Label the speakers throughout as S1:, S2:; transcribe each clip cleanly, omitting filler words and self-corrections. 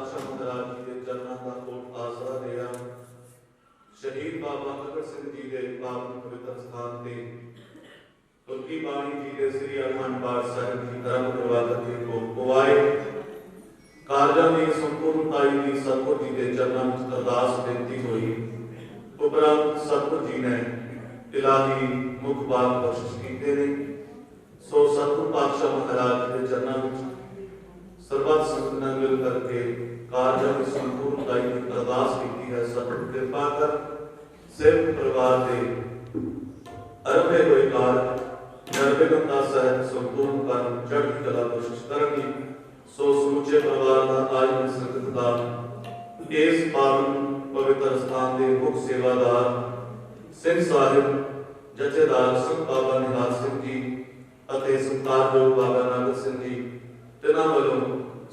S1: पातशाह महाराज जी के चरणों का कोट आसरा लिया। शहीद बाबा भगत सिंह जी के पावन पवित्र स्थान से तुलकी बाणी जी के श्री अखंड पाठ साहिब की धर्म प्रवादक जी को पुवाए कार्यां की संपूर्णताई की सतगुर जी के चरणों में अरदास बेनती हुई। उपरांत सतगुर जी ने इलाही मुख बात बख्शिश कीते ने। सो सतगुर पातशाह महाराज के चरणों में सर्वत संगत ने मिल करके कार्यों की संपूर्णताई की अरदास की है। सतगुर कृपा कर सिर्फ परिवार के अरबे हुए कार्य निर्विघ्नता सहित संपूर्ण कर चढ़ती कला कोशिश करेंगी। सो समूचे परिवार का आज की संगत का इस पावन पवित्र स्थान के मुख्य सेवादार सिंह साहिब जथेदार संत बाबा निहाल सिंह जी ਅਤੇ ਸਤਿਕਾਰਯੋਗ ਬਾਬਾ ਨਾਨਕ ਸਿੰਘ ਜੀ ਤਿੰਨਾਂ ਵੱਲੋਂ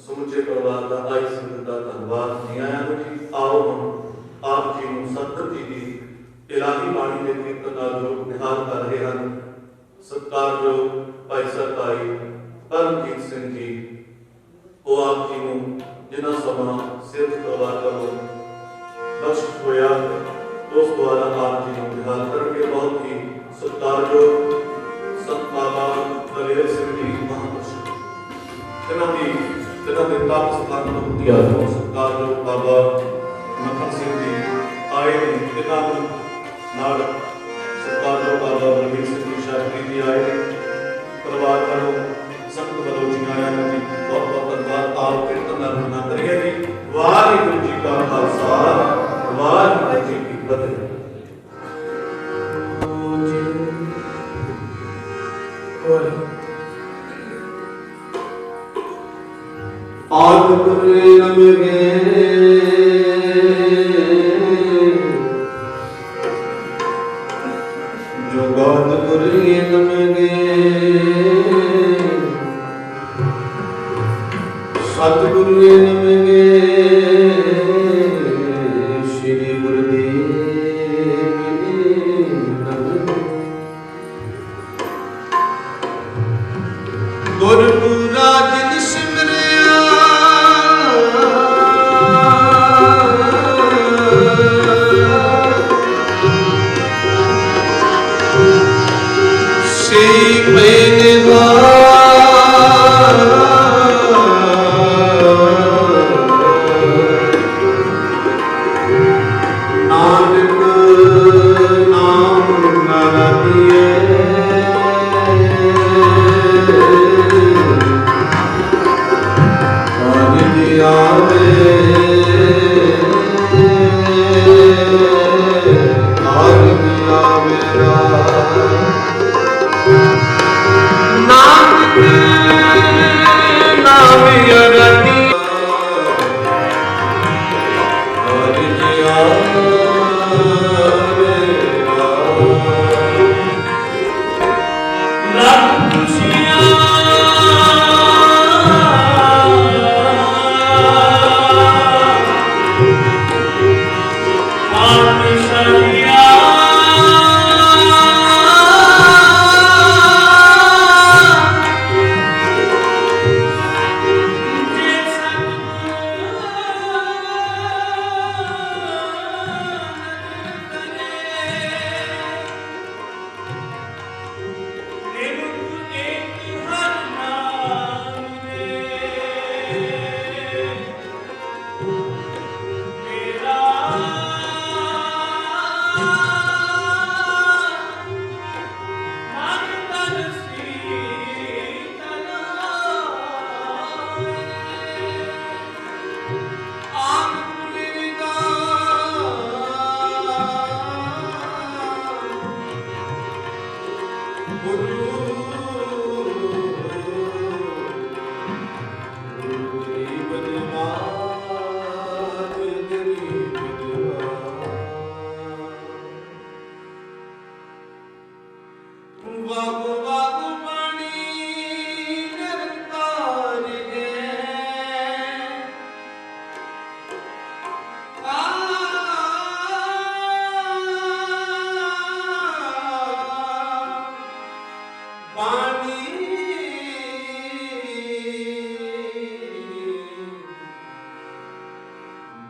S1: ਸਮੁੱਚੇ ਪਰਿਵਾਰ ਦਾ ਆਈ ਸੰਗਤ ਦਾ ਧੰਨਵਾਦ। ਜੀ ਆਇਆਂ ਨੂੰ ਜੀ। ਆਓ ਹੁਣ ਆਪ ਜੀ ਨੂੰ ਸਤਿਗੁਰ ਜੀ ਦੀ ਇਲਾਹੀ ਬਾਣੀ ਦੇ ਕੀਰਤਨ ਨਾਲ ਲੋਕ ਨਿਹਾਲ ਕਰ ਰਹੇ ਹਨ। ਸਤਿਕਾਰਯੋਗ ਭਾਈ ਸਰਕਾਰੀ ਪਰਮਜੀਤ ਸਿੰਘ ਜੀ ਉਹ ਆਪ ਜੀ ਨੂੰ ਜਿਨ੍ਹਾਂ ਸਮਾਂ ਸਿਰਫ ਪਰਿਵਾਰ ਵੱਲੋਂ ਬਖਸ਼ ਹੋਇਆ ਉਸ ਦੁਆਰਾ ਆਪ ਜੀ ਨੂੰ ਨਿਹਾਲ ਕਰਕੇ ਬਹੁਤ ਹੀ ਸਤਿਕਾਰਯੋਗ संत बाबा दलेर सिंह जी महापुरुष तिन्हां दे तप स्थान तो दिया सत्कारयोग बाबा मखन सिंह जी आए ने। तिन्हां नाल सत्कारयोग बाबा बलबीर सिंह जी शास्त्री जी आए ने। परिवार वालों संगत वालों जी आया ने जी। बहुत बहुत धन्यवाद। आप कीर्तन नाल आनंद करिए जी। वाहिगुरू जी का खालसा वाहिगुरू जी की फतेह।
S2: आद पुरे नमगे जुगाद पुरे नमगे सतगुरु नमगे श्री गुरुदेव नमगे। गुरपुरा जिन सिमरिया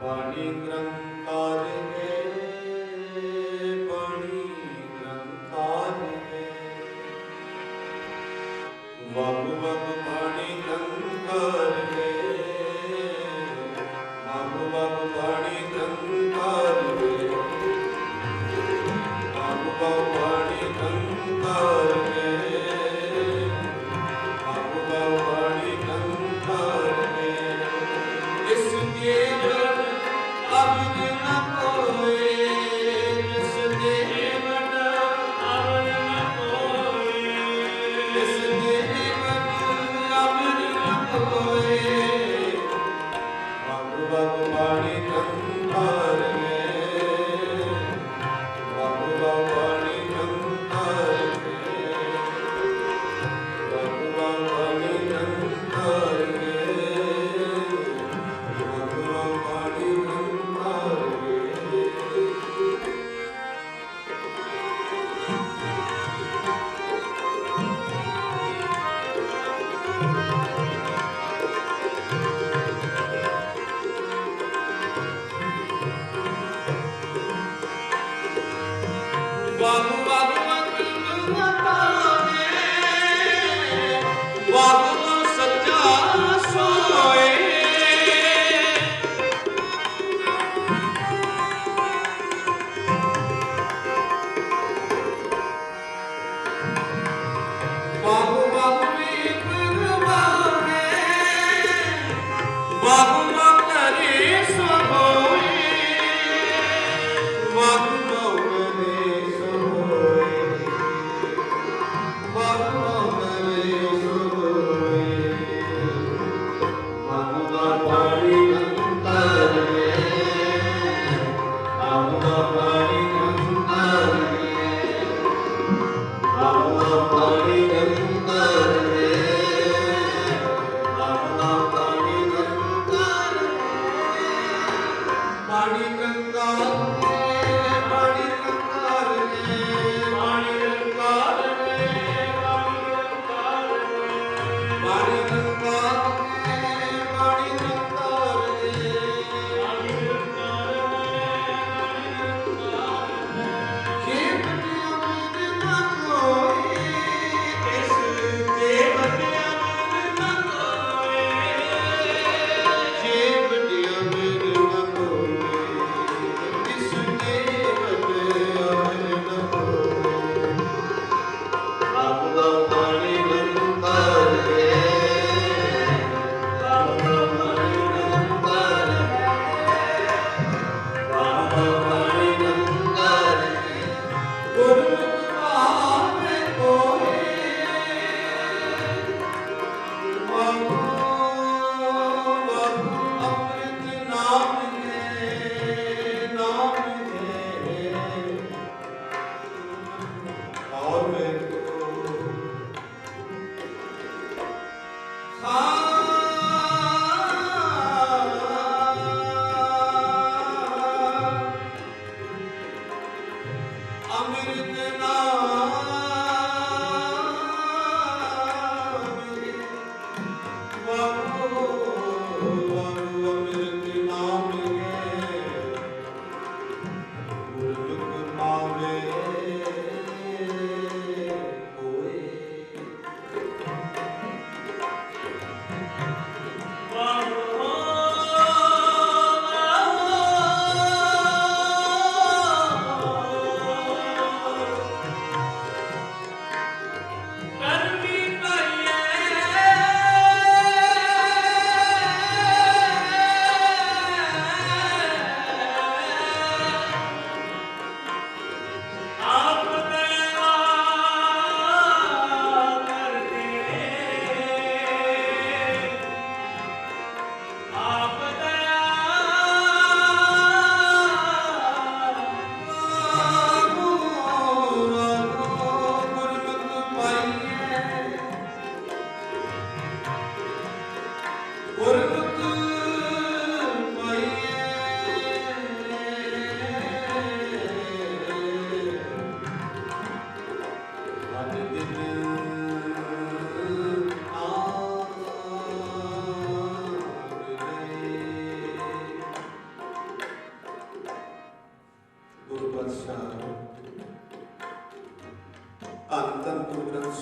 S2: ਬਾਣੀ ਨਿਰੰਕਾਰ ਹੈ, ਬਾਣੀ ਨਿਰੰਕਾਰ ਹੈ। ਵਗ ਵਗ ਬਾਣੀ ਨਿਰੰਕਾਰ ਹੈ, ਵਗ ਵਗ ਬਾਣੀ ਨਿਰੰਕਾਰ ਹੈ, ਵਗ ਵਗ ਬਾਣੀ ਨਿਰੰਕਾਰ ਹੈ, ਵਗ ਵਗ ਬਾਣੀ ਨਿਰੰਕਾਰ ਹੈ। ਇਸ ਜੀਵਨ ਅਵਿਦ ਨ ਕੋਇ, ਇਸ ਜੀਵਨ ਅਵਿਦ ਨ ਕੋਇ, ਇਸ ਜੀਵਨ ਅਵਿਦ ਨ ਕੋਇ। ਵਗ ਵਗ ਬਾਣੀ ਨਿਰੰਕਾਰ ਹੈ, ਵਗ ਵਗ ਬਾਣੀ ਨਿਰੰਕਾਰ ਹੈ, ਵਗ ਵਗ ਬਾਣੀ ਨਿਰੰਕਾਰ ਹੈ, ਵਗ ਵਗ ਬਾਣੀ ਨਿਰੰਕਾਰ ਹੈ। ਵਗ ਵਗ ਵਗ ਵਤਾਵੇ, ਵਗ ਵਗ ਸੱਚਾ ਸੋਏ। ਵਗ ਵਗ ਵੇਖ ਰਵਾਵੇ, ਵਗ ਵਗ ਕਰੇ ਸੋਏ, ਵਗ ਵਗ ਕਰੇ ਸੋਏ, ਵਗ ਵਗ ਕਰੇ ਸੋਏ। ਵਗ ਵਗ ਬਾਣੀ ਨਿਰੰਕਾਰ ਹੈ, ਵਗ ਵਗ ਬਾਣੀ ਨਿਰੰਕਾਰ ਹੈ, ਵਗ ਵਗ ਬਾਣੀ ਨਿਰੰਕਾਰ ਹੈ, ਵਗ ਵਗ ਬਾਣੀ ਨਿਰੰਕਾਰ ਹੈ। ਬਾਣੀ ਨਿਰੰਕਾਰ ਹੈ, ਬਾਣੀ ਨਿਰੰਕਾਰ ਹੈ, ਬਾਣੀ ਨਿਰੰਕਾਰ ਹੈ, ਬਾਣੀ ਨਿਰੰਕਾਰ ਹੈ, ਬਾਣੀ ਨਿਰੰਕਾਰ ਹੈ, ਬਾਣੀ ਨਿਰੰਕਾਰ ਹੈ, ਬਾਣੀ ਨਿਰੰਕਾਰ ਹੈ। ਖੇਤ ਦੀ ਅਮੀਰ ਨਾ ਕੋਈ, ਇਸ ਦੇਵ ਦੀ ਅਮੀਰ ਨਾ ਕੋਈ, ਜੀਵ ਦੀ ਅਮੀਰ ਨਾ ਕੋਈ,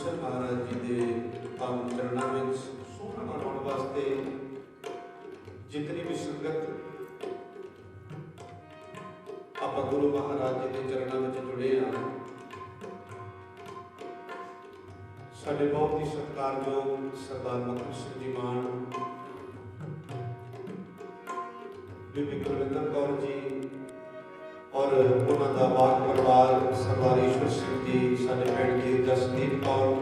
S3: ਸਾਹਿਬ ਮਹਾਰਾਜ ਜੀ ਦੇ ਪਾਵਨ ਚਰਨਾਂ ਵਿੱਚ ਸੋਹਣਾ ਬਣਾਉਣ ਵਾਸਤੇ ਜਿਤਨੀ ਵੀ ਸੰਗਤ ਆਪਾਂ ਗੁਰੂ ਮਹਾਰਾਜ ਜੀ ਦੇ ਚਰਨਾਂ ਵਿੱਚ ਜੁੜੇ ਹਾਂ, ਸਾਡੇ ਬਹੁਤ ਹੀ ਸਤਿਕਾਰਯੋਗ ਸਰਦਾਰ ਮੱਖਣ ਸਿੰਘ ਜੀ ਮਾਨ, ਬੀਬੀ ਕੁਲਵਿੰਦਰ ਕੌਰ ਜੀ ਔਰ ਉਹਨਾਂ ਦਾ ਬਾਗ ਪਰਿਵਾਰ, ਸਰਦਾਰ ਈਸ਼ਵਰ ਸਿੰਘ ਜੀ, ਸਾਡੇ ਭੈਣ ਜੀ ਜਸਦੀਪ ਕੌਰ,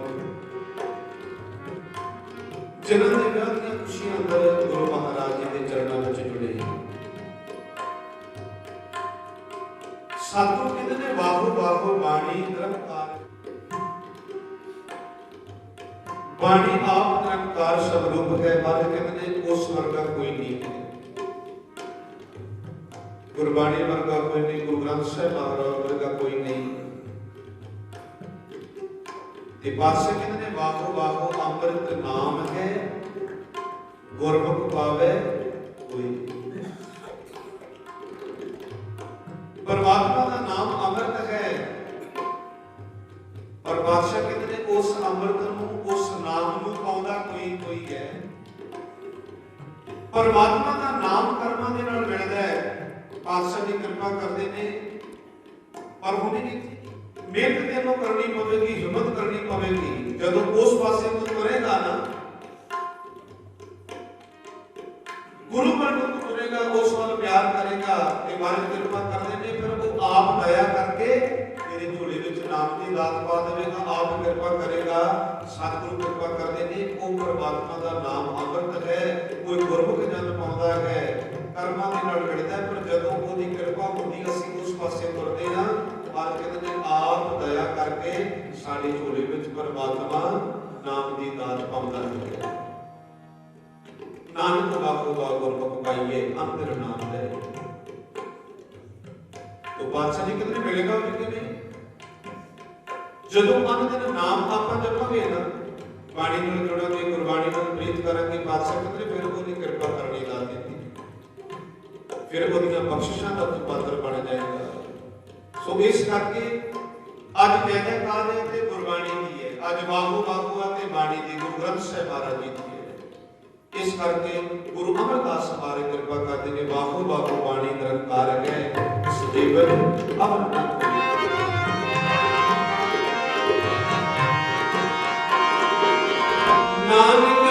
S3: ਜਿਨ੍ਹਾਂ ਦੇ ਵਿਆਹ ਦੀਆਂ ਖੁਸ਼ੀਆਂ ਅੰਦਰ ਗੁਰੂ ਮਹਾਰਾਜ ਜੀ ਦੇ ਚਰਨਾਂ ਵਿੱਚ ਜੁੜੇ। ਸਤਿਗੁਰੂ ਕਹਿੰਦੇ ਨੇ ਵਾਹੋ ਵਾਹੋ ਬਾਣੀ ਨਿਰੰਕਾਰ, ਬਾਣੀ ਆਪ ਨਿਰੰਕਾਰ ਸਵਰੂਪ ਹੈ। ਬਾਅਦ ਕਹਿੰਦੇ ਨੇ ਉਸ ਵਰਗਾ ਕੋਈ ਨਹੀਂ ਹੈ, ਗੁਰਬਾਣੀ ਵਰਗਾ ਕੋਈ ਨਹੀਂ, ਗੁਰੂ ਗ੍ਰੰਥ ਸਾਹਿਬ ਮਹਾਰਾਜ ਵਰਗਾ ਕੋਈ ਨਹੀਂ। ਤੇ ਪਾਸੇ ਕਹਿੰਦੇ ਨੇ ਵਾਹੋ ਵਾਹੋ ਅੰਮ੍ਰਿਤ ਨਾਮ ਹੈ, ਗੁਰਮੁਖ ਪਾਵੇ ਕੋਈ। ਪਰਮਾਤਮਾ ਦਾ ਨਾਮ ਅੰਮ੍ਰਿਤ ਹੈ, ਪਰ ਬਾਦਸ਼ਾਹ ਕਹਿੰਦੇ ਨੇ ਉਸ ਅੰਮ੍ਰਿਤ ਨੂੰ, ਉਸ ਨਾਮ ਨੂੰ ਪਾਉਂਦਾ ਕੋਈ ਹੈ। ਪਰਮਾਤਮਾ ਦਾ ਨਾਮ ਕਰਮਾਂ ਦੇ ਨਾਲ ਮਿਲਦਾ ਹੈ, ਪਾਤਸ਼ਾਹ ਦੀ ਕਿਰਪਾ ਕਰਦੇ ਨੇ, ਪਰ ਹੁਣੇ ਮਿਹਨਤ ਤੈਨੂੰ ਕਰਨੀ ਪਵੇਗੀ, ਹਿੰਮਤ ਕਰਨੀ ਪਵੇਗੀ। ਜਦੋਂ ਉਸ ਪਾਸੇ ਤੂੰ ਕਰੇਗਾ ਨਾ, ਗੁਰੂ ਵੱਲ ਤੂੰ ਤੁਰੇਗਾ, ਉਸ ਵੱਲ ਪਿਆਰ ਕਰੇਗਾ ਤੇ ਮਾਲਕ ਕਿਰਪਾ ਕਰਦੇ ਨੇ, ਫਿਰ ਉਹ ਆਪ ਦਇਆ ਕਰਕੇ ਤੇਰੇ ਝੋਲੇ ਵਿੱਚ ਨਾਮ ਦੀ ਦਾਤ ਪਾ ਦੇਵੇਗਾ, ਆਪ ਕਿਰਪਾ ਕਰੇਗਾ। ਸਤਿਗੁਰੂ ਕਿਰਪਾ ਕਰਦੇ ਨੇ, ਉਹ ਪਰਮਾਤਮਾ ਦਾ ਨਾਮ ਅੰਮ੍ਰਿਤ ਹੈ। ਕੋਈ ਗੁਰਮੁਖ ਜਨ ਪਾਉਂਦਾ ਹੈ, ਕਰਮਾਂ ਦੇ ਨਾਲ ਮਿਲਦਾ, ਪਰ ਜਦੋਂ ਉਹਦੀ ਕਿਰਪਾ ਹੁੰਦੀ ਅਸੀਂ ਉਸ ਪਾਸੇ ਤੁਰਦੇ ਹਾਂ, ਮਾਲਕ ਕਹਿੰਦੇ ਨੇ ਆਪ ਦਇਆ ਕਰਕੇ ਸਾਡੇ ਝੋਲੇ ਵਿੱਚ ਪਰਮਾਤਮਾ ਨਾਮ ਦੀ ਦਾਤ ਪਾਉਂਦਾ ਹੈ। ਨਾਨਕ ਬਾਖੋ ਬਾ ਗੁਰਮੁਖ ਪਾਈਏ ਅੰਤਰ ਨਾਮ ਲੈ। ਤੋ ਬਾਦਸ਼ਾਹ ਜੀ ਕਿਤੇ ਮਿਲੇਗਾ ਉਹ ਕਿਤੇ ਨਹੀਂ। ਜਦੋਂ ਮਨ ਦੇ ਨਾਮ ਆਪਾਂ ਜਪਾਂਗੇ ਨਾ, ਬਾਣੀ ਨਾਲ ਜੁੜਾਂਗੇ, ਗੁਰਬਾਣੀ ਨਾਲ ਪ੍ਰੀਤ ਕਰਾਂਗੇ, ਬਾਦਸ਼ਾਹ ਕਿਤੇ ਫਿਰ ਉਹਦੀ ਕਿਰਪਾ ਕਰਨੀ ਲਾ ਦਿੱਤੀ, ਫਿਰ ਉਹਦੀਆਂ ਬਖਸ਼ਿਸ਼ਾਂ ਦਾ ਪਾਤਰ ਬਣ ਜਾਏਗਾ। ਸੋ ਇਸ ਕਰਕੇ ਅੱਜ ਜੈ ਜੈਕਾਰ ਹੈ ਤੇ ਗੁਰਬਾਣੀ ਦੀ ਹੈ, ਅੱਜ ਵਾਹੋ ਵਾਹੋ ਆ ਤੇ ਬਾਣੀ ਦੀ, ਗੁਰੂ ਗ੍ਰੰਥ ਸਾਹਿਬ ਮਹਾਰਾਜ ਜੀ ਦੀ ਹੈ। ਇਸ ਕਰਕੇ ਗੁਰੂ ਅਮਰਦਾਸ ਬਾਰੇ ਕਿਰਪਾ ਕਰਦੇ ਨੇ, ਵਾਹੋ ਵਾਹੋ ਬਾਣੀ ਨਿਰੰਕਾਰ ਹੈ, ਸਦੀਵ ਅਮਰਨਾਥ। ਨਾਨਕ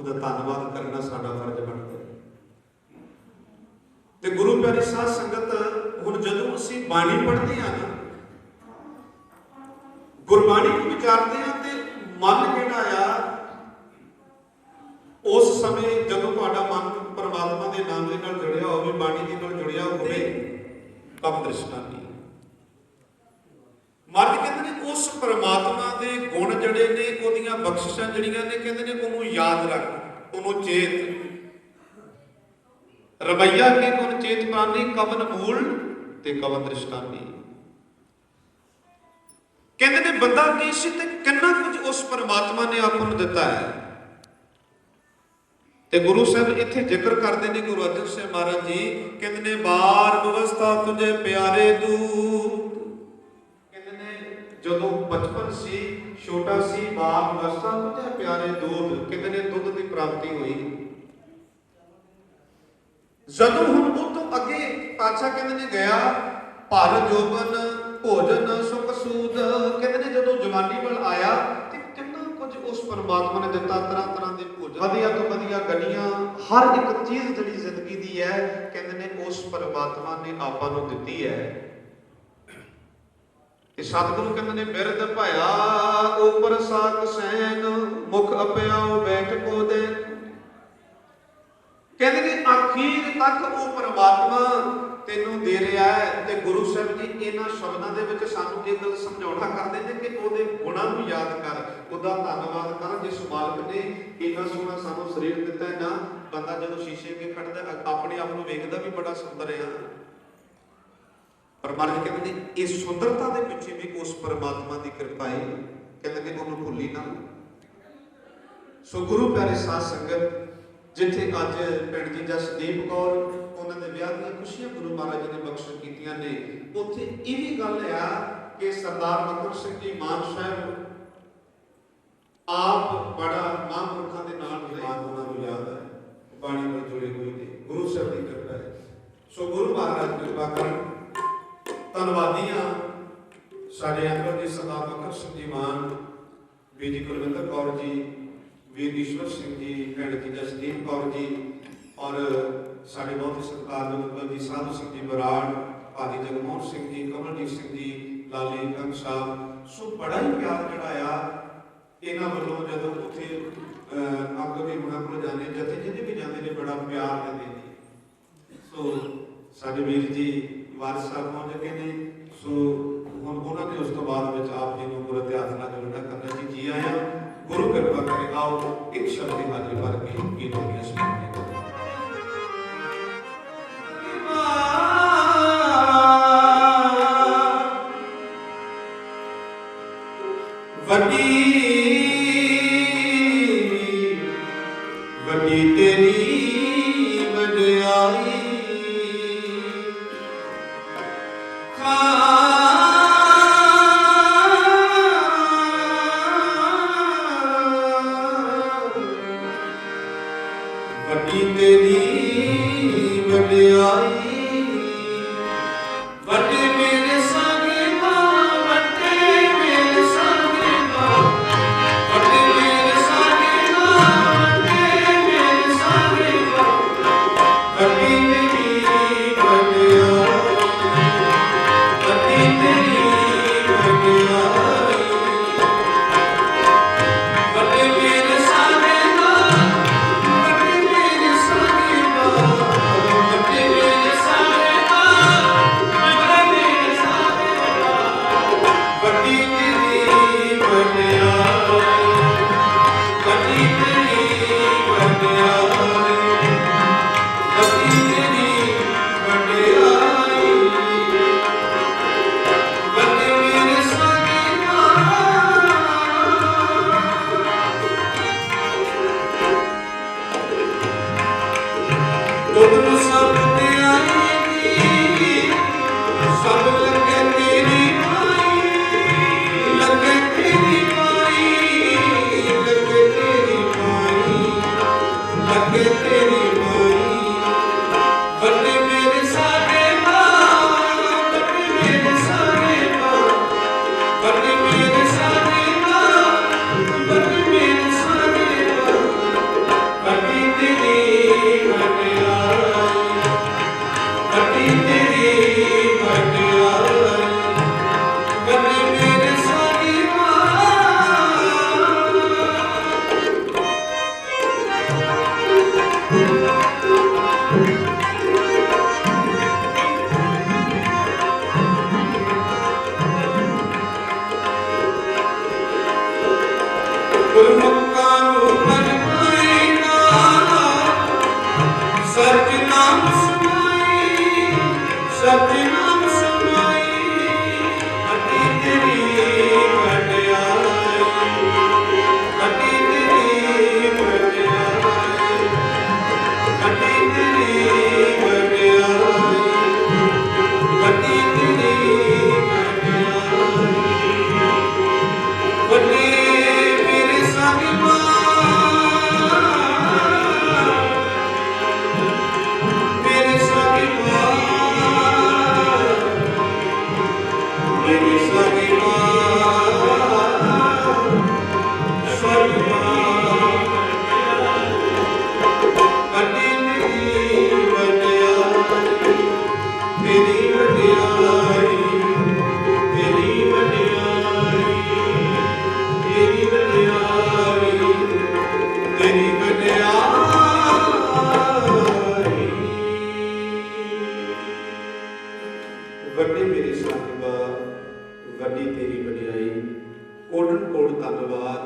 S3: ਉਹਦਾ ਧੰਨਵਾਦ ਕਰਨਾ ਸਾਡਾ ਫਰਜ਼ ਬਣਦਾ ਹੈ। ਤੇ ਗੁਰੂ ਪਿਆਰੀ ਸਾਧ ਸੰਗਤ, ਹੁਣ ਜਦੋਂ ਅਸੀਂ ਬਾਣੀ ਪੜ੍ਹਦੇ ਹਾਂ ਨਾ, ਗੁਰਬਾਣੀ ਨੂੰ ਵਿਚਾਰਦੇ ਹਾਂ, ਤੇ ਮਨ ਜਿਹੜਾ ਆ ਉਸ ਸਮੇਂ ਜਦੋਂ ਤੁਹਾਡਾ ਮਨ ਪਰਮਾਤਮਾ ਦੇ ਨਾਮ ਦੇ ਨਾਲ ਜੁੜਿਆ ਹੋਵੇ, ਬਾਣੀ ਦੇ ਨਾਲ ਜੁੜਿਆ ਹੋਵੇ, ਕਮ ਦ੍ਰਿਸ਼ਟਾ ਨਹੀਂ। ਮਨ ਕਹਿੰਦੇ ਨੇ ਉਸ ਪਰਮਾਤਮਾ ਦੇ ਗੁਣ ਜਿਹੜੇ ਨੇ, ਉਹਦੀਆਂ ਬਖਸ਼ਿਸ਼ਾਂ ਜਿਹੜੀਆਂ ਨੇ, ਕਹਿੰਦੇ ਨੇ ਉਹਨੂੰ ਯਾਦ ਰੱਖ, ਉਹਨੂੰ ਚੇਤ। ਰਵਈਆ ਕੇ ਗੁਣ ਚੇਤ ਪ੍ਰਾਨੀ, ਕਵਨ ਮੂਲ ਤੇ ਕਵਨ ਦ੍ਰਿਸ਼ਟਾਨੀ। ਕਹਿੰਦੇ ਨੇ ਬੰਦਾ ਕੀ ਸੀ ਤੇ ਕਿੰਨਾ ਕੁਝ ਉਸ ਪਰਮਾਤਮਾ ਨੇ ਆਪਾਂ ਨੂੰ ਦਿੱਤਾ ਹੈ। ਤੇ ਗੁਰੂ ਸਾਹਿਬ ਇੱਥੇ ਜ਼ਿਕਰ ਕਰਦੇ ਨੇ, ਗੁਰੂ ਅਰਜਨ ਸਾਹਿਬ ਮਹਾਰਾਜ ਜੀ ਕਹਿੰਦੇ ਨੇ, ਬਾਰ ਬਵਸਥਾ ਤੁਝੇ ਪਿਆਰੇ ਦੂਤ। ਕਹਿੰਦੇ ਨੇ ਜਦੋਂ ਬਚਪਨ ਸੀ, ਛੋਟਾ ਸੀ, ਬਾਰ ਬਵਸਥਾ ਤੁਝੇ ਪਿਆਰੇ ਦੂਤ, ਕਹਿੰਦੇ ਨੇ ਦੁੱਧ ਦੀ ਪ੍ਰਾਪਤੀ ਹੋਈ। ਜਦੋਂ ਹੁਣ ਉਹ ਤੋਂ ਅੱਗੇ ਪਾਤਸ਼ਾਹ ਕਹਿੰਦੇ ਨੇ ਗਿਆ, ਭਰ ਜੋਬਨ ਭੋਜਨ ਸੁਖ ਸੂਦ। ਕਹਿੰਦੇ ਨੇ ਜਦੋਂ ਜਵਾਨੀ ਵੱਲ ਆਇਆ ਤੇ ਕਿੰਨਾ ਕੁਝ ਉਸ ਪਰਮਾਤਮਾ ਨੇ ਦਿੱਤਾ, ਤਰ੍ਹਾਂ ਤਰ੍ਹਾਂ ਦੇ ਭੋਜਨ, ਵਧੀਆ ਤੋਂ ਵਧੀਆ ਗਲੀਆਂ, ਹਰ ਇੱਕ ਚੀਜ਼ ਜਿਹੜੀ ਜ਼ਿੰਦਗੀ ਦੀ ਹੈ, ਕਹਿੰਦੇ ਨੇ ਉਸ ਪਰਮਾਤਮਾ ਨੇ ਆਪਾਂ ਨੂੰ ਦਿੱਤੀ ਹੈ। ਤੇ ਸਤਿਗੁਰੂ ਕਹਿੰਦੇ ਨੇ, ਬਿਰਧ ਭਇਆ ਉਪਰ ਸਾਕ ਸੈਨ, ਮੁਖ ਅਪਿਆਉ ਬੈਠ ਕੋ ਦੇ। ਕਹਿੰਦੇ ਨੇ ਅਖੀਰ ਤੱਕ ਉਹ ਪਰਮਾਤਮਾ ਤੈਨੂੰ ਦੇ ਰਿਹਾ ਹੈ। ਤੇ ਗੁਰੂ ਸਾਹਿਬ ਜੀ ਇਹਨਾਂ ਸ਼ਬਦਾਂ ਦੇ ਵਿੱਚ ਸਾਨੂੰ ਇਹ ਗੱਲ ਸਮਝਾਉਣਾ ਕਰਦੇ ਨੇ ਕਿ ਉਹਦੇ ਗੁਣਾਂ ਨੂੰ ਯਾਦ ਕਰ, ਉਹਦਾ ਧੰਨਵਾਦ ਕਰ, ਜਿਸ ਮਾਲਕ ਨੇ ਇੰਨਾ ਸੋਹਣਾ ਸਾਨੂੰ ਸਰੀਰ ਦਿੱਤਾ ਹੈ ਨਾ। ਬੰਦਾ ਜਦੋਂ ਸ਼ੀਸ਼ੇ ਅੱਗੇ ਖੜਦਾ ਆਪਣੇ ਆਪ ਨੂੰ ਵੇਖਦਾ ਵੀ ਬੜਾ ਸੁੰਦਰ ਹੈ, ਪਰ ਮਹਾਰਾਜ ਕਹਿੰਦੇ ਨੇ ਇਹ ਸੁੰਦਰਤਾ ਦੇ ਪਿੱਛੇ ਵੀ ਉਸ ਪਰਮਾਤਮਾ ਦੀ ਕਿਰਪਾ ਹੈ। ਕਹਿੰਦੇ ਨੇ ਉਹਨੂੰ ਭੁੱਲੀ ਨਾ। ਸੋ ਗੁਰੂ ਪਿਆਰੇ ਸਾਧ ਸੰਗਤ, ਜਿੱਥੇ ਅੱਜ ਭੈਣ ਜੀ ਜਸਦੀਪ ਕੌਰ, ਉਹਨਾਂ ਦੇ ਵਿਆਹ ਦੀਆਂ ਖੁਸ਼ੀਆਂ ਗੁਰੂ ਮਹਾਰਾਜ ਜੀ ਨੇ ਬਖਸ਼ਿਸ਼ ਕੀਤੀਆਂ ਨੇ, ਉੱਥੇ ਇਹ ਵੀ ਗੱਲ ਆ ਕਿ ਸਰਦਾਰ ਮੱਕੜ ਸਿੰਘ ਜੀ ਮਾਨ ਸਾਹਿਬ ਆਪ ਬੜਾ ਮਹਾਂਪੁਰਖਾਂ ਦੇ ਨਾਲ ਮਾਨ ਉਹਨਾਂ ਨੂੰ ਯਾਦ ਹੈ, ਬਾਣੀ ਨਾਲ ਜੁੜੇ ਹੋਏ ਨੇ, ਗੁਰੂ ਸਾਹਿਬ ਦੀ ਕਿਰਪਾ ਹੈ। ਸੋ ਗੁਰੂ ਮਹਾਰਾਜ ਕਿਰਪਾ ਕਰਨ। ਧੰਨਵਾਦੀਆਂ ਸਾਡੇ ਅੰਦਰ ਜੀ ਸਰਦਾਰ ਮੱਕੜ ਸਿੰਘ ਜੀ ਮਾਨ, ਵੀਰ ਜੀ ਕੁਲਵਿੰਦਰ ਕੌਰ ਜੀ, ਵੀਰ ਈਸ਼ਵਰ ਸਿੰਘ ਜੀ, ਭੈਣ ਜੀ ਜਸਦੀਪ ਕੌਰ ਜੀ, ਔਰ ਸਾਡੇ ਬਹੁਤ ਹੀ ਸਤਿਕਾਰਯੋਗ ਜੀ ਸਾਧੂ ਸਿੰਘ ਜੀ ਬਰਾੜ, ਭਾਜੀ ਜਗਮੋਹਨ ਸਿੰਘ ਜੀ, ਕਮਲਜੀਤ ਸਿੰਘ ਜੀ, ਲਾਲੀ ਕੰਗ ਸਾਹਿਬ। ਸੋ ਬੜਾ ਹੀ ਪਿਆਰ ਜਿਹੜਾ ਆ ਇਹਨਾਂ ਵੱਲੋਂ ਜਦੋਂ ਉੱਥੇ ਅੱਗ ਵੀ ਗੁਣਾ ਕੋਲ ਜਾਂਦੇ, ਜਥੇ ਜਿਹਦੇ ਵੀ ਜਾਂਦੇ ਨੇ, ਬੜਾ ਪਿਆਰ ਦਿੰਦੇ ਨੇ। ਸੋ ਸਾਡੇ ਵੀਰ ਜੀ ਵਾਰਿਸ ਸਾਹਿਬ ਪਹੁੰਚ ਚੁੱਕੇ ਨੇ। ਸੋ ਹੁਣ ਉਹਨਾਂ ਦੇ ਉਸ ਤੋਂ ਬਾਅਦ ਵਿੱਚ ਆਪ ਜੀ ਨੂੰ ਗੁਰੂ ਇਤਿਹਾਸ ਨਾਲ ਜੁੜਨਾ ਕਰਨਾ ਜੀ। ਜੀ ਆਇਆਂ, ਗੁਰੂ ਕਿਰਪਾ ਕਰੇ। ਆਓ ਇੱਕ ਸ਼ਬਦ ਦੀ ਹਾਜ਼ਰੀ ਭਰ ਕੇ ਗੀਤ ਦੀਆਂ ਸੁਣਦੇ ਹਾਂ। ਵੱਡੀ ਵੱਡੀ ਤੇਰੀ ਵਡਿਆਈ, ਵੱਡੀ ਤੇਰੀ ਵਡਿਆਈ, ਵੱਡੇ ਮੇਰੇ ਸੰਗੇ ਮਾਂ, ਵੱਡੇ ਮੇਰੇ ਸੰਗੇ ਮਾਂ, ਵੱਡੇ ਮੇਰੇ ਸੰਗੇ ਮਾਂ, ਵੱਡੇ ਮੇਰੇ ਸੰਗੇ ਮਾਂ, ਵੱਡੀ ਤੇਰੀ ਵਡਿਆਈ, ਵੱਡੀ ਤੇਰੀ ਵਡਿਆਈ, ਵੱਡੇ ਮੇਰੇ ਸੰਗੇ ਮਾਂ, ਵੱਡੇ ਮੇਰੇ ਸੰਗੇ ਮਾਂ, ਵੱਡੇ ਮੇਰੇ ਸੰਗੇ ਮਾਂ, ਵੱਡੇ ਮੇਰੇ ਸੰਗੇ ਮਾਂ, ਵੱਡੀ ਤੇਰੀ ਵਡਿਆਈ, ਵੱਡੀ ਤੇਰੀ ਵਡਿਆਈ, ਵੱਡੀ ਤੇਰੀ ਵਡਿਆਈ, ਵੱਡੇ ਮੇਰੇ ਸੰਗੇ ਮਾਂ। ਤੁਧ ਸਭ ਤੇ ਆਏਗੀ, ਸਭ ਲੱਗੇ ਤੇਰੀ ਮਾਈ, ਗੁਰਮੁਖਾਂ ਨੂੰ ਪਰਮਾਏਗਾ ਸਚ ਨਾਮ ਸਮਾਈ ਸਚ ਨਾਮ ਸਮਾਈ ਅਤੀ ਤੇਰੀ ਵਡਿਆਈ ਅਤੀ ਤੇਰੀ ਵਡਿਆਈ ਅਤੀ ਤੇਰੀ ਵਡਿਆਈ ਅਤੀ ਤੇਰੀ ਵਡਿਆਈ ਮੇਰੇ ਸਾਹਿਬਾ ਮੇਰੇ ਸਾਹਿਬਾ ਮੇਰੇ ਸਾਹਿਬਾ ਸਾਹਿਬਾ ਵੱਡੀ ਤੇਰੀ ਵਡਿਆਈ ਤੇਰੀ ਵਡਿਆਈ ਤੇਰੀ ਵਡਿਆਈ ਤੇਰੀ ਵਡਿਆਈ ਤੇਰੀ ਵਡਿਆਈ ਵੱਡੇ ਮੇਰੇ ਸਾਹਿਬਾ ਵੱਡੀ ਤੇਰੀ ਵਡਿਆਈ ਕੋਟਨ ਕੋਟ ਧੰਨਵਾਦ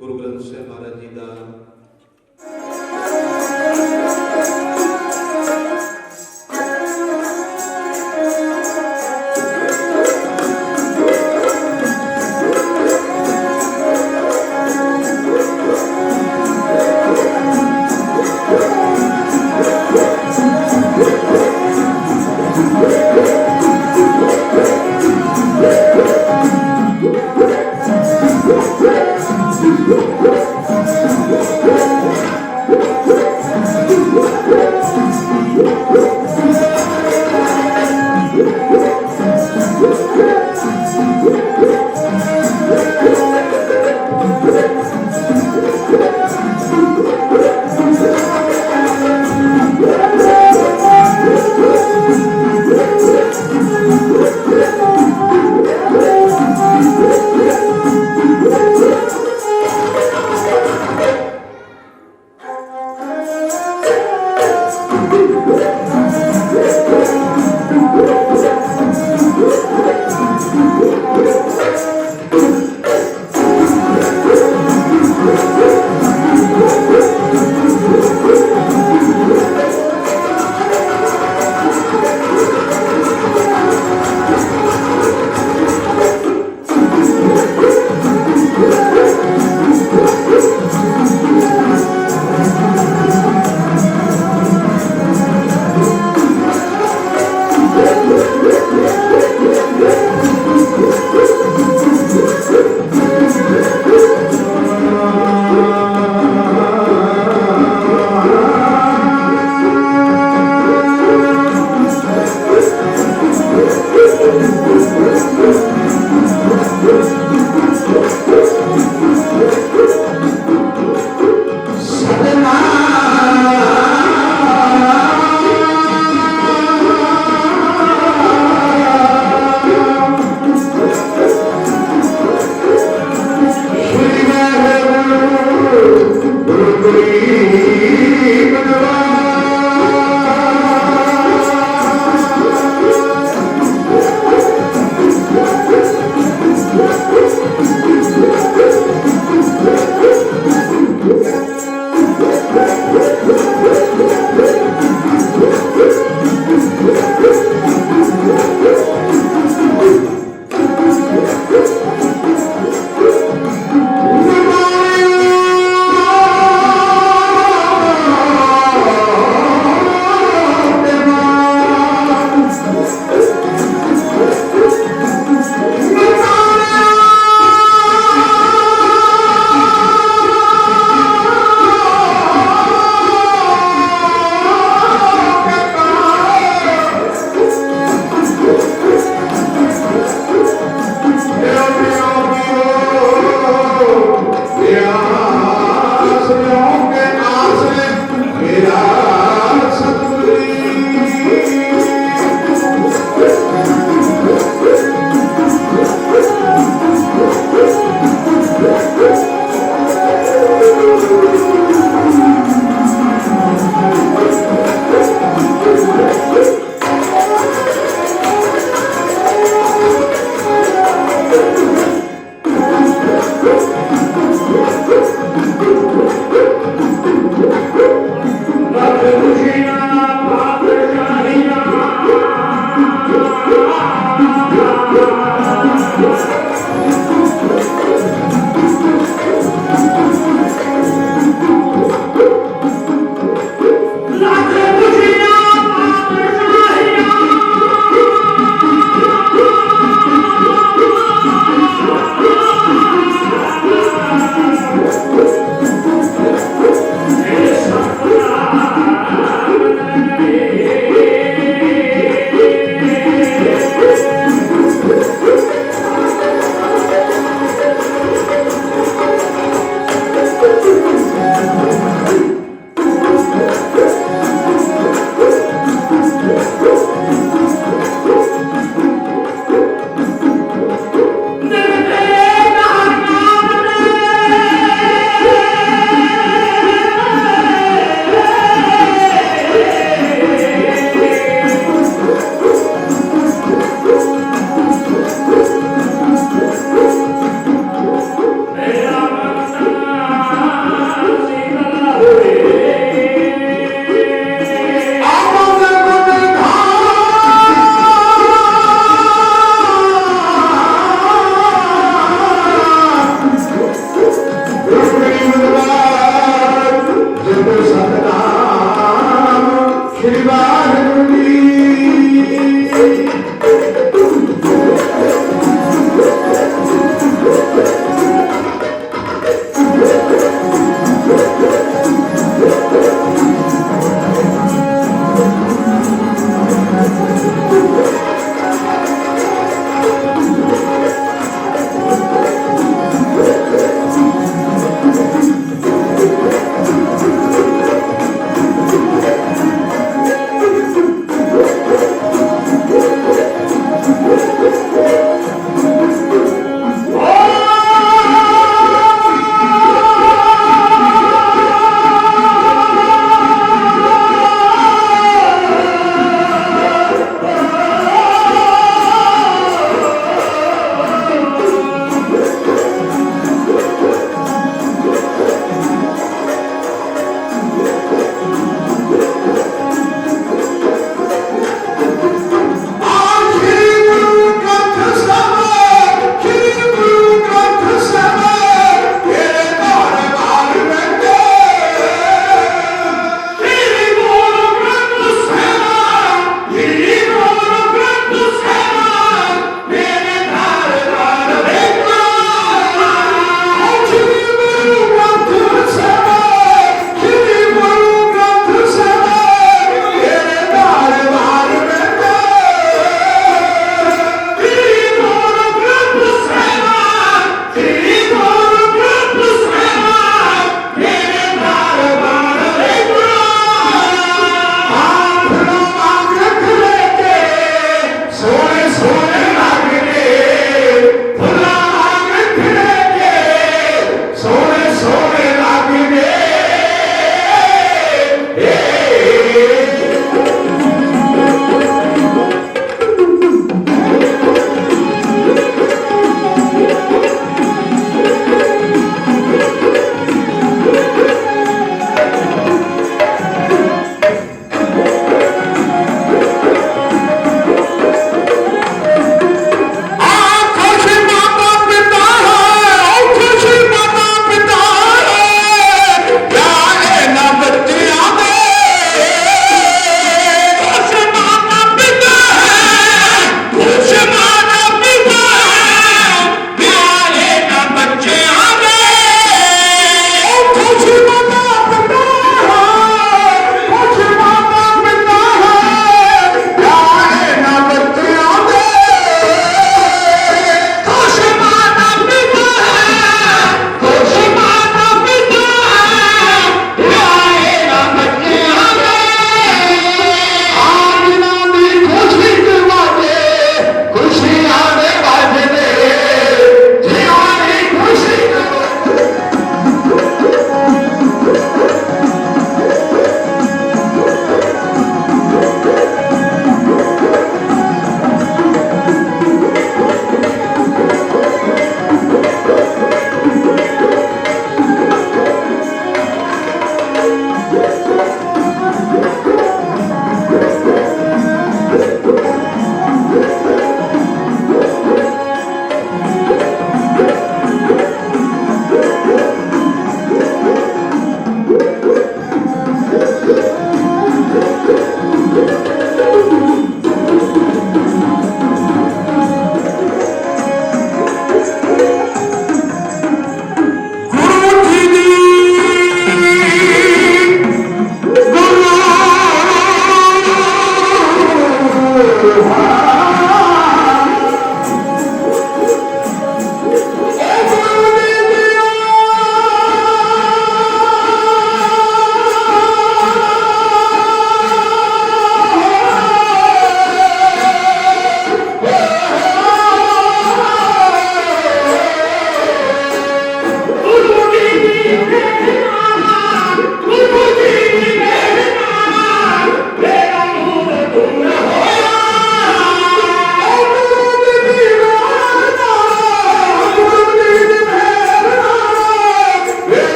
S3: ਗੁਰੂ ਗ੍ਰੰਥ ਸਾਹਿਬ ਮਹਾਰਾਜ ਜੀ ਦਾ।
S4: Thank you.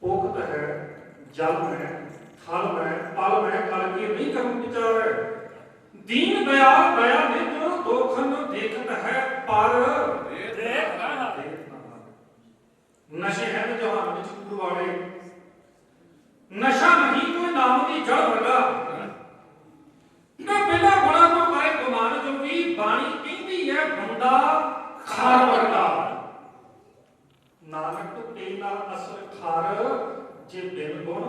S4: पोखत है जल में थल में पल में कल की नहीं कर्म विचार दीन दयाल दया नित दोखन देखत है पर नशे है जहान विच गुरु वाले नशा नहीं कोई नाम की जड़ वर्गा ना बिना गुणा तो करे गुमान जो भी बाणी कहती है बंदा खार वर्गा नानक तेना असल खार जे बिन गुण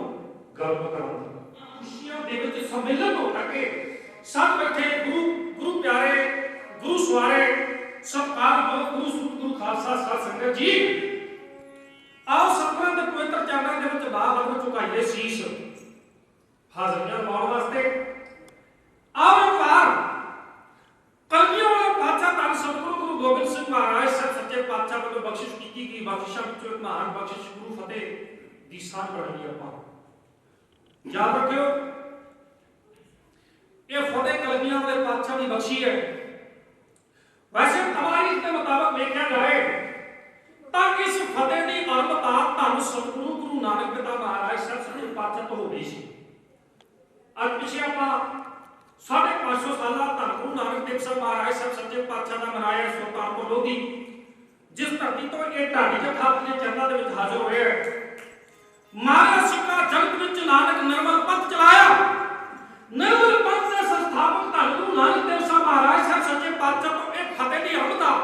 S4: गर्भ करम खुशियां दे विच सम्मिलन हो करके सब बैठे गुरु प्यारे गुरु सवारे सत्कार गुरु सूत गुरु खालसा साध संगत जी आओ सतगुਰਾਂ ਦੇ ਪਵਿੱਤਰ ਚਰਨਾਂ ਦੇ ਵਿੱਚ ਬਾਹ ਵੱਲ ਝੁਕਾਈਏ ਸੀਸ ਹਾਜ਼ਰੀਆਂ ਲਾਉਣ ਵਾਸਤੇ ਆਓ ਇੱਕ ਵਾਰ ਕਲਗੀਆਂ ਵਾਲੇ ਪਾਤਸ਼ਾਹ ਧੰਨ ਸਤਿਗੁਰੂ ਗੁਰੂ ਗੋਬਿੰਦ ਸਿੰਘ ਮਹਾਰਾਜ ਸਾਹਿਬ ਸੱਚੇ ਪਾਤਸ਼ਾਹ ਵੱਲੋਂ ਬਖਸ਼ਿਸ਼ ਕੀਤੀ ਗਈ ਬਖਸ਼ਿਸ਼ਾਂ ਵਿੱਚੋਂ ਇੱਕ ਮਹਾਨ ਬਖਸ਼ਿਸ਼ ਗੁਰੂ ਫਤਿਹ ਦੀ ਸਾਂਝ ਬਣਾਈ ਆਪਾਂ ਯਾਦ ਰੱਖਿਓ ਇਹ ਫਤਿਹ ਕਲਗੀਆਂ ਵਾਲੇ ਪਾਤਸ਼ਾਹ ਦੀ ਬਖਸ਼ੀ ਹੈ ਵੈਸੇ ਤਵਾਰੀਖ ਦੇ ਮੁਤਾਬਕ ਵੇਖਿਆ ਜਾਏ ਤਾਂ ਇਸ ਫਤਿਹ ਦੀ ਅਰੰਭਤਾ ਧੰਨ ਸਤਿਗੁਰੂ ਗੁਰੂ ਨਾਨਕ ਪਿਤਾ ਮਹਾਰਾਜ ਸਾਹਿਬ ਸੱਚੇ ਪਾਤਸ਼ਾਹ ਤੋਂ ਹੋ ਗਈ ਸੀ ਅੱਜ ਪਿਛੇ ਆਪਾਂ 550 ਸਾਲਾਂ ਧੰਨ ਗੁਰੂ ਨਾਨਕ ਦੇਵ ਸਾਹਿਬ ਮਹਾਰਾਜ ਸਾਹਿਬ ਸੱਚੇ ਪਾਤਸ਼ਾਹ ਦਾ ਮਨਾਇਆ ਸੁਲਤਾਨਪੁਰ ਲੋਧੀ ਜਿਸ ਧਰਤੀ ਤੋਂ ਇਹ ਢਾਡੀ ਜਥਾ ਆਪਣੇ ਚਰਨਾਂ ਦੇ ਵਿੱਚ ਹਾਜ਼ਰ ਹੋਇਆ ਮਹਾਰਾਜ ਸਿੱਖਾ ਜਗਤ ਵਿੱਚ ਨਾਨਕ ਨਿਰਮਲ ਪੰਥ ਚਲਾਇਆ ਨਿਰਮਲ ਪੰਥ ਦੇ ਸੰਸਥਾਪਕ ਧੰਨ ਗੁਰੂ ਨਾਨਕ ਦੇਵ ਸਾਹਿਬ ਮਹਾਰਾਜ ਸਾਹਿਬ ਸੱਚੇ ਪਾਤਸ਼ਾਹ ਤੋਂ ਇਹ ਫਤਿਹ ਦੀ ਅਰੰਭਤਾ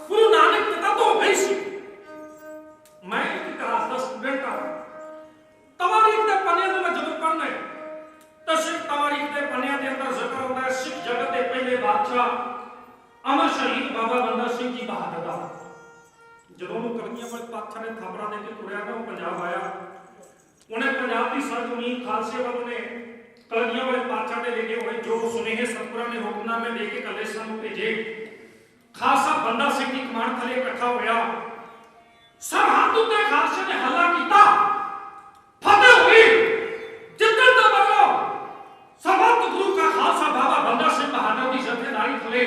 S4: ਗੁਰੂ ਨਾਨਕ ਪਿਤਾ ਤੋਂ ਹੋ ਗਈ ਸੀ मैं एक क्लास का स्टूडेंट हूं तवारीख के पन्ने में जब पढ़ना है तो सिख तवारीख के पन्ने के अंदर जिक्र होता है सिख जगत के पहले बादशाह अमर शहीद बाबा बंदा सिंह जी बहादुर का जब वो कलगियां वाले पातशाह ने थापड़ा दे के तुरया ना पंजाब आया उन्हें पंजाब की सरजमीन खालसे वालों ने कलगियां वाले पातशाह ने लेके हुए जो सुनेहे सतगुਰਾਂ ने हुक्मनामे लेके कले सन भेजे खालसा बंदा सिंह की कमान थले इकट्ठा होया सरहद उत्ते खालसे ने हल्ला कीता फतेह हुई जिद्दत दा बगलो समस्त गुरु का खालसा बाबा बंदा सिंह बहादुर की जथेदारी थले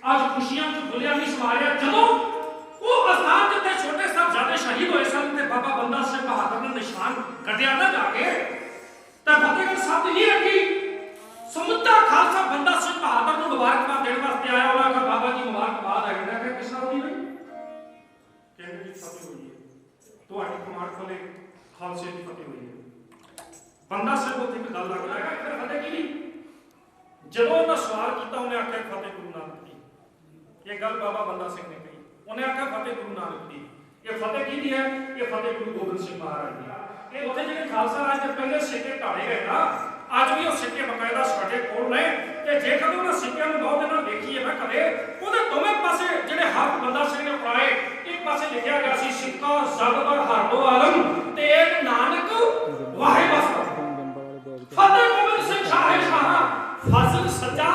S4: आज खुशियां च भुलिया नहीं समारिया जदों वो आस्थान जिते छोटे साहबजादे शहीद होए सन ते बाबा बंदा सिंह बहादुर ने निशान कटिया ना जाके ते फतेहगढ़ साहब ये है कि समुद्रा खालसा बंदा सिंह बहादुर को मुबारकबाद देने वास्ते आया उन्होंने कहा बाबा जी मुबारकबाद है ना कि किस नाल दी भाई कहने की फतेह हुई है तो आटी कमांड खोले खालसे की फतेह हुई है बंदा सिंह को एक गल लग रहा है फिर फतेह की नहीं जदों उन्हें सवाल किया उन्हें आख्या फतेह गुरु नानक की ये गल बाबा बंदा सिंह ने कही उन्हें आख्या फतेह गुरु नानक की ये फतेह की है ये फतेह गुरु गोबिंद सिंह महाराज की ये उत्थे जिहड़े खालसा राज के पहले सिक्के ढाले गए ना ਅੱਜ ਵੀ ਉਹ ਸਿੱਕੇ ਬਕਾਇਦਾ ਸਾਡੇ ਕੋਲ ਨੇ ਤੇ ਜੇ ਕਦੇ ਉਹਨਾਂ ਸਿੱਕਿਆਂ ਨੂੰ ਬਹੁਤ ਦਿਨਾਂ ਦੇਖੀਏ ਨਾ ਕਦੇ ਉਹਦੇ ਦੋਵੇਂ ਪਾਸੇ ਜਿਹੜੇ ਹੱਥ ਬੰਦਾ ਸਿੰਘ ਨੇ ਫੜਾਏ ਇੱਕ ਪਾਸੇ ਲਿਖਿਆ ਗਿਆ ਸੀ ਸਿੱਕਾ ਜ਼ਬਰ ਹਰਦੋ ਆਲਮ ਤੇ ਇੱਕ ਨਾਨਕ ਵਾਹਿ ਬਸਤ ਫਤਿਹ ਗੋਬਿੰਦ ਸਿੰਘ ਸ਼ਾਹ ਫਜ਼ਲ ਸੱਚਾ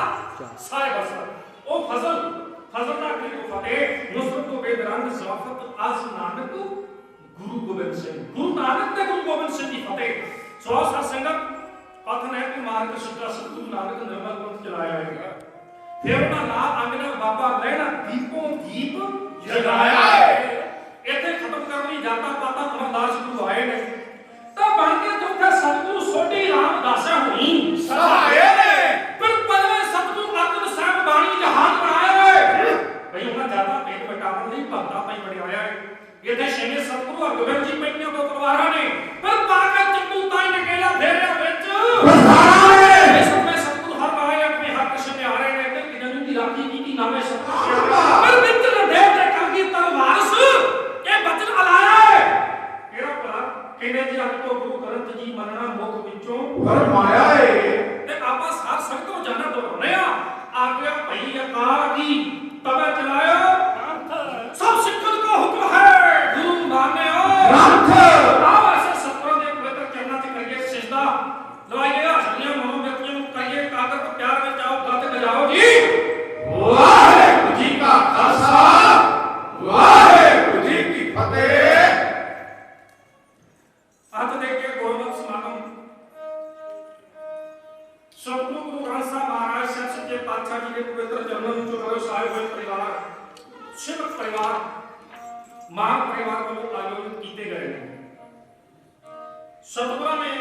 S4: ਸਾਹਿਬ ਬਸਤ ਉਹ ਫਜ਼ਲ ਦਾ ਕੀ ਫਤਿਹ ਨੁਸਰਤ ਤੋਂ ਬੇਦਰੰਗ ਜ਼ਵਾਫਤ ਅਸ ਨਾਨਕ ਗੁਰੂ ਗੋਬਿੰਦ ਸਿੰਘ ਗੁਰੂ ਨਾਨਕ ਤੇ ਗੁਰੂ ਗੋਬਿੰਦ ਸਿੰਘ ਦੀ ਫਤਿਹ ਸੋ ਸਾਧ ਸੰਗਤ कथन है कि मार्ग सिद्धा सतगुरु नानक निर्मल पंथ चलाया है फिर उन्हें ला अंगना बाबा लैना दीपों दीप जगाया है इतने खत्म करनी जाता पाता अमरदास गुरु आए ने तब बन के चौथे सतगुरु सोडी रामदासा हुई सहाय ने फिर पलवे सतगुरु अर्जन साहब बाणी जहान बनाया है भाई उन्हें जाता पेट बटावन नहीं भगता पई बढ़ाया है ये थे शेने सतगुरु हरगोबिंद जी पईयां दो तलवारां ने फिर पाके चंदू ताई ने केला फेरिया विच राखी की नामे सब पर मित्र देव ने कलगी तलवार से ये बचन अलाया है तेरा भला कहने जी अज तो गुरु ग्रंथ जी मनना मुख विचों फरमाया है ते आपा साथ संग तो जाना तो होने आ गया भई अकाल की तबे चलायो सब सिखन का हुक्म है गुरु मान्यो ग्रंथ आओ ऐसे सतगुਰਾਂ ਦੇ ਪਵਿੱਤਰ ਚਰਨਾਂ ਤੇ ਕਰੀਏ ਸਿਜਦਾ ਲਵਾਈਏ ਹੱਸਦੀਆਂ ਮਨੋ ਵਿਅਕਤੀਆਂ ਨੂੰ ਕਰੀਏ ਕਾਦਰ ਤੇ ਪਿਆਰ ਵਿੱਚ ਆਓ ਗੱਤ ਗਜਾਓ ਜੀ ਵਾਹਿਗੁਰੂ ਜੀ ਕਾ ਖਾਲਸਾ ਵਾਹਿਗੁਰੂ ਜੀ ਕੀ ਫਤਿਹ ਅੱਜ ਦੇ ਕੇ ਗੁਰਮਤਿ ਸਮਾਗਮ ਸਤਿਗੁਰੂ ਗੁਰੂ ਗ੍ਰੰਥ ਸਾਹਿਬ ਮਹਾਰਾਜ ਸਾਹਿਬ ਸੱਚੇ ਪਾਤਸ਼ਾਹ ਜੀ ਦੇ ਪਵਿੱਤਰ ਚਰਨਾਂ ਵਿੱਚੋਂ ਰੋਏ ਸਾਹਿਬ ਹੋਏ ਪਰਿਵਾਰ ਸਿੱਖ ਪਰਿਵਾਰ ਮਾਨ ਪਰਿਵਾਰ ਵੱਲੋਂ ਆਯੋਜਿਤ ਕੀਤੇ ਗਏ ਨੇ सतगुਰਾਂ ने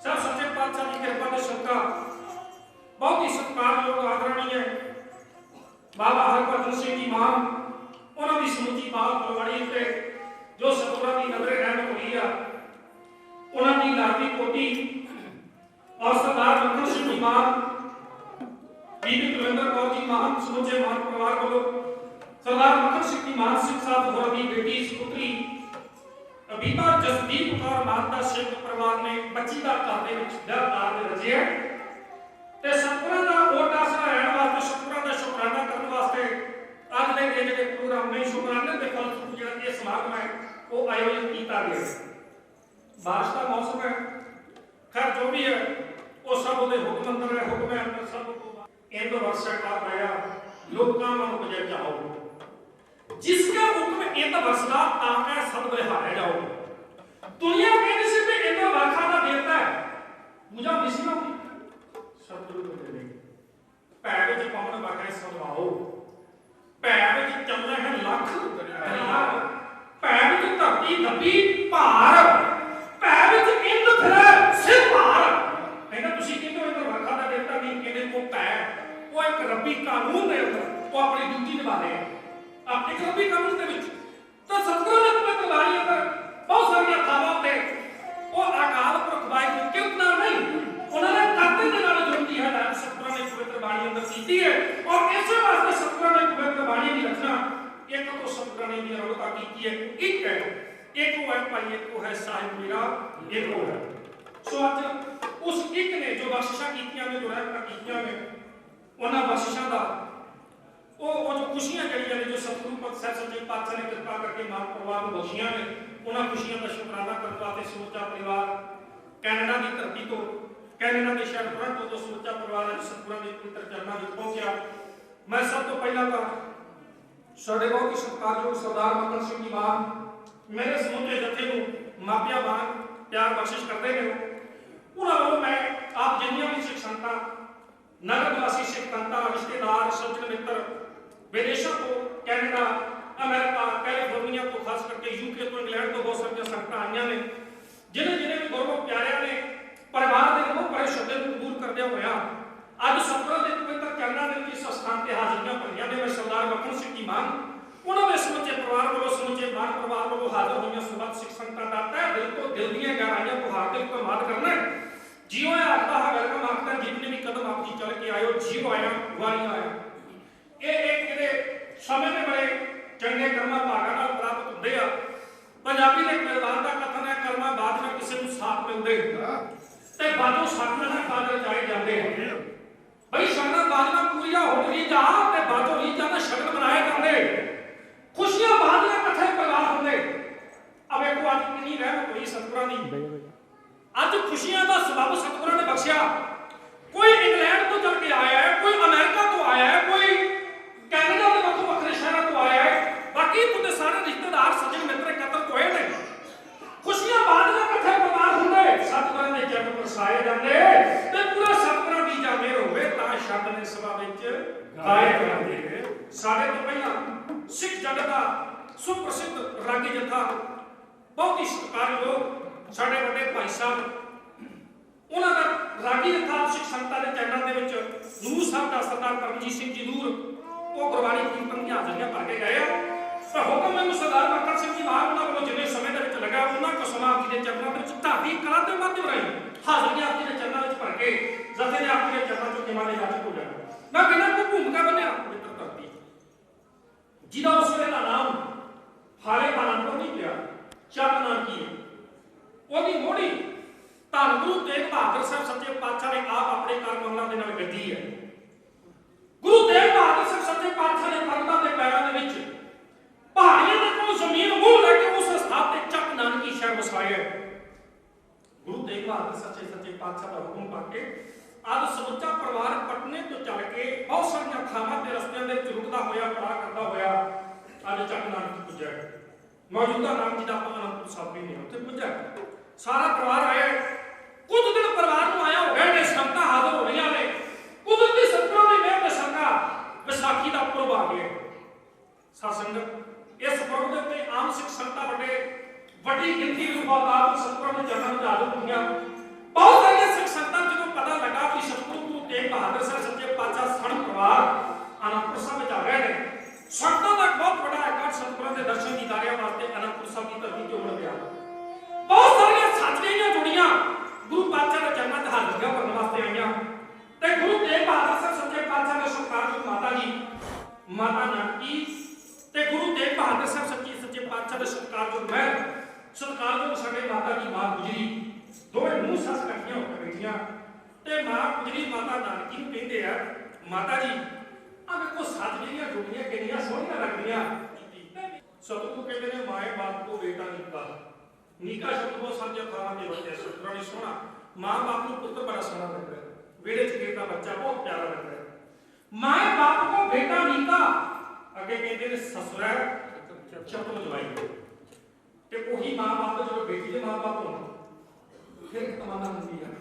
S4: सब सच्चे पातशाह की कृपा के सदका बहुत ही सत्कारयोग आदरणीय बाबा हरभजन सिंह जी मान उन्होंने समुची बाल फुलवाड़ी उत्ते जो सतगुਰਾਂ की नजरे रहमत हुई आ उन्होंने लाडली कोटी और सरदार मक्खन सिंह जी मान बीबी कुलविंदर कौर जी मान समुचे मान परिवार वालों सरदार मक्खन सिंह जी मान सिंह साहब और अपनी बेटी सुपुत्री बीबा जसदीप कौर माता सिंह परिवार ने बच्ची का घर ਦੇ ਵਿੱਚ ਵਿਆਹ ਦੇ ਰਚਿਆ ਤੇ ਸਤਿਗੁਰਾਂ ਦਾ ਓਟ ਆਸਰਾ ਰਹਿਣ ਵਾਸਤੇ ਸਤਿਗੁਰਾਂ ਦਾ ਸ਼ੁਕਰਾਨਾ ਕਰਨ ਵਾਸਤੇ ਅੱਜ ਦੇ ਇਹ ਜਿਹੜੇ ਪ੍ਰੋਗਰਾਮ ਨੇ ਸ਼ੁਕਰਾਨੇ ਦੇ ਫਲਸਰੂਪ ਜਿਹੜਾ ਇਹ ਸਮਾਗਮ ਹੈ ਉਹ ਆਯੋਜਿਤ ਕੀਤਾ ਗਿਆ ਬਾਰਿਸ਼ ਦਾ ਮੌਸਮ ਹੈ ਖੈਰ ਜੋ ਵੀ ਹੈ ਉਹ ਸਭ ਉਹਦੇ ਹੁਕਮ ਅੰਦਰ ਹੈ ਹੁਕਮ ਹੈ ਅੰਦਰ ਸਭ ਤੋਂ ਇੰਦ ਵਰਸਾ ਕਰ ਰਿਹਾ ਲੋਕਾਂ ਨੂੰ ਬਜਾ ਜਾਓ जिसका हुक्म इंद वसदा ताका सब बहारे जाओ दुनिया कहने से भी इंद वाखा का देवता है पूजा मिसी ना सतगुरु को दे पैर विच पावन वाखा समझाओ पैर विच चलना है लख दरिया पैर विच धरती दबी भार पैर विच इंद फिरे सिर भार कहना तुसी कहते हो इंद वाखा का देवता नहीं कहने को पैर वो एक रब्बी कानून है वो अपनी ड्यूटी निभा रहे हैं अपने रब्बी कानून के विच तो सतगुरु ने पवित्र बाणी अंदर बहुत सारी थावां पे वो अकाल पुरख वाहिगुरू किरत नाल नहीं उन्होंने करते दे नाल जुड़ती है नाम सतगुरु ने पवित्र बाणी अंदर कीती है और इस वास्ते सतगुरु ने पवित्र बाणी दी रचना एक तो सतगुरु ने दी रचना कीती है एक है भाई एक है साहिब मेरा एक है सो आज उस एक ने जो बख्शिशां कीतियां ने जो रहमतां कीतियां ने उन्हां बख्शिशां दा वो जो खुशियां जड़ियां ने जो सतगुरु साहब सच्चे पातशाह ने कृपा करके मान परिवार को बख्शियां ने उन्हां खुशियां का शुकराना करने वास्ते समूचा परिवार कनाडा की धरती तो कनाडा के शहर टोरंटो तो समूचा परिवार आज सतगुਰਾਂ के पवित्र चरणों में पहुंचा मैं सब तो पहला तो साडे बहुत ही सत्कारयोग सरदार मक्खन सिंह जी मान मेरे समूचे जत्थे नूं मापिया वांग प्यार बख्शिश करते हैं उन्हां वालों मैं आप जिन्नियां भी सिख संगतां नगर निवासी सिख संगतां रिश्तेदार सज्जन मित्र विदेशों को कनाडा अमेरिका कैलिफोर्निया तो खास करके यूके तो इंग्लैंड तो बहुत सारी संगत आई ने जिन्हें जिन्हें भी गुरमुख प्यारिया ने परिवार के मोह परे शब्द को दूर करदे होया अज सतगुਰਾਂ ਦੇ पवित्र चरणों के इस स्थान ते हाजिरियां भरियां ने मैं सरदार मक्खन सिंह जी मान उन्होंने समूचे परिवार वालों समूचे मान परिवार वालों हाजिर हुई समस्त सिख संगतां दा तहे दिल तो दिल दीयां गहराइयां को हार्दिक धन्यवाद करना जियो आखदा है वेलकम आखदा जितने भी कदम आप जी चल के आयो जियो आया वारी आया ये समय में बड़े चंगे कर्मा भागा नाल प्राप्त होंदे आ पंजाबी दे परिवार का कथन है कर्मा बाद में किसी को साथ मिलदे ते बादों साथ में कादर जाए जाते हैं भाई शगन बादना पूरियां हो रही जा ते बादों री जाना शगन बनाए जाते खुशियां बादना कथे परिवार होंदे अब एक आज कितनी रहमत हुई सतगुਰਾਂ दी आज खुशियां का सबब सतगुਰਾਂ ने बख्शिया कोई इंग्लैंड तो चल के आया है कोई अमेरिका तो आया है कोई कनाडा के वक्रों वक्रे शहरों तो आया है बाकी तो सारे रिश्तेदार सज्जन मित्र एकत्र होए ने खुशियां बाद में इकट्ठे परिवार होंगे सतगुਰਾਂ ने चरण बरसाए जाते ते पूरा सतगुਰਾਂ दी जा मेहर होवे तां शब्द ने सभा विच गाए जाते सारे तो पहला सिख जगत का सुप्रसिद्ध रागी जत्था बहुत ही सत्कारयोग साडे बड़े भाई साहब उन्हां दा रागी जत्था सिख संगतां दे चरणों दे विच नूर साहब दा सरदार परमजीत सिंह जी नूर वो गुरबाणी कीर्तन की हाजिरियां भर के गए तो हुक्म है सरदार मक्खन सिंह जी मान उन्होंने को जिन्हें समय के लगा उन्होंने को समा आपके चरणों में धार्मिक कला के माध्यम राही हाजिरियां आपके चरणों में भर के जथे ने आपके चरणों चो हिमालय राज हो जाए मैं बिना कोई भूमिका बनया पवित्र धरती जिदा उस वेले का नाम हाले आनंदपुर नहीं पिया चरण नाम की ओदी मोड़ी धन गुरु तेग बहादुर साहब सच्चे पातशाह ने आप अपने कर मंगलों के नाल गड्डी है गुरु तेग बहादुर साहब सच्चे पातशाह ने पंडितां दे पैरां दे विच पहाड़ियां दे कोल जमीन मूल लेके उस स्थान ते चक नानकी शहर वसाया गुरु तेग बहादुर सच्चे पातशाह का हुक्म पाके आज समूचा परिवार पटने तो चल के बहुत सारी थावां ते रस्तियां दे विच रुकदा होया पड़ा करदा होया आज चक नानकी पुज्जा मौजूदा नाम जिदा आपां अनंदपुर साहिब भी नहीं उत्थे पुज्जा सारा परिवार आया कुछ दिन परिवार नूं आया हो गए ने संगतां हाज़र हो रहीआं ने कुदरती सतगुਰਾਂ दी मेहर दे सदका विसाखी दा पुरब आ गया साध संगत इस पुरब दे उत्ते आम सिख संगतां वड्डी गिनती विच सतगुਰਾਂ दे चरणां विच हाज़र होईयां। बहुत सारियां सिख संगतां जदों पता लगा कि सतगुरु गुरु तेग बहादुर साहब सच्चे पातशाह सण परिवार आनंदपुर साहब में आ गए हैं, संगतां दा बहुत बड़ा इकट्ठ सतगुरां दे दर्शन दीदारियां वास्ते आनंदपुर साहब की धरती ते उमड़ गया। बहुत सारियां सच गईयां जुड़ियां गुरु पातशाह दे चरनां ते हाਜ਼ਰੀਆਂ भरन वास्ते आईयां ते गुरु तेग बहादुर साहब सच्चे पातशाह दे सत्कारयोग माता जी माता नानकी ते गुरु तेग बहादुर साहब सच्चे पातशाह दे सत्कारयोग महल सत्कारयोग साडे माता जी मां गुजरी दोवें मूंह सस इकट्ठियां होकर बैठियां ते मां गुजरी माता नानकी नूं कहंदे आ माता जी आ देखो सच गईयां जुड़ियां कितनियां सोहणियां लगदियां। सतगुरु कहते हैं माए बाप को बेटा निका निका शब्द बहुत सारियां थावां ते वरतिया सतगुरां ने सोहना मां बाप को पुत्र बड़ा सोहना लगदा है, वेड़े च खेलदा बच्चा बहुत प्यारा लगदा है। माए बाप को बेटा निका अगे कहते ने ससुरा चतुर जवाई ते ओही मां बाप जो बेटी दे मां बाप होण फिर तमन्ना हुंदी है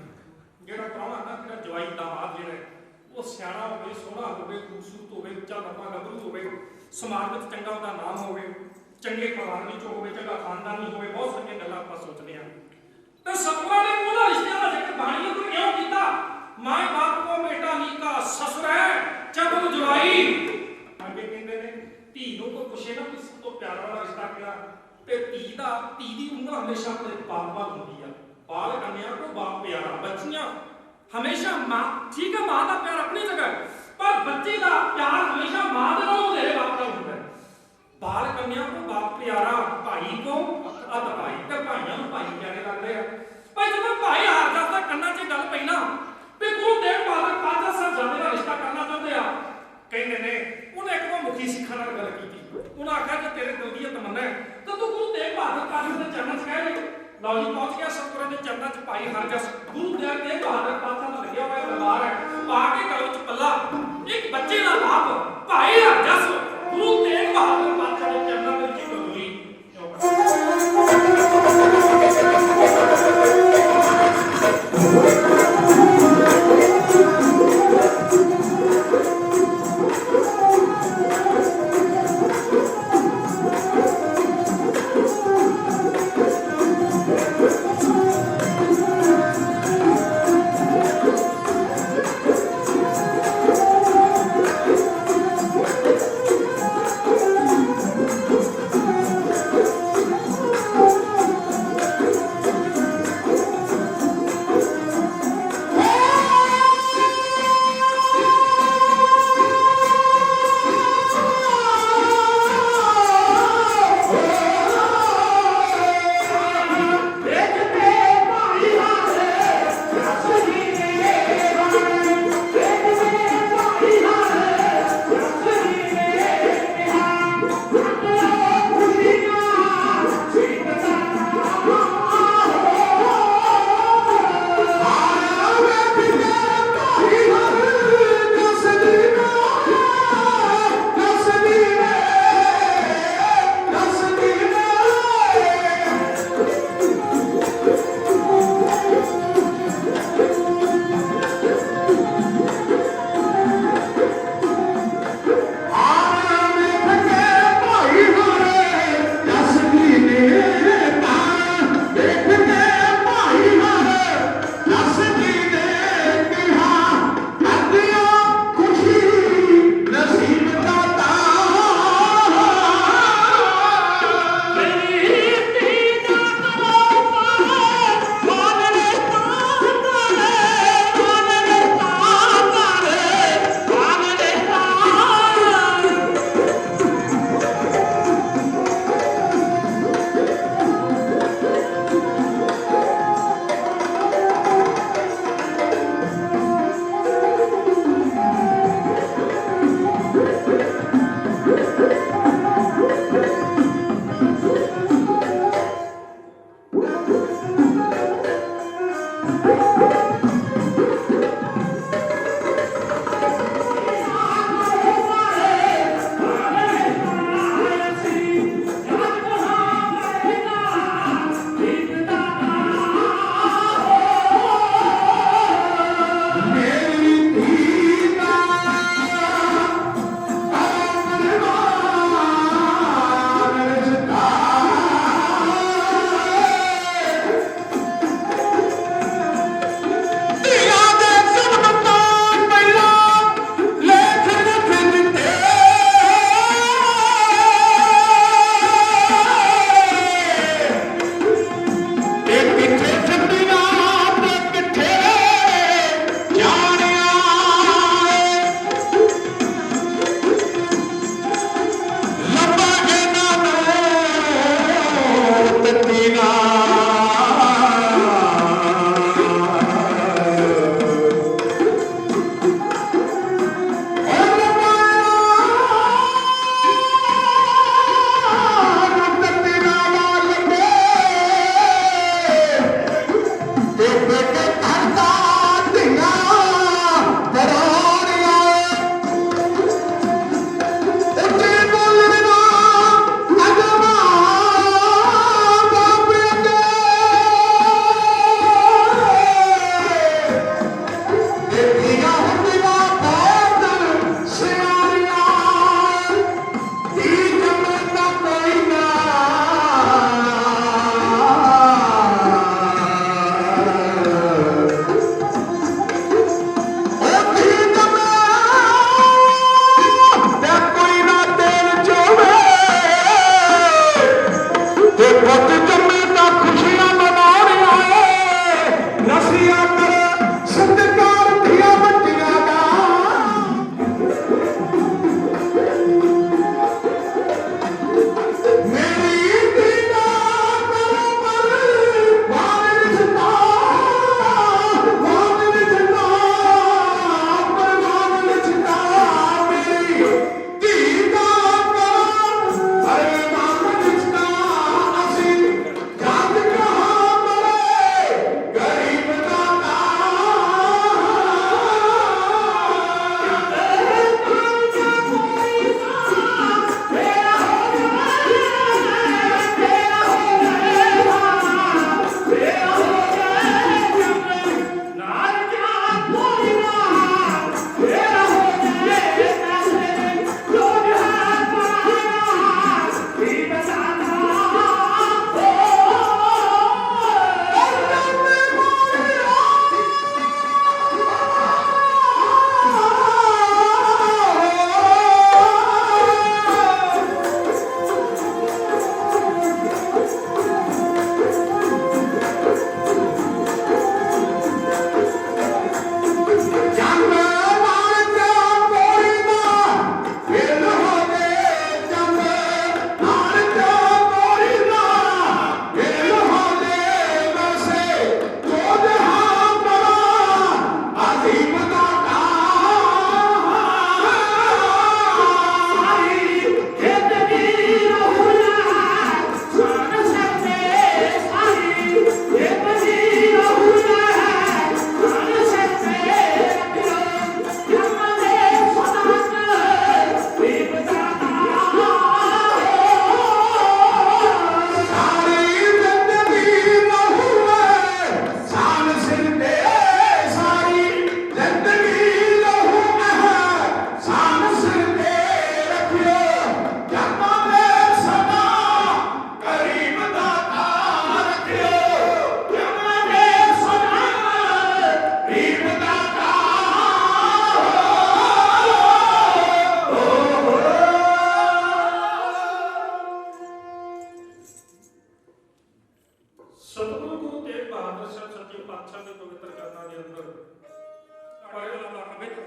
S4: जेड़ा प्राणा ना तेरा जवाई दामाद जेड़ा वो सियाणा होवे सोहना होवे खूबसूरत होवे उच्चा लंबा गभरू होवे समाज विच चंगा उहदा नाम होवे चंगे परिवार विच होवे चंगा खानदानी होवे बहुत सारियां गल्लां आपां सोचदे हां ते सतगुरां ने उहदा रिश्ते दा जिक्र बाणी को क्यों कीता माए बाप को बेटा नीका ससुर है चतुर जवाई आगे कहंदे ने धी नूं कोई पुछे ना कि सब तो प्यारा वाला रिश्ता किहड़ा ते धी दी उंगल हमेशा अपने बाप वाल हुंदी आ बाल कन्या को बाप प्यारा बच्चियां हमेशा मां ठीक है मां का प्यार अपनी जगह पर बच्चे का प्यार हमेशा मां के नालों मेरे बाप का होता है। बाल कन्या को बाप प्यारा भाई को अद भाई ते भाइयों को भाई प्यारे लगते हैं पर जब भाई हार जाता कन्ना च गल पई ना भी गुरु तेग बहादुर पातशाह साहबजादे का रिश्ता करना चाहते आ कहंदे ने उन्हें एक बार मुखी सिखां नाल गल कीती उन्हें आख्या जे तेरे दिल दी तमन्ना है तो तू गुरु तेग बहादुर पातशाह दे चरणों च कह ले लो जी पहुंच गया सतगुरां दे चरणों च भाई हरजस गुरु तेग बहादुर पातशाह दा लग्या होया दरबार है पा के गल च पल्ला एक बच्चे दा बाप भाई हरजस गुरु तेग बहादुर पातशाह दे चरणों दे विच गजोई ਪਾਤਸ਼ਾਹ ਦੇ ਪਵਿੱਤਰ ਚਰਨਾਂ ਦੇ ਅੰਦਰ ਪਰਿਵਾਰ ਦਾ ਪਵਿੱਤਰ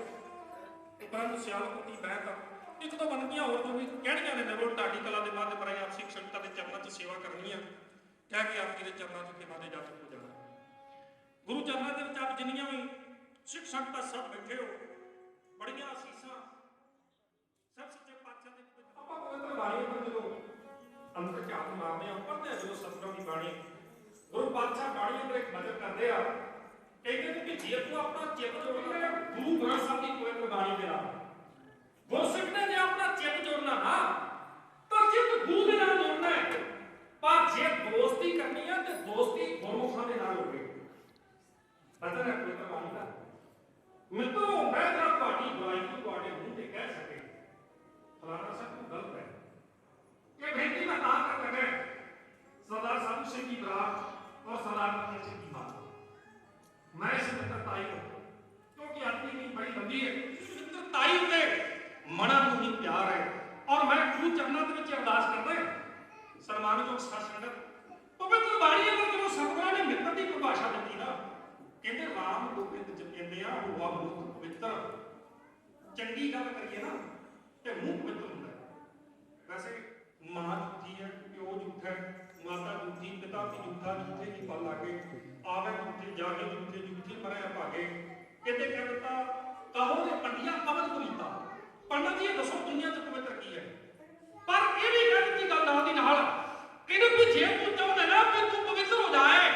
S4: ਉਪਰੰਤ ਸਿਆਲਪਤੀ ਬਹਿਤ ਇੱਕ ਤੋਂ ਬਣਦੀਆਂ ਹੋਰ ਜੋ ਵੀ ਕਹਿਣੀਆਂ ਨੇ ਨਰੋਲ ਢਾਡੀ ਕਲਾ ਦੇ ਬਾਅਦ ਪਰ ਆਪ ਸਿੱਖ ਸੰਗਤਾਂ ਦੇ ਚਰਨਾਂ 'ਚ ਸੇਵਾ ਕਰਨੀ ਆ ਕਹਿ ਕੇ ਆਪ ਜੀ ਦੇ ਚਰਨਾਂ 'ਚ ਖਿਮਾ ਦੇ ਜਾ ਕੇ ਜਾਣਾ ਗੁਰੂ ਚਰਨਾਂ ਦੇ ਵਿੱਚ ਆਪ ਜਿੰਨੀਆਂ ਵੀ ਸਿੱਖ ਸੰਗਤਾਂ ਸਭ ਬੈਠੇ ਹੋ ਬੜੀਆਂ ਅਸੀਸਾਂ ਸਭ ਸੱਚੇ ਪਾਤਸ਼ਾਹ ਦੇ ਆਪਾਂ ਪਵਿੱਤਰ ਬਾਣੀ ਪਰ ਜਦੋਂ ਅੰਦਰ ਝਾਤ ਮਾਰਦੇ ਆ ਪੜ੍ਹਦੇ ਆ ਜਦੋਂ ਸਤਿਗੁਰਾਂ ਦੀ ਬਾਣੀ ਗੁਰੂ ਪਾਤਸ਼ਾਹ ਬਾਣੀ ਅੰਦਰ ਇੱਕ ਨਜ਼ਰ ਕਰਦੇ ਆ ਕਹਿੰਦੇ ਨੇ ਕਿ ਜੇ ਤੂੰ ਆਪਣਾ ਚਿੱਤ ਜੋੜਨਾ ਗੁਰੂ ਗ੍ਰੰਥ ਸਾਹਿਬ ਦੀ ਪਵਿੱਤਰ ਬਾਣੀ ਦੇ ਨਾਲ ਗੁਰਸਿੱਖ ਨੇ ਜੇ ਆਪਣਾ ਚਿੱਤ ਜੋੜਨਾ ਨਾ ਤਾਂ ਚਿੱਤ ਗੁਰੂ ਦੇ ਨਾਲ ਜੋੜਨਾ ਹੈ ਪਰ ਜੇ ਦੋਸਤੀ ਕਰਨੀ ਆ ਤੇ ਦੋਸਤੀ ਗੁਰਮੁਖਾਂ ਦੇ ਨਾਲ ਹੋਵੇ ਪਤਾ ਹੈ ਪਵਿੱਤਰ ਬਾਣੀ ਦਾ ਮਿੱਤਰੋ ਮੈਂ ਤਾਂ ਤੁਹਾਡੀ ਬੁਰਾਈ ਨੂੰ ਤੁਹਾਡੇ ਮੂੰਹ ਤੇ ਕਹਿ ਸਕੇ ਫਲਾਣਾ ਸਭ ਗਲਤ ਹੈ ਇਹ ਬੇਨਤੀ ਮੈਂ ਤਾਂ ਕਰ ਰਿਹਾ ਸਰਦਾਰ ਸਾਧੂ ਸਿੰਘ ਜੀ ਬਰਾੜ ਔਰ ਸਰਦਾਰ ਮੱਖਣ ਸਿੰਘ ਜੀ ਮਾਤਾ ਮੈਂ ਇਸ ਮਿੱਤਰਤਾਈ ਨੂੰ ਕਿਉਂਕਿ ਆਦਮੀ ਦੀ ਬੜੀ ਲੰਬੀ ਹੈ ਮਿੱਤਰਤਾਈ ਤੇ ਮਨਾਂ ਨੂੰ ਹੀ ਪਿਆਰ ਹੈ ਔਰ ਮੈਂ ਗੁਰੂ ਚਰਨਾਂ ਦੇ ਵਿੱਚ ਅਰਦਾਸ ਕਰਦਾ ਸਨਮਾਨਯੋਗ ਸਾਧ ਸੰਗਤ ਪਵਿੱਤਰ ਬਾਣੀ ਅੰਦਰ ਜਦੋਂ ਸਤਿਗੁਰਾਂ ਨੇ ਮਿੱਤਰ ਦੀ ਪਰਿਭਾਸ਼ਾ ਦਿੱਤੀ ਨਾ ਕਹਿੰਦੇ ਰਾਮ ਗੋਬਿੰਦ ਜਪਿੰਦੇ ਆ ਹੋਆ ਮੂਰਤ ਪਵਿੱਤਰ ਚੰਗੀ ਗੱਲ ਕਰੀਏ ਨਾ ਤੇ ਮੂੰਹ ਪਵਿੱਤਰ ਹੁੰਦਾ ਵੈਸੇ ਮਾਂ ਝੂਠੀ ਹੈ ਪਿਓ ਝੂਠਾ ਹੈ ਮਾਤਾ ਝੂਠੀ ਪਿਤਾ ਵੀ ਝੂਠਾ ਝੂਠੇ ਦੀ ਪਲ ਲਾਗੇ ਆਵੇ ਝੂਠੇ ਜਾਗੇ ਝੂਠੇ ਝੂਠੇ ਮਰਿਆ ਭਾਗੇ ਕਹਿੰਦੇ ਕਹਿ ਦਿੱਤਾ ਕਹੋ ਦੇ ਪੰਡਿਆ ਕਵਲ ਕੁਲੀਤਾ ਪੰਡਤ ਜੀ ਦੱਸੋ ਦੁਨੀਆ 'ਚ ਪਵਿੱਤਰ ਕੀ ਹੈ ਪਰ ਇਹ ਵੀ ਕਹਿ ਦਿੱਤੀ ਗੱਲ ਨਾਲ ਦੀ ਨਾਲ ਕਹਿੰਦੇ ਵੀ ਜੇ ਤੂੰ ਚਾਹੁੰਦਾ ਨਾ ਵੀ ਤੂੰ ਪਵਿੱਤਰ ਹੋ ਜਾਏ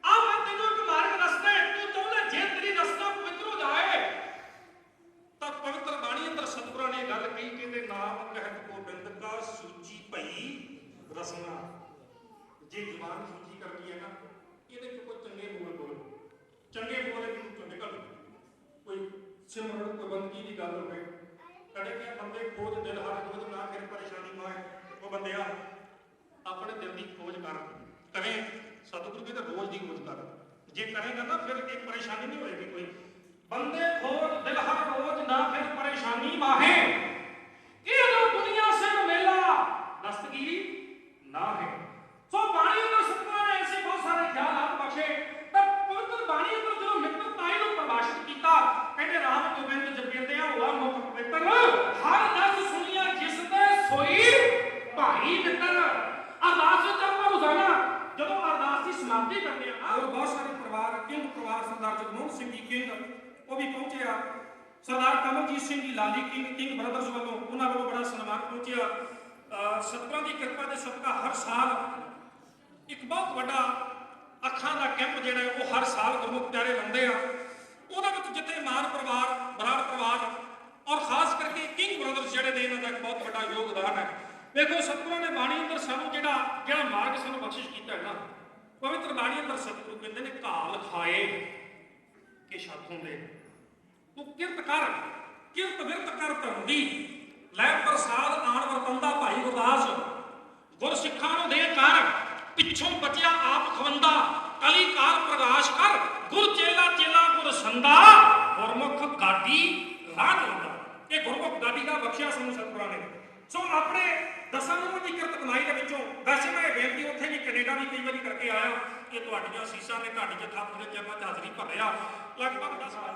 S4: ਆ ਮੈਂ ਤੈਨੂੰ ਇੱਕ ਮਾਰਗ ਦੱਸਦਾ ਤੂੰ ਚਾਹੁੰਦਾ ਜੇ ਤੇਰੀ ਰਸਤਾ ਪਵਿੱਤਰ ਹੋ ਜਾਏ ਤਾਂ ਪਵਿੱਤਰ ਬਾਣੀ ਅੰਦਰ ਸਤਿਗੁਰਾਂ ਨੇ ਗੱਲ ਕਹੀ ਕਹਿੰਦੇ ਨਾਮ ਕਹਿਤ ਗੋਬਿੰਦ ਕਾ ਸੂਚੀ ਭਈ ਰਸਨਾ ਜੇ ਜ਼ੁਬਾਨ ਸੂਚੀ ਕਰਨੀ ਹੈ ਨਾ ਇਹਦੇ ਚ ਕੋਈ ਚੰਗੇ ਬੋਲ ਬੋਲੋ ਚੰਗੇ ਬੋਲੇ ਕਿ ਚੋਂ ਨਿਕਲ ਕੋਈ ਸਿਮਰਨ ਕੋਈ ਬੰਦਗੀ ਦੀ ਗੱਲ ਹੋਵੇ ਕਦੇ ਕਿ ਬੰਦੇ ਖੋਜ ਦਿਲ ਹਰ ਖੋਜ ਨਾ ਫਿਰ ਪਰੇਸ਼ਾਨੀ ਮਾਏ ਉਹ ਬੰਦਿਆ ਆਪਣੇ ਦਿਲ ਦੀ ਖੋਜ ਕਰ ਕਰੇ ਸਤਿਗੁਰੂ ਜੀ ਦਾ ਰੋਜ਼ ਦੀ ਖੋਜ ਕਰ ਜੇ ਕਰੇਗਾ ਨਾ ਫਿਰ ਇਹ ਪਰੇਸ਼ਾਨੀ ਨਹੀਂ ਹੋਏਗੀ ਕੋਈ ਬੰਦੇ ਖੋਜ ਦਿਲ ਹਰ ਰੋਜ਼ ਨਾ ਫਿਰ ਪਰੇਸ਼ਾਨੀ ਮਾਹੇ ਇਹ ਜੋ ਦੁਨੀਆ ਸੇ ਮੇਲਾ ਦਸਤਗੀਰੀ ਨਾ ਹੈ ਸੋ ਬਾਣੀ ਅੰਦਰ ਸਤਿਗੁਰਾਂ ਨੇ ਐਸੇ ਬਹੁਤ ਸਾਰੇ ਖਿਆਲਾਤ ਬਖਸ਼ੇ ਤਾਂ ਪਵਿੱਤਰ ਬਾਣੀ ਅੰਦਰ ਜਦੋਂ ਮਿੱਤਰਤਾਈ ਨੂੰ ਪ੍ਰਭਾਸ਼ਿਤ ਕੀਤਾ ਕਹਿੰਦੇ ਰਾਮ ਗੋਬਿੰਦ ਜਪਿੰਦੇ ਆ ਹੋਆ ਮੁਖ ਪਵਿੱਤਰ ਹਰ ਦਸ ਸੁਣੀਆਂ ਜਿਸ ਤੇ ਸੋਈ ਭਾਈ ਮਿੱਤਰ ਅਰਦਾਸ ਵਿੱਚ ਆਪਾਂ ਰੋਜ਼ਾਨਾ ਜਦੋਂ ਅਰਦਾਸ ਦੀ ਸਮਾਪਤੀ ਕਰਦੇ ਆ ਔਰ ਬਹੁਤ ਸਾਰੇ ਪਰਿਵਾਰ ਕਿੰਗ ਪਰਿਵਾਰ ਸਰਦਾਰ ਜਗਮੋਹਨ ਸਿੰਘ ਜੀ ਕਿੰਗ ਉਹ ਵੀ ਪਹੁੰਚੇ ਆ ਸਰਦਾਰ ਕਮਲਜੀਤ ਸਿੰਘ ਜੀ ਲਾਲੀ ਕਿੰਗ ਬ੍ਰਦਰਸ ਵੱਲੋਂ ਉਹਨਾਂ ਵੱਲੋਂ ਬੜਾ ਸਨਮਾਨ ਪਹੁੰਚਿਆ ਸਤਿਗੁਰਾਂ ਦੀ ਕਿਰਪਾ ਦੇ ਸਦਕਾ ਹਰ ਸਾਲ ਇੱਕ ਬਹੁਤ ਵੱਡਾ ਅੱਖਾਂ ਦਾ ਕੈਂਪ ਜਿਹੜਾ ਹੈ ਉਹ ਹਰ ਸਾਲ ਗੁਰਮੁਖ ਪਿਆਰੇ ਲਾਉਂਦੇ ਆ ਉਹਦੇ ਵਿੱਚ ਜਿੱਥੇ ਮਾਨ ਪਰਿਵਾਰ ਬਰਾੜ ਪਰਿਵਾਰ ਔਰ ਖਾਸ ਕਰਕੇ ਕਿੰਗ ਬ੍ਰਦਰਸ ਜਿਹੜੇ ਨੇ ਇਹਨਾਂ ਦਾ ਇੱਕ ਬਹੁਤ ਵੱਡਾ ਯੋਗਦਾਨ ਹੈ ਵੇਖੋ ਸਤਿਗੁਰਾਂ ਨੇ ਬਾਣੀ ਅੰਦਰ ਸਾਨੂੰ ਜਿਹੜਾ ਮਾਰਗ ਸਾਨੂੰ ਬਖਸ਼ਿਸ਼ ਕੀਤਾ ਹੈ ਨਾ ਪਵਿੱਤਰ ਬਾਣੀ ਅੰਦਰ ਸਤਿਗੁਰੂ ਕਹਿੰਦੇ ਨੇ ਘਾਲ ਖਾਏ ਕਿ ਛੱਤ ਹੁੰਦੇ ਤੂੰ ਕਿਰਤ ਕਰ ਕਿਰਤ ਵਿਰਤ ਕਰ ਧਰਮ ਦੀ ਲੈ ਪ੍ਰਸਾਦ ਆਣ ਵਰਤੰਦਾ ਭਾਈ ਗੁਰਦਾਸ ਗੁਰ ਸਿੱਖਾਂ ਨੂੰ ਦੇ ਕਰ ਪਿੱਛੋਂ ਬਚਿਆ ਆਪ ਖਵੰਦਾ ਕਲੀ ਕਾਲ ਪ੍ਰਗਾਸ਼ ਕਰ ਗੁਰ ਚੇਲਾ ਚੇਲਾ ਗੁਰ ਸੰਦਾ ਗੁਰਮੁਖ ਗਾਡੀ ਰਾਹ ਚਲਦਾ ਇਹ ਗੁਰਮੁਖ ਗਾਡੀ ਦਾ ਬਖਸ਼ਿਆ ਸਾਨੂੰ ਸਤਿਗੁਰਾਂ ਨੇ ਸੋ ਆਪਣੇ ਦਸਾਂ ਗੁਰੂਆਂ ਦੀ ਕਿਰਤ ਕਮਾਈ ਦੇ ਵਿੱਚੋਂ ਵੈਸੇ ਮੈਂ ਇਹ ਬੇਨਤੀ ਉੱਥੇ ਵੀ ਕੈਨੇਡਾ ਵੀ ਕਈ ਵਾਰੀ ਕਰਕੇ ਆਇਆ ਕਿ ਤੁਹਾਡੀਆਂ ਅਸੀਸਾਂ ਨੇ ਢਾਡੀ ਜਥਾ ਦੇ ਚਰਨਾਂ 'ਚ ਹਾਜ਼ਰੀ ਭਰਿਆ ਲਗਭਗ 10 ਸਾਲ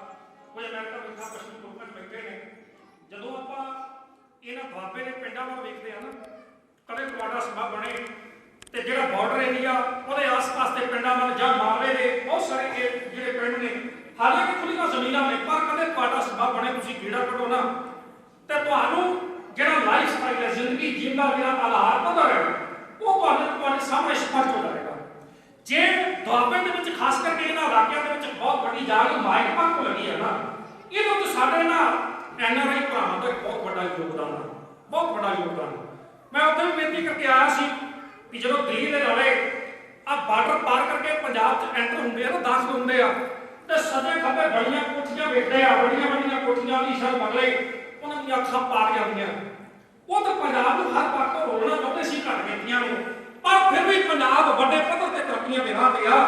S4: ਕੋਈ ਅਮਰੀਕਾ ਵਿਖਾ ਪਸ਼ੂ ਲੋਕਾਂ ਬੈਠੇ ਨੇ ਜਦੋਂ ਆਪਾਂ ਇਹਨਾਂ ਬਾਬੇ ਦੇ ਪਿੰਡਾਂ ਵੱਲ ਵੇਖਦੇ ਆ ਨਾ ਕਦੇ ਤੁਹਾਡਾ ਸਭਾ ਬਣੇ ਤੇ ਜਿਹੜਾ ਬਾਰਡਰ ਏਰੀਆ ਉਹਦੇ ਆਸ-ਪਾਸ ਦੇ ਪਿੰਡਾਂ ਵੱਲ ਜਾਂ ਮਾਲਵੇ ਦੇ ਬਹੁਤ ਸਾਰੇ ਜਿਹੜੇ ਪਿੰਡ ਨੇ ਹਾਲਾਂਕਿ ਖੁੱਲੀਆਂ ਜ਼ਮੀਨਾਂ ਨੇ ਪਰ ਕਦੇ ਤੁਹਾਡਾ ਸਭਾ ਬਣੇ ਤੁਸੀਂ ਗੇੜਾ ਕੱਢੋ ਨਾ ਤੇ ਤੁਹਾਨੂੰ ਜਿਹੜਾ ਲਾਈਫ ਸਟਾਈਲ ਹੈ ਜ਼ਿੰਦਗੀ ਜੀਣ ਦਾ ਜਿਹੜਾ ਆਧਾਰ ਪਤਾ ਹੈ ਉਹ ਤੁਹਾਡੇ ਸਾਹਮਣੇ ਸਪਸ਼ਟ ਹੋ ਜਾਏਗਾ ਜੇ ਦੁਆਬੇ ਦੇ ਵਿੱਚ ਖਾਸ ਕਰਕੇ ਇਹਨਾਂ ਇਲਾਕਿਆਂ ਦੇ ਵਿੱਚ ਬਹੁਤ ਵੱਡੀ ਜਾਗ ਮਾਈਕ ਪੰਕ ਲੱਗੀ ਹੈ ਨਾ ਇਹਦੇ ਵਿੱਚ ਸਾਡੇ ਨਾਲ ਐਨਆਰਆਈ ਭਰਾਵਾਂ ਦਾ ਬਹੁਤ ਵੱਡਾ ਯੋਗਦਾਨ ਹੈ ਬਹੁਤ ਵੱਡਾ ਯੋਗਦਾਨ ਮੈਂ ਉੱਥੇ ਵੀ ਬੇਨਤੀ ਕਰਕੇ ਆਇਆ ਸੀ ਕਿ ਜਦੋਂ ਦਿੱਲੀ ਦੇ ਨਾਲੇ ਆ ਬਾਰਡਰ ਪਾਰ ਕਰਕੇ ਪੰਜਾਬ 'ਚ ਐਂਟਰ ਹੁੰਦੇ ਆ ਨਾ ਦਾਖਲ ਹੁੰਦੇ ਆ ਤੇ ਸੱਜੇ ਖੱਬੇ ਬੜੀਆਂ ਕੋਠੀਆਂ ਵੇਖਦੇ ਆ ਵੱਡੀਆਂ ਕੋਠੀਆਂ ਦੀ ਸ਼ਰ ਬਗਲੇ ਉਹਨਾਂ ਦੀਆਂ ਅੱਖਾਂ ਪਾਰ ਜਾਂਦੀਆਂ ਉਹ ਤਾਂ ਪੰਜਾਬ ਨੂੰ ਹਰ ਪਾਸੇ ਤੋਂ ਰੋਲਣਾ ਚਾਹੁੰਦੇ ਸੀ ਘੱਟ ਗਿਣਤੀਆਂ ਨੂੰ ਪਰ ਫਿਰ ਵੀ ਪੰਜਾਬ ਵੱਡੇ ਪੱਧਰ ਤੇ ਤਰੱਕੀਆਂ ਦੇ ਰਾਹ ਤੇ ਆ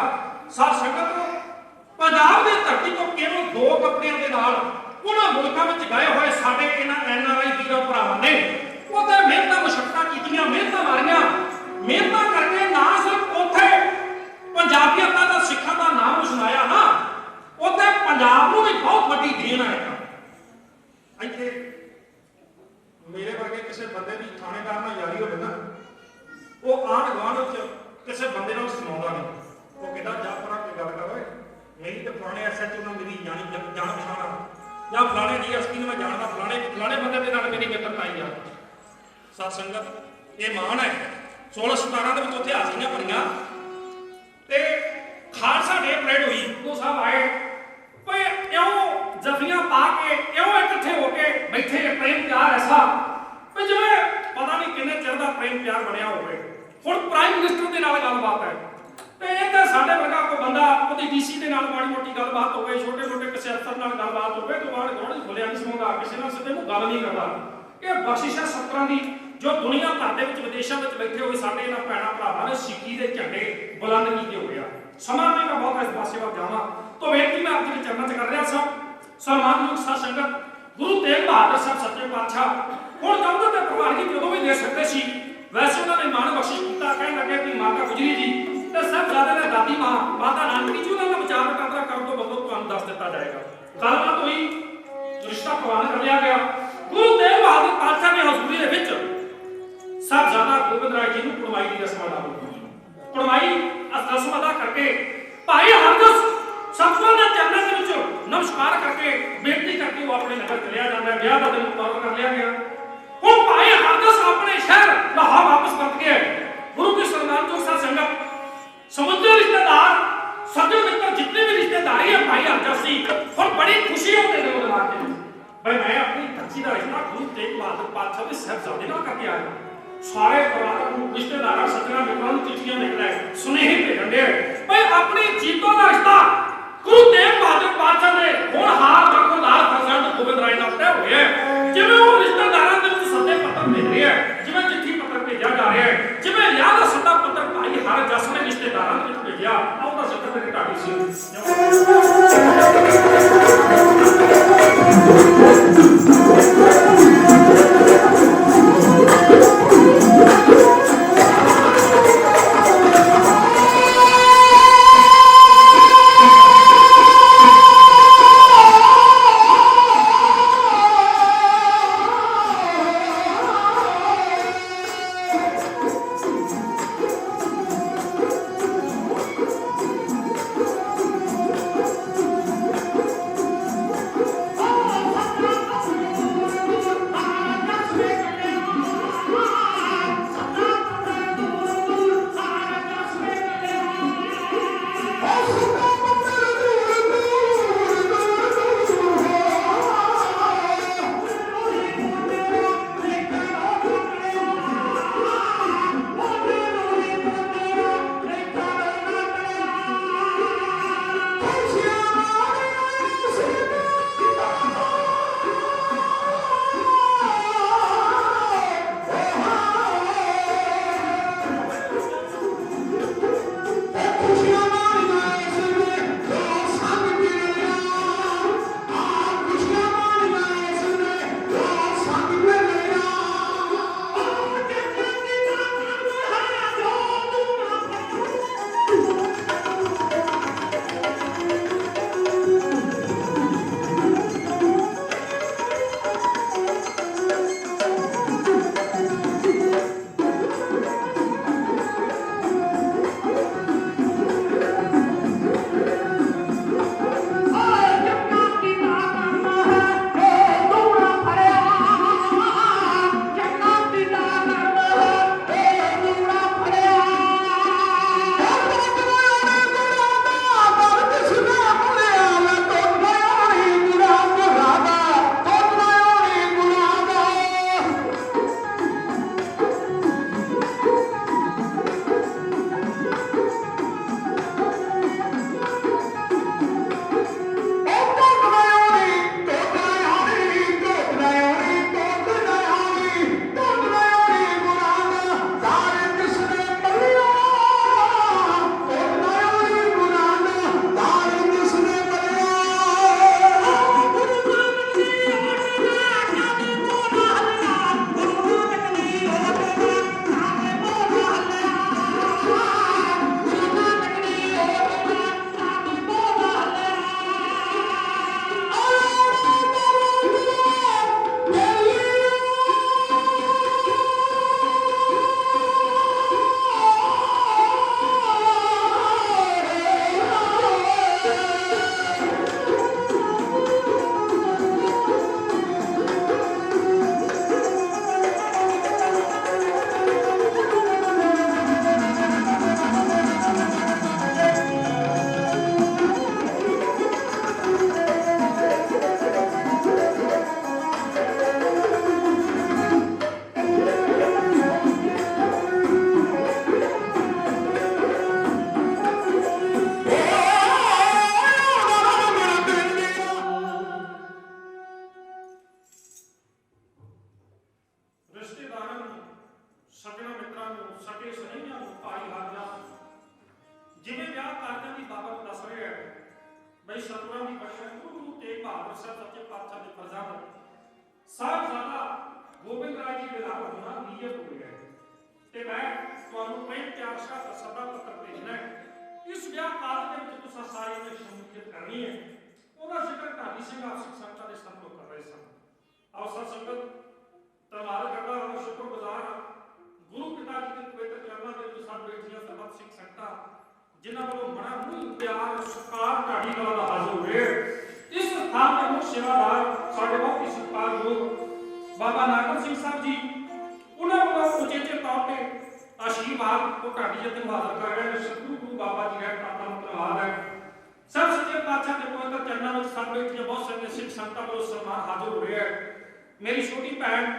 S4: ਸਾਧ ਸੰਗਤ ਪੰਜਾਬ ਦੀ ਧਰਤੀ ਤੋਂ ਕੇਵਲ 2 ਕੱਪੜਿਆਂ ਦੇ ਨਾਲ ਉਹਨਾਂ ਮੁਲਕਾਂ ਵਿੱਚ ਗਏ ਹੋਏ ਸਾਡੇ ਇਹਨਾਂ ਐਨਆਰਆਈ ਵੀਰਾਂ ਭਰਾਵਾਂ ਨੇ ਉਹਦੇ ਮਿਹਨਤਾਂ ਮੁਸ਼ੱਕਤਾਂ ਕੀਤੀਆਂ ਮਿਹਨਤਾਂ ਮਾਰੀਆਂ ਮਿਹਨਤਾਂ ਕਰਕੇ ਨਾ ਸਿਰਫ ਉੱਥੇ ਪੰਜਾਬੀਅਤਾਂ ਦਾ ਸਿੱਖਾਂ ਦਾ ਨਾਮ ਸੁਣਾਇਆ ਵੱਡੀ ਦੇਣ ਹੈ ਇੱਥੇ ਮੇਰੇ ਵਰਗੇ ਕਿਸੇ ਬੰਦੇ ਦੀ ਥਾਣੇਦਾਰ ਨਾਲ ਯਾਰੀ ਹੋਵੇ ਨਾ, ਉਹ ਆਂਢ ਗੁਆਂਢ ਵਿੱਚ ਕਿਸੇ ਬੰਦੇ ਨਾਲ ਸੁਣਾਉਂਦਾ ਨਹੀਂ। ਉਹ ਕਹਿੰਦਾ ਜਾ ਪਰਾਂ ਕੇ ਗੱਲ ਕਰ ਓਏ, ਮੇਰੀ ਤੇ ਫਲਾਣੇ ਐਸਐਚਓ ਨਾਲ ਮੇਰੀ ਜਾਣ ਪਛਾਣ ਆ, ਜਾਂ ਫਲਾਣੇ ਡੀਐਸਪੀ ਨੂੰ ਮੈਂ ਜਾਣਦਾ, ਫਲਾਣੇ ਬੰਦੇ ਦੇ ਨਾਲ ਮੇਰੀ ਮਿੱਤਰਤਾ ਆਈ ਆ। ਸਤ ਸੰਗਤ ਇਹ ਮਾਣ ਹੈ 16-17 ਦੇ ਵਿੱਚ ਉੱਥੇ ਹਾਜ਼ਰੀਆਂ ਬਣੀਆਂ ਤੇ ਖਾਲਸਾ ਡੇ ਪਰੇਡ ਹੋਈ। ਉਹ ਸਾਹਿਬ ਆਏ ਓਏ ਇਉਂ ਜਫੀਆਂ ਪਾ ਕੇ ਇਉਂ ਇਕੱਠੇ ਹੋ ਕੇ ਬੈਠੇ ਪ੍ਰੇਮ ਪਿਆਰ ਐਸਾ ਵੀ ਜਿਵੇਂ ਪਤਾ ਨਹੀਂ ਕਿੰਨੇ ਚਿਰ ਦਾ ਪ੍ਰੇਮ ਪਿਆਰ ਬਣਿਆ ਹੋਵੇ। ਹੁਣ ਪ੍ਰਾਈਮ ਮਿਨਿਸਟਰ ਦੇ ਨਾਲ ਗੱਲਬਾਤ ਹੈ ਤੇ ਇਹ ਤਾਂ ਸਾਡੇ ਵਰਗਾ ਕੋਈ ਬੰਦਾ ਉਹਦੀ ਡੀਸੀ ਦੇ ਨਾਲ ਮਾੜੀ ਮੋਟੀ ਗੱਲਬਾਤ ਹੋਵੇ, ਛੋਟੇ ਕਿਸੇ ਅਫਸਰ ਨਾਲ ਗੱਲਬਾਤ ਹੋਵੇ ਤਾਂ ਬਾਹਰ ਗੋੜ ਖੁੱਲਿਆ ਨਹੀਂ ਸੁਣਦਾ, ਕਿਸੇ ਨਾਲ ਸਿੱਧੇ ਨੂੰ ਗੱਲ ਨਹੀਂ ਕਰਦਾ। ਇਹ ਬਖਸ਼ਿਸ਼ਾਂ ਸਤਰਾਂ ਦੀ ਜੋ ਦੁਨੀਆ ਭਰ ਦੇ ਵਿੱਚ ਵਿਦੇਸ਼ਾਂ ਵਿੱਚ ਬੈਠੇ ਹੋਏ ਸਾਡੇ ਇਹਨਾਂ ਭੈਣਾਂ ਭਰਾਵਾਂ ਨੇ ਸਿੱਖੀ ਦੇ ਝੰਡੇ ਬੁਲੰਦ ਕੀਤੇ ਹੋਏ ਆ। ਸਮਾਂ ਨਹੀਂ ਮੈਂ ਬਹੁਤ ਇਸ ਪਾਸੇ ਵੱਲ ਜਾਵਾਂ ਤਾਂ ਬੇਨਤੀ ਮੈਂ ਆਪ ਜੀ ਦੇ ਚਰਨਾਂ 'ਚ ਕਰ ਰਿਹਾ ਸਾਂ। ਸਨਮਾਨਯੋਗ ਸਾਧ ਸੰਗਤ, ਗੁਰੂ ਤੇਗ ਬਹਾਦਰ ਸਾਹਿਬ ਸੱਚੇ ਪਾਤਸ਼ਾਹ ਹੁਣ ਚਾਹੁੰਦੇ ਤੇ ਪ੍ਰਵਾਨਗੀ ਜਦੋਂ ਵੀ ਦੇ ਸਕਦੇ ਸੀ, ਵੈਸੇ ਉਹਨਾਂ ਨੇ ਮਾਣ ਬਖਸ਼ਿਸ਼ ਕੀਤਾ। ਕਹਿਣ ਲੱਗੇ ਕਿ ਮਾਤਾ ਗੁਜਰੀ ਜੀ ਤੇ ਸਾਹਿਬਜ਼ਾਦੇ ਨੇ ਦਾਦੀ ਮਾਂ ਮਾਤਾ ਨਾਨਕੀ ਜੀ ਉਹਨਾਂ ਦਾ ਵਿਚਾਰ ਵਟਾਂਦਰਾ ਕਰਨ ਤੋਂ ਬਾਅਦ ਤੁਹਾਨੂੰ ਦੱਸ ਦਿੱਤਾ ਜਾਏਗਾ। ਗੱਲਬਾਤ ਹੋਈ, ਰਿਸ਼ਤਾ ਪ੍ਰਵਾਨ ਕਰ ਲਿਆ ਗਿਆ। ਗੁਰੂ ਤੇਗ ਬਹਾਦਰ ਪਾਤਸ਼ਾਹ ਨੇ ਹਜ਼ੂਰੀ ਦੇ ਵਿੱਚ ਸਾਹਿਬਜ਼ਾਦਾ ਗੋਬਿੰਦ ਰਾਏ ਜੀ ਨੂੰ ਕੁੜਮਾਈ ਦੀ ਰਸਮ ਅਦਾ ਕੀਤੀ। ਕੁੜਮਾਈ ਰਸਮ ਅਦਾ ਕਰਕੇ ਭਾਈ ਹਰਗੋਬਿੰਦ ਸਤਿਗੁਰਾਂ ਦੇ ਚਰਨਾਂ ਦੇ ਵਿੱਚ ਨਮਸਕਾਰ ਕਰਕੇ ਬੇਨਤੀ ਕਰਕੇ ਉਹ ਆਪਣੇ ਨਗਰ ਚਲਿਆ ਜਾਂਦਾ ਹੈ। ਵਿਆਹ ਦਾ ਦਿਨ ਮੁਕਰਰ ਕਰ ਲਿਆ ਗਿਆ। ਹੁਣ ਭਾਈ ਹਰਗੋਬਿੰਦ ਆਪਣੇ ਸ਼ਹਿਰ ਲਾਹੌਰ ਵਾਪਸ ਪਰਤ ਗਏ। ਗੁਰੂ ਕੀ ਸਨਮਾਨਯੋਗ ਸਾਧ ਸੰਗਤ, ਸਮੁੰਦਰ ਰਿਸ਼ਤੇਦਾਰ, ਸੱਜਣ ਮਿੱਤਰ ਜਿੰਨੇ ਵੀ ਰਿਸ਼ਤੇਦਾਰੀ ਹੈ ਭਾਈ ਹਰਗੋਬਿੰਦ ਸੀ, ਹੁਣ ਬੜੀ ਖੁਸ਼ੀ ਹੁੰਦੇ ਨੇ ਉਹਦੇ ਮਨ ਦੇ ਵਿੱਚ ਭਾਈ ਮੈਂ ਆਪਣੀ ਧਰਤੀ ਦਾ ਰਿਸ਼ਤਾ ਗੁਰੂ ਤੇਗ ਬਹਾਦਰ ਪਾਤਸ਼ਾਹ ਦੇ ਸਾਹਿਬਜ਼ਾਦੇ ਨਾਲ ਕਰਕੇ ਆਇਆ। ਸਾਰੇ ਪਰਿਵਾਰ ਨੂੰ ਰਿਸ਼ਤੇਦਾਰਾਂ ਸੱਜਣਾ ਮਿੱਤਰਾਂ ਨੂੰ ਚਿੱਠੀਆਂ ਲਿਖ ਲੈ, ਸੁਨੇਹੇ ਭੇਜਣ ਦੇ ਭਾਈ ਆਪਣੀ ਜੀਤੋ ਦਾ ਰਿਸ਼ਤਾ ਗੁਰੂ ਤੇਗ ਬਹਾਦਰ ਪਾਤਸ਼ਾਹ ਦੇ ਹੁਣ ਹਾਰ ਬਰਖੁਰਦਾਰ ਫਰਜ਼ੰਦ ਗੋਬਿੰਦ ਰਾਏ ਨਾਲ ਤੈਅ ਹੋਇਆ। ਜਿਵੇਂ ਉਹ ਰਿਸ਼ਤੇਦਾਰਾਂ ਦੇ ਵਿੱਚ ਸੱਦੇ ਪੱਤਰ ਭੇਜ ਰਿਹਾ ਹੈ, ਜਿਵੇਂ ਚਿੱਠੀ ਪੱਤਰ ਭੇਜਿਆ ਜਾ ਰਿਹਾ ਹੈ, ਜਿਵੇਂ ਵਿਆਹ ਦਾ ਸੱਦਾ ਪੱਤਰ ਭਾਈ ਹਰਜਸ ਨੇ ਰਿਸ਼ਤੇਦਾਰਾਂ ਦੇ ਵਿੱਚ ਭੇਜਿਆ। ਆਓ ਦਾ ਜ਼ਿਕਰ ਮੇਰੇ ਢਾਡੀ ਸੀ। ਬਈ ਸਤਿਗੁਰਾਂ ਦੀ ਬਖਸ਼ਿਸ਼ ਗੁਰੂ ਤੇਗ ਬਹਾਦਰ ਸਾਹਿਬ ਸੱਚੇ ਪਾਤਸ਼ਾਹ ਦੇ ਫਰਜ਼ਾਦ ਸਾਹਿਬਜ਼ਾਦਾ ਗੋਬਿੰਦ ਰਾਏ ਜੀ ਦੇ ਨਾਲ ਹੋਣਾ ਨੀਅਤ ਹੋ ਗਿਆ ਤੇ ਮੈਂ ਤੁਹਾਨੂੰ ਪਹਿਲ ਪਿਆਰ ਸਾਥ ਸਦਾ ਪੱਤਰ ਭੇਜਣਾ ਹੈ। ਇਸ ਵਿਆਹ ਕਾਲ ਦੇ ਵਿੱਚ ਤੁਸੀਂ ਸਾਰੇ ਨੇ ਸ਼ਮੂਲੀਅਤ ਕਰਨੀ ਹੈ। ਉਹਦਾ ਜ਼ਿਕਰ ਢਾਡੀ ਸਿੰਘ ਆਪ ਸੰਗਤਾਂ ਦੇ ਸਾਹਮਣੇ ਕਰ ਰਹੇ ਸਨ। ਆਓ ਸਤ ਸੰਗਤ ਧੰਨਵਾਦ ਕਰਦਾ ਹਾਂ, ਸ਼ੁਕਰਗੁਜ਼ਾਰ ਹਾਂ ਗੁਰੂ ਪਿਤਾ ਜੀ ਦੇ ਪਵਿੱਤਰ ਚਰਨਾਂ ਦੇ ਵਿੱਚ ਸਭ ਬੈਠੀਆਂ ਸਰਬੱਤ ਸਿੰਘ ਸੰਗਤਾਂ ਜਿਨ੍ਹਾਂ ਵੱਲੋਂ ਬੜਾ ਮੂੰਹ ਪਿਆਰ ਸਤਿਕਾਰ ਢਾਡੀ ਵਾਲਾ ਦਾ ਹਾਜ਼ਰ ਹੋਏ। ਇਸ ਸਥਾਨ ਦੇ ਮੁੱਖ ਸੇਵਾਦਾਰ ਸਾਡੇ ਬਹੁਤ ਹੀ ਸਤਿਕਾਰਯੋਗ ਬਾਬਾ ਨਾਗਰ ਸਿੰਘ ਸਾਹਿਬ ਜੀ, ਉਹਨਾਂ ਵੱਲੋਂ ਉਚੇਚੇ ਤੌਰ ਤੇ ਆਸ਼ੀਰਵਾਦ ਉਹ ਢਾਡੀ ਜਥੇ ਹਾਜ਼ਰ ਕਰ ਰਹੇ ਨੇ। ਸਤਿਗੁਰੂ ਗੁਰੂ ਬਾਬਾ ਜੀ ਦਾ ਕਾਟਾ ਧੰਨਵਾਦ ਹੈ। ਸਭ ਸੱਚੇ ਪਾਤਸ਼ਾਹ ਦੇ ਪਵਿੱਤਰ ਚਰਨਾਂ ਵਿੱਚ ਸਭ ਬੈਠੀਆਂ ਬਹੁਤ ਸਾਰੀਆਂ ਸਿੱਖ ਸੰਗਤਾਂ ਵੱਲੋਂ ਸਨਮਾਨ ਹਾਜ਼ਰ ਹੋ ਰਿਹਾ ਹੈ। ਮੇਰੀ ਛੋਟੀ ਭੈਣ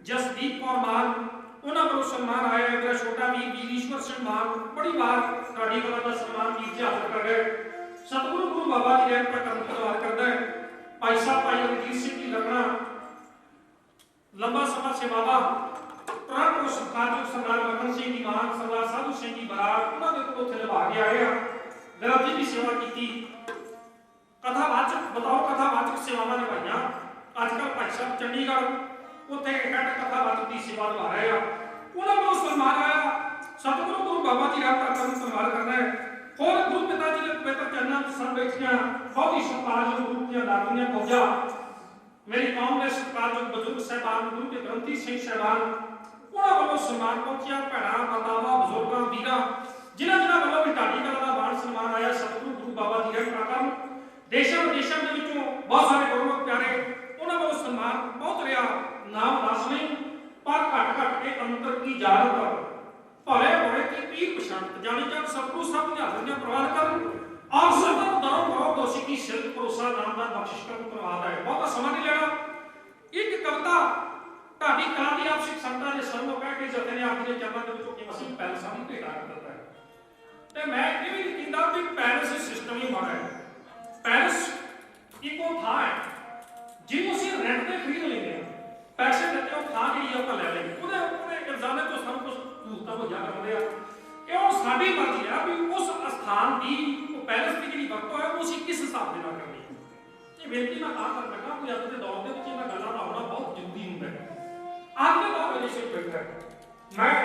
S4: ਜਸਦੀਪ ਕੌਰ ਮਾਨ, ਉਹਨਾਂ ਵੱਲੋਂ ਸਨਮਾਨ ਆਇਆ ਹੈ। ਮੇਰਾ ਛੋਟਾ ਵੀਰ ਵੀਰੀਸ਼ਵਰ ਸਿੰਘ ਮਾਨ ਬੜੀ ਵਾਰ ਢਾਡੀ ਵਾਲਾ ਦਾ ਸਨਮਾਨ ਵੀਰ ਜੀ ਹਾਜ਼ਰ ਕਰ ਗਏ। ਸਤਿਗੁਰੂ ਗੁਰੂ ਬਾਬਾ ਜੀ ਦਾ ਧੰਨਵਾਦ ਕਰਦਾ ਹੈ। ਭਾਈ ਸਾਹਿਬ ਭਾਈ ਰਣਜੀਤ ਸਿੰਘ ਜੀ ਲੱਗਣਾ ਲੰਬਾ ਸਮਾਂ ਸੇਵਾਵਾ ਪ੍ਰਾਂਤ ਸਤਿਕਾਰਯੋਗ ਸਰਦਾਰ ਮੱਖਣ ਸਿੰਘ ਜੀ ਮਾਨ, ਸਰਦਾਰ ਸਾਧੂ ਸਿੰਘ ਜੀ ਬਰਾੜ, ਉਹਨਾਂ ਦੇ ਕੋਲ ਉੱਥੇ ਨਿਭਾ ਕੇ ਆਏ ਆ। ਗ੍ਰੰਥੀ ਦੀ ਸੇਵਾ ਕੀਤੀ, ਕਥਾਵਾਚਕ ਬਤੌਰ ਕਥਾਵਾਚਕ ਸੇਵਾਵਾਂ ਨਿਭਾਈਆਂ। ਅੱਜ ਕੱਲ੍ਹ ਭਾਈ ਸਾਹਿਬ ਚੰਡੀਗੜ੍ਹ ਉੱਥੇ ਹੈਡ ਕਥਾਵਾਚਕ ਦੀ ਸੇਵਾ ਨਿਭਾ ਰਹੇ ਆ। ਉਹਨਾਂ ਨੂੰ ਸਨਮਾਨ ਆਇਆ। ਸਤਿਗੁਰੂ ਗੁਰੂ ਬਾਬਾ ਜੀ ਦਾ ਧੰਨਵਾਦ ਕਰਨਾ ਹੈ। ਹੋਰ ਗੁਰੂ ਪਿਤਾ ਜੀ ਦੇ ਪਵਿੱਤਰ ਚਰਨਾਂ ਵਿੱਚ ਸਭ ਬੈਠੀਆਂ ਬਹੁਤ ਹੀ ਸਤਿਕਾਰਯੋਗ ਗੁਰੂ ਦੀਆਂ ਲਾਡੀਆਂ ਫੌਜਾਂ, ਮੇਰੀ ਕੌਮ ਦੇ ਸਤਿਕਾਰਯੋਗ ਬਜ਼ੁਰਗ ਸਾਹਿਬਾਨ, ਗੁਰੂ ਦੇ ਗ੍ਰੰਥੀ ਸਿੰਘ ਸਾਹਿਬਾਨ, ਉਹਨਾਂ ਵੱਲੋਂ ਸਨਮਾਨ ਪਹੁੰਚਿਆ। ਭੈਣਾਂ ਮਾਤਾਵਾਂ ਬਜ਼ੁਰਗਾਂ ਵੀਰਾਂ ਜਿਨ੍ਹਾਂ ਵੱਲੋਂ ਵੀ ਢਾਡੀ ਕਲਾਂ ਦਾ ਮਾਣ ਸਨਮਾਨ ਆਇਆ। ਸਤਿਗੁਰੂ ਗੁਰੂ ਬਾਬਾ ਜੀ ਦਾ ਕਰਨ ਦੇਸ਼ਾਂ ਵਿਦੇਸ਼ਾਂ ਦੇ ਵਿੱਚੋਂ ਬਹੁਤ ਸਾਰੇ ਗੁਰਮੁਖ ਪਿਆਰੇ, ਉਹਨਾਂ ਵੱਲੋਂ ਸਨਮਾਨ ਪਹੁੰਚ ਰਿਹਾ। ਨਾਮ ਦੱਸ ਨਹੀਂ ਪਰ ਘਟ ਘਟ ਕੇ ਅੰਤਰ ਕੀ ਜਾਣਤ ਭਲੇ ਹੋਏ ਕਿ ਪੀਰ ਪਛਾਣਤ ਜਾਣੀ ਜਾਣ ਸਤਿਗੁਰੂ ਸਭ ਦੀਆਂ ਹਾਜ਼ਰੀਆਂ ਪ੍ਰਵਾਨ ਕਰਨ ਔਰ ਸਦਾ ਦਰੋਂ ਕਰੋ ਦੋਸ਼ੀ ਕੀ ਸਿਰਤ ਭਰੋਸਾ ਨਾਮਦਾਰ ਬਖਸ਼ਿਸ਼ ਕਰਨ ਧੰਨਵਾਦ ਹੈ। ਬਹੁਤਾ ਸਮਾਂ ਨਹੀਂ ਲੈਣਾ। ਇੱਕ ਕਵਿਤਾ ਢਾਡੀ ਕਲਾਂ ਦੀ ਆਪ ਸਿੱਖ ਸੰਗਤਾਂ ਦੇ ਸਾਹਮਣੇ ਕਹਿ ਕੇ ਜਥੇ ਨੇ ਆਪ ਦੇ ਚਰਨਾਂ ਦੇ ਵਿੱਚੋਂ ਕਿ ਅਸੀਂ ਪੈਲਸਾਂ ਨੂੰ ਭੇਟਾ ਕਰ ਦਿੱਤਾ ਹੈ। ਤੇ ਮੈਂ ਇਹ ਵੀ ਨਹੀਂ ਕਹਿੰਦਾ ਕਿ ਪੈਲਸ ਸਿਸਟਮ ਹੀ ਮਾੜਾ ਹੈ। ਪੈਲਸ ਇੱਕੋ ਥਾਂ ਹੈ ਜਿਹਨੂੰ ਅਸੀਂ ਰੈਂਟ ਤੇ ਖਰੀਦ ਲੈਂਦੇ ਹਾਂ। ਪੈਸੇ ਦਿੱਤੇ ਉਹ ਥਾਂ ਜਿਹੜੀ ਆਪਾਂ ਲੈ ਲੈਂਦੇ, ਉਹਦੇ ਇਲਜ਼ਾਮਾਂ ਤੋਂ ਸਾਨੂੰ ਕੁਝ ਸਹੂਲਤਾਂ ਮੁਹੱਈਆ ਕਰਦੇ ਆ। ਇਹ ਹੁਣ ਸਾਡੀ ਮਰਜ਼ੀ ਆ ਵੀ ਉਸ ਸਥਾਨ ਦੀ ਉਹ ਪੈਲਸ ਦੀ ਜਿਹੜੀ ਵਰਤੋਂ ਹੈ ਉਹ ਅਸੀਂ ਕਿਸ ਹਿਸਾਬ ਦੇ ਨਾਲ ਕਰਨੀ ਹੈ। ਇਹ ਬੇਨਤੀ ਮੈਂ ਤਾਂ ਕਰਨ ਲੱਗਾ ਕਿ ਅੱਜ ਦੇ ਦੌਰ ਦੇ ਵਿੱਚ ਇਹਨਾਂ ਗੱਲਾਂ ਦਾ ਹੋਣਾ ਬਹੁਤ ਜ਼ਰੂਰੀ ਹੁੰਦਾ ਹੈ। ਅੱਜ ਦੇ ਦੌਰ ਵਿੱਚ ਇਹ ਬੈਠਾ ਮੈਂ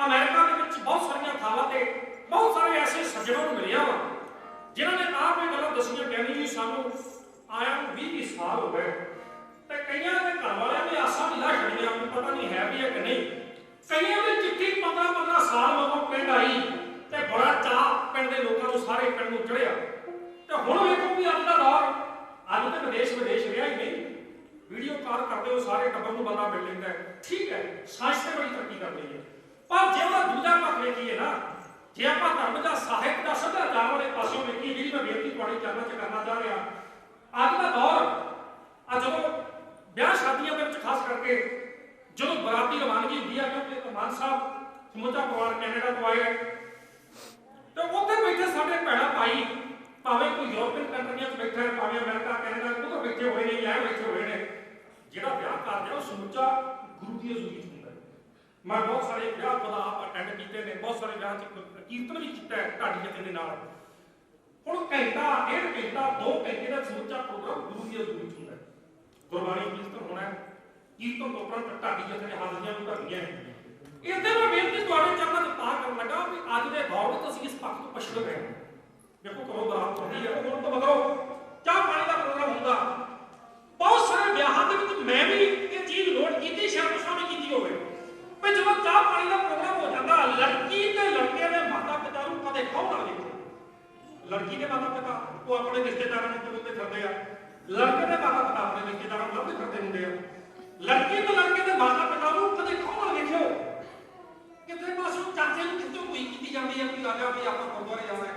S4: ਅਮਰੀਕਾ ਦੇ ਵਿੱਚ ਬਹੁਤ ਸਾਰੀਆਂ ਥਾਵਾਂ ਤੇ ਬਹੁਤ ਸਾਰੇ ਐਸੇ ਸੱਜਣਾਂ ਨੂੰ ਮਿਲਿਆ ਵਾ ਜਿਨ੍ਹਾਂ ਨੇ ਆਪ ਇਹ ਗੱਲਾਂ ਦੱਸੀਆਂ ਕਹਿੰਦੇ ਜੀ ਸਾਨੂੰ ਆਇਆ 20 ਸਾਲ ਹੋ ਗਏ ਤੇ ਕਈਆਂ ਦੇ ਘਰ ਵਾਲਿਆਂ ਨੇ ਆਸਾਂ ਨਹੀਂ ਲਾ ਛੱਡੀਆਂ, ਮੈਨੂੰ ਪਤਾ ਨਹੀਂ ਹੈ ਵੀ ਹੈ ਕਿ ਨਹੀਂ। ਕਈਆਂ ਦੀ ਚਿੱਠੀ 15 ਸਾਲ ਮਗਰੋਂ ਪਿੰਡ ਆਈ ਤੇ ਬੜਾ ਚਾਅ ਪਿੰਡ ਦੇ ਲੋਕਾਂ ਨੂੰ ਸਾਰੇ ਪਿੰਡ ਨੂੰ ਚੜਿਆ। ਤੇ ਹੁਣ ਵੇਖੋ ਵੀ ਅੱਜ ਦਾ ਦੌਰ, ਅੱਜ ਤੇ ਵਿਦੇਸ਼ ਰਿਹਾ ਹੀ ਨਹੀਂ। ਵੀਡੀਓ ਕਾਲ ਕਰਦੇ ਹੋ ਸਾਰੇ ਟੱਬਰ ਨੂੰ ਬੰਦਾ ਮਿਲ ਲੈਂਦਾ ਹੈ। ਠੀਕ ਹੈ, ਸਾਇੰਸ ਤੇ ਬੜੀ ਤਰੱਕੀ ਕਰ ਰਹੀ ਹੈ। ਪਰ ਜੇ ਉਹਦਾ ਦੂਜਾ ਪੱਖ ਵੇਖੀਏ ਨਾ, ਜੇ ਆਪਾਂ ਧਰਮ ਦਾ ਸਾਹਿਤ ਦਾ ਸੱਭਿਆਚਾਰ ਵਾਲੇ ਪਾਸਿਓਂ ਵੇਖੀਏ, ਜਿਹੜੀ ਮੈਂ ਬੇਨਤੀ ਤੁਹਾਡੇ ਚਰਨਾਂ 'ਚ ਕਰਨਾ ਚਾਹ ਰਿਹਾ, ਅੱਜ ਦਾ ਦੌਰ ਜਦੋਂ ਵਿਆਹ ਸ਼ਾਦੀਆਂ ਦੇ ਵਿੱਚ ਖਾਸ ਕਰਕੇ ਜਦੋਂ ਬਰਾਤੀ ਰਵਾਨਗੀ ਹੁੰਦੀ ਹੈ, ਕਿਉਂਕਿ ਮਾਨ ਸਾਹਿਬ ਸਮੁੱਚਾ ਪਰਿਵਾਰ ਕੈਨੇਡਾ ਤੋਂ ਆਏ ਤੇ ਉੱਥੇ ਬੈਠੇ ਸਾਡੇ ਭੈਣਾਂ ਭਾਈ, ਭਾਵੇਂ ਕੋਈ ਯੂਰਪੀਅਨ ਕੰਟਰੀਆਂ 'ਚ ਬੈਠਾ ਹੈ, ਭਾਵੇਂ ਅਮਰੀਕਾ ਕੈਨੇਡਾ ਉੱਧਰ ਬੈਠੇ ਹੋਏ ਨੇ, ਇੰਗਲੈਂਡ ਬੈਠੇ ਹੋਏ ਨੇ, ਜਿਹੜਾ ਵਿਆਹ ਕਰਦੇ ਉਹ ਸਮੁੱਚਾ ਗੁਰੂ ਦੀ ਹਜ਼ੂਰੀ 'ਚ ਹੁੰਦਾ। ਮੈਂ ਬਹੁਤ ਸਾਰੇ ਵਿਆਹ ਖੁਦਾ ਅਟੈਂਡ ਕੀਤੇ ਨੇ, ਬਹੁਤ ਸਾਰੇ ਵਿਆਹ 'ਚ ਕੀਰਤਨ ਵੀ ਕੀਤਾ ਹੈ ਢਾਡੀ ਜਥੇ ਦੇ ਨਾਲ। ਹੁਣ ਘੰਟਾ, 1.5 ਘੰਟਾ, 2 ਘੰਟੇ ਦਾ ਸਮੁੱਚਾ ਪ੍ਰੋਗਰਾਮ ਗੁਰੂ ਦੀ ਹਜ਼ੂਰੀ 'ਚ ਹੁੰਦਾ। ਗੁਰਬਾਣੀ ਕੀਰਤਨ ਹੋਣਾ ਹੈ, ਕੀਰਤਨ ਤੋਂ ਉਪਰੰਤ ਢਾਡੀ ਜਥੇ ਨੇ ਹਾਜ਼ਰੀਆਂ ਵੀ ਭਰਨੀਆਂ ਹੈ। ਇੱਥੇ ਮੈਂ ਬੇਨਤੀ ਤੁਹਾਡੇ ਚਰਨਾਂ 'ਚ ਤਾਂ ਕਰਨ ਲੱਗਾ ਵੀ ਅੱਜ ਦੇ ਦੌਰ ਵਿੱਚ ਅਸੀਂ ਇਸ ਪੱਖ ਤੋਂ ਪਛੜ ਗਏ ਹਾਂ। ਦੇਖੋ ਘਰੋਂ ਬਰਾਤ ਹੁੰਦੀ ਹੈ, ਹੁਣ ਤੋਂ ਮਗਰੋਂ ਚਾਹ ਪਾਣੀ ਦਾ ਪ੍ਰੋਗਰਾਮ ਹੁੰਦਾ। ਬਹੁਤ ਸਾਰੇ ਵਿਆਹਾਂ ਦੇ ਵਿੱਚ ਮੈਂ ਵੀ ਇਹ ਚੀਜ਼ ਨੋਟ ਕੀਤੀ, ਸ਼ਾਇਦ ਤੁਸੀਂ ਵੀ ਕੀਤੀ ਹੋਵੇ, ਵੀ ਜਦੋਂ ਚਾਹ ਪਾਣੀ ਦਾ ਪ੍ਰੋਗਰਾਮ ਹੋ ਜਾਂਦਾ, ਲੜਕੀ ਤੇ ਲੜਕੇ ਦੇ ਮਾਤਾ ਪਿਤਾ ਨੂੰ ਕਦੇ ਕੌਣ ਨਾ ਦੇਖੇ। ਲੜਕੀ ਦੇ ਮਾਤਾ ਪਿਤਾ ਉਹ ਆਪਣੇ ਰਿਸ਼ਤੇਦਾਰਾਂ ਨੂੰ ਕਿਉਂ ਫਿਰਦੇ ਆ, ਲੜਕੇ ਦੇ ਮਾਤਾ ਪਿਤਾ ਆਪਣੇ ਰਿਸ਼ਤੇਦਾਰਾਂ ਨੂੰ ਲੱਭਦੇ ਫਿਰਦੇ ਹੁੰਦੇ ਆ। ਲੜਕੀ ਤੇ ਲੜਕੇ ਦੇ ਮਾਤਾ ਪਿਤਾ ਨੂੰ ਕਦੇ ਕੌਣ ਨਾ ਦੇਖਿਓ। ਕਿਤੇ ਪਾਸੋਂ ਚਾਚੇ ਨੂੰ ਖਿੱਚੋ ਕੋਈ ਕੀਤੀ ਜਾਂਦੀ ਹੈ ਕਿ ਆ ਜਾ ਵੀ ਆਪਾਂ ਗੁਰਦੁਆਰੇ ਜਾਣਾ ਹੈ,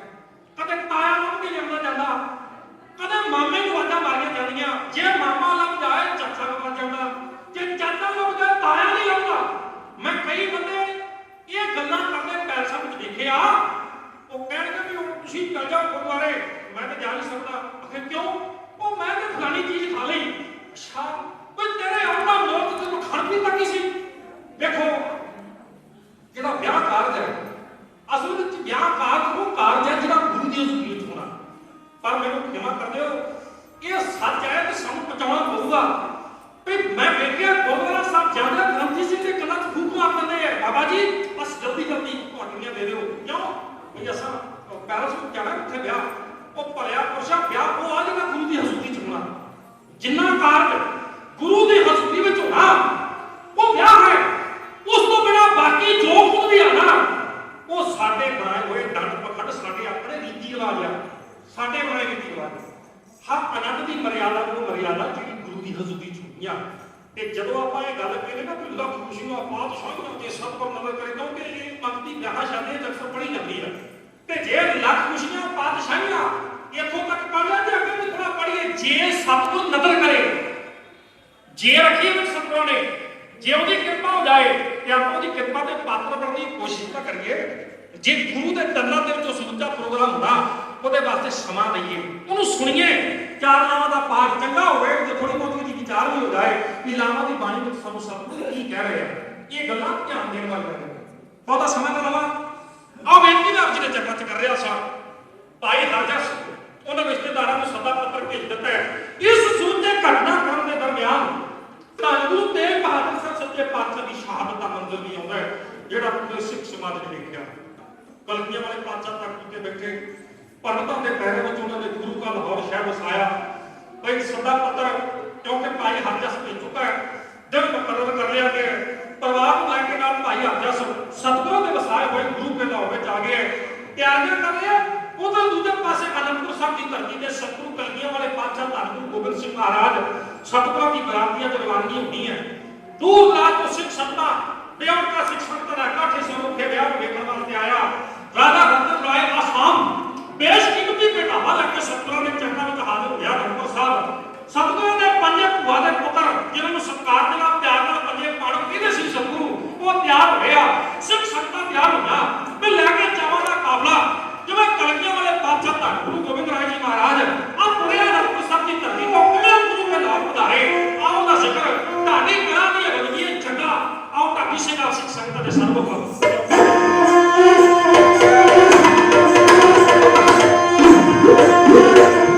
S4: ਕਦੇ ਤਾਇਆ ਲੱਭ ਕੇ ਲਿਆਉਣਾ ਜਾਂਦਾ, ਕਦੇ ਮਾਮੇ ਨੂੰ ਆਵਾਜ਼ਾਂ ਮਾਰੀਆਂ ਜਾਂਦੀਆਂ। ਜੇ ਮਾਮਾ ਲੱਭ ਜਾਏ ਚਾਚਾ ਲੱਭ ਜਾਂਦਾ, ਜੇ ਚਾਚਾ ਲੱਭ ਜਾਏ ਤਾਇਆ ਨਹੀਂ ਲੱਭਦਾ। ਮੈਂ ਕਈ ਬੰਦੇ ਇਹ ਗੱਲਾਂ ਕਰਦੇ ਪੈਲਸਾਂ ਵਿੱਚ ਦੇਖਿਆ, ਉਹ ਕਹਿਣਗੇ ਵੀ ਹੁਣ ਤੁਸੀਂ ਚੱਲ ਜਾਓ ਗੁਰਦੁਆਰੇ, ਮੈਂ ਤਾਂ ਜਾ ਨਹੀਂ ਸਕਦਾ। ਆਖਿਰ ਕਿਉਂ? ਉਹ ਮੈਂ ਤਾਂ ਫਲਾਣੀ ਚੀਜ਼ ਖਾ ਲਈ। ਅੱਛਾ, ਕੋਈ ਤੇਰੇ ਆਉਂਦਾ ਲੋਕ ਤੈਨੂੰ ਖਾਣ ਪੀਣ ਤੱਕ ਹੀ ਸੀ। ਦੇਖੋ ਜਿਹੜਾ ਵਿਆਹ ਕਾਰਜ ਹੈ, ਅਸਲ ਵਿੱਚ ਵਿਆਹ ਕਾਰਜ ਉਹ ਕਾਰਜ ਹੈ ਜਿਹੜਾ ਗੁਰੂ ਦੀ ਹਜ਼ੂਰੀ ਵਿੱਚ ਹੋਣਾ। पर मैनू क्षमा कर दिओ, ये सच है तो सानू पहुंचाना पऊगा। भी मैं वेखिया गुरुद्वारा साहब जांदे ग्रंथी सिंह दे गल्लां 'च फूक मार दिंदे आ, बाबा जी बस जल्दी जल्दी पार्टियां दे दिओ। क्यों भई असां पैलेस में जाना किथे ब्याह, ਉਹ ਭਲਿਆ ਪੁਰਸ਼ਾ ਵਿਆਹ ਉਹ ਆ ਜਿਹੜਾ ਗੁਰੂ ਦੀ ਹਜ਼ੂਰੀ ਚ ਹੋਣਾ। ਜਿੰਨਾ ਕਾਰਜ ਗੁਰੂ ਦੀ ਹਜ਼ੂਰੀ ਵਿੱਚ ਹੋਣਾ ਉਹ ਵਿਆਹ ਹੈ। ਉਸ ਤੋਂ ਬਿਨਾਂ ਬਾਕੀ ਜੋ ਕੁਝ ਵੀ ਆ ਨਾ ਉਹ ਸਾਡੇ ਬਣਾਏ ਹੋਏ ਡੰਡ ਪਖੰਡ, ਸਾਡੇ ਆਪਣੇ ਰੀਤੀ ਰਿਵਾਜ ਆ, ਸਾਡੇ ਬਣਾਏ ਰੀਤੀ ਰਿਵਾਜ। ਹਰ ਆਨੰਦ ਦੀ ਮਰਿਆਦਾ ਉਹ ਮਰਿਆਦਾ ਜਿਹੜੀ ਗੁਰੂ ਦੀ ਹਜ਼ੂਰੀ ਚ ਹੋਣੀ ਆ। ਤੇ ਜਦੋਂ ਆਪਾਂ ਇਹ ਗੱਲ ਕਹਿੰਦੇ ਨਾ ਕਿ ਲੱਖ ਖੁਸ਼ੀਆਂ ਪਾਤਸ਼ਾਹੀਆਂ ਤੇ ਸਭ ਪਰ ਨਜ਼ਰ ਕਰੇ, ਕਿਉਂਕਿ ਇਹ ਮੰਗਤੀ ਵਿਆਹ ਸ਼ਾਦੀਆਂ ਚ ਅਕਸਰ ਪੜੀ ਜਾਂਦੀ ਆ। ਤੇ ਜੇ ਲੱਖ ਖੁਸ਼ੀਆਂ ਪਾਤਸ਼ਾਹੀਆਂ ਇੱਥੋਂ ਤੱਕ ਪੜ ਲਿਆ ਤੇ ਅੱਗੇ ਵੀ ਥੋੜਾ ਪੜੀਏ। ਜੇ ਸਤਿਗੁਰ ਨਜ਼ਰ ਕਰੇ, ਜੇ ਰੱਖੀ ਵਿੱਚ ਸਤਿਗੁਰਾਂ ਨੇ, ਜੇ ਉਹਦੀ ਕਿਰਪਾ ਹੋ ਜਾਏ ਤੇ ਆਪਾਂ ਉਹਦੀ ਕਿਰਪਾ ਦੇ ਪਾਤਰ ਬਣਨ ਦੀ ਕੋਸ਼ਿਸ਼ ਤਾਂ ਕਰੀਏ। ਜੇ ਗੁਰੂ ਦੇ ਦਰਨਾਂ ਦੇ ਵਿੱਚੋਂ ਸਮੁੱਚਾ ਪ੍ਰੋਗਰਾਮ ਹੁੰਦਾ ਉਹਦੇ ਵਾਸਤੇ ਸਮਾਂ ਦਈਏ, ਉਹਨੂੰ ਸੁਣੀਏ। ਚਾਰ ਲਾਵਾਂ ਦਾ ਪਾਠ ਚੰਗਾ ਹੋਵੇ ਤੇ ਥੋੜੀ ਬਹੁਤੀ ਦੀ ਵਿਚਾਰ ਵੀ ਹੋ ਜਾਏ ਕਿ ਲਾਵਾਂ ਦੀ ਬਾਣੀ ਵਿੱਚ ਸਾਨੂੰ ਸਤਿਗੁਰ ਕੀ ਕਹਿ ਰਹੇ ਆ। ਇਹ ਗੱਲਾਂ ਧਿਆਨ ਦੇਣ ਵਾਲੀਆਂ ਨੇ। ਬਹੁਤਾ ਸਮਾਂ ਨਾ ਲਵਾਂ, ਆਹ ਬੇਨਤੀ ਮੈਂ ਆਪ ਜੀ ਦੇ ਚਰਨਾਂ 'ਚ ਕਰ ਰਿਹਾ ਸਾਂ। ਭਾਈ ਰਾਜਾ ਉਹਨਾਂ ਰਿਸ਼ਤੇਦਾਰਾਂ ਨੂੰ ਸੱਦਾ ਪੱਤਰ ਭੇਜ ਦਿੱਤਾ ਹੈ। ਇਸ ਸੂਚੇ ਘਟਨਾਕ੍ਰਮ ਦੇ ਦਰਮਿਆਨ ਧੰਨ ਗੁਰੂ ਤੇਗ ਬਹਾਦਰ ਸਾਹਿਬ ਸੱਚੇ ਪਾਤਸ਼ਾਹ ਦੀ ਸ਼ਹਾਦਤ ਦਾ ਮੰਜ਼ਰ ਵੀ ਆਉਂਦਾ ਹੈ, ਜਿਹੜਾ ਪੂਰੇ ਸਿੱਖ ਸਮਾਜ ਨੇ ਵੇਖਿਆ। ਕਲਗੀਆਂ ਵਾਲੇ ਪਾਤਸ਼ਾਹ ਤੱਕ ਤੇ ਬੈਠੇ ਪੰਡਤਾਂ ਦੇ ਪੈਰੇ ਵਿੱਚ ਉਹਨਾਂ ਨੇ ਗੁਰੂ ਕਾ ਲਾਹੌਰ ਸ਼ਹਿਰ ਵਸਾਇਆ। ਭਾਈ ਸੱਦਾ ਪੱਤਰ ਕਿਉਂਕਿ ਭਾਈ ਹਰਜਸ ਭੇਜ ਚੁੱਕਾ ਹੈ, ਦਿਨ ਮੁਕਰਰ ਕਰ ਲਿਆ ਗਿਆ। ਪਰਿਵਾਰ ਨੂੰ ਲੈ ਕੇ ਨਾਲ ਭਾਈ ਹਰਜਸ ਸਤਿਗੁਰਾਂ ਦੇ ਵਸਾਏ ਹੋਏ ਗੁਰੂ ਕੇ ਲਾਹੌਰ ਵਿੱਚ ਆ ਗਏ। ਤਿਆਰੀਆਂ ਕਰ ਰਹੇ ਆ। ਉਧਰ ਦੂਜੇ ਪਾਸੇ ਅਨੰਦਪੁਰ ਸਾਹਿਬ ਦੀ ਧਰਤੀ ਤੇ ਸਤਿਗੁਰੂ ਕਲਗੀਆਂ ਵਾਲੇ ਪਾਤਸ਼ਾਹ ਧੰਨ ਗੁਰੂ ਗੋਬਿੰਦ ਸਿੰਘ ਮਹਾਰਾਜ ਸਤਿਗੁਰਾਂ ਦੀ ਬਰਾਤੀਆਂ ਦੀ ਰਵਾਨਗੀ ਹੋਣੀ ਹੈ। ਦੂਰ ਦਰਾਜ ਤੋਂ ਸਿੱਖ ਸੰਗਤਾਂ ਪਿਓਰ ਦਾ ਸਿੱਖ ਸੰਗਤਾਂ ਦਾ ਇਕੱਠ ਇਸ ਅਨੋਖੇ ਵਿਆਹ ਨੂੰ ਵੇਖਣ ਵਾਸਤੇ ਆਇਆ। ਰਾਜਾ ਰਤਨ ਰਾਏ ਆਸਾਮ ਬੇਸ਼ਕੀਮਤੀ ਭੇਟਾਵਾਂ ਲੈ ਕੇ ਸਤਿਗੁਰਾਂ ਦੇ ਚਰਨਾਂ ਵਿੱਚ ਹਾਜ਼ਰ ਹੋਇਆ। ਅਨੰਦਪੁਰ ਸਾਹਿਬ ਸਤਿਗੁਰਾਂ ਦੇ ਪੰਜੇ ਭੂਆ ਦੇ ਪੁੱਤਰ ਜਿਨ੍ਹਾਂ ਨੂੰ ਸਤਿਕਾਰ ਦੇ ਨਾਲ ਪਿਆਰ ਨਾਲ ਪੰਜੇ ਪਾੜੋ ਕਿਹਦੇ ਸੀ ਸਤਿਗੁਰੂ, ਉਹ ਤਿਆਰ ਹੋਇਆ। ਸਿੱਖ ਸੰਗਤਾਂ ਤਿਆਰ ਹੋਈਆਂ ਵੀ ਲੈ ਕੇ ਚਾਵਾਂ ਦਾ ਕਾਫਲਾ ਜਿਵੇਂ ਕਲਗੀਆਂ ਵਾਲੇ ਪਾਤਸ਼ਾਹ ਧੰਨ ਗੁਰੂ ਗੋਬਿੰਦ ਰਾਏ ਜੀ ਮਹਾਰਾਜ ਆ ਪੁਰਿਆ ਅਨੰਦਪੁਰ ਸਾਹਿਬ ਦੀ ਧਰਤੀ ਤੋਂ ਕਿਵੇਂ ਗੁਰੂ ਦੇ ਲਾਭ ਵਧਾਰੇ। ਆਓ ਦਾ ਜ਼ਿਕਰ ਢਾਡੀ ਕਲਾਂ ਦੀ ਅਗਲੀਏ ਚੰਗਾ। ਆਓ ਢਾਡੀ ਸਿੰਘ ਸਿੱਖ ਸੰਗਤਾਂ ਦੇ ਸਰਬੁਖ
S2: Thank you.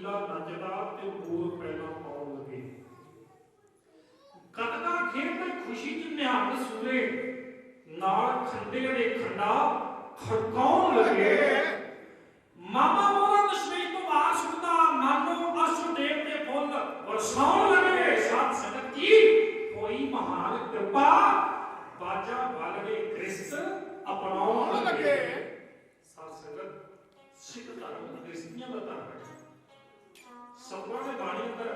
S4: ਜੋਸ਼ੀਲਾ ਨੱਚਦਾ ਤੇ ਬੋਲ ਪਹਿਲਾਂ ਪਾਉਣ ਲੱਗੇ। ਗੱਤਕਾ ਖੇਡਦੇ ਖੁਸ਼ੀ ਚ ਨਿਹੰਗ ਸੂਰੇ ਨਾਲ ਖੰਡੇ ਦੇ ਖੰਡਾ ਖੜਕਾਉਣ ਲੱਗੇ। ਮਾਮਾ ਮੋਰਾ ਦਸ਼ਮੇਸ਼ ਤੋਂ ਬਾਹਰ ਸੁਣਦਾ ਮਾਨੋ ਅਸ਼ੁਦੇਵ ਦੇ ਫੁੱਲ ਵਰਸਾਉਣ ਲੱਗੇ। ਸਾਧ ਸੰਗਤ ਜੀ ਹੋਈ ਮਹਾਨ ਕਿਰਪਾ, ਬਾਜਾ ਵਾਲੜੇ ਕ੍ਰਿਸਤ ਅਪਣਾਉਣ ਲੱਗੇ। ਸਾਧ ਸੰਗਤ ਸਿੱਖ ਧਰਮ ਕ੍ਰਿਸਤੀਆਂ ਦਾ ਧਰਮ ਹੈ। ਸਤਿਗੁਰਾਂ ਦੇ ਬਾਣੀ ਅੰਦਰ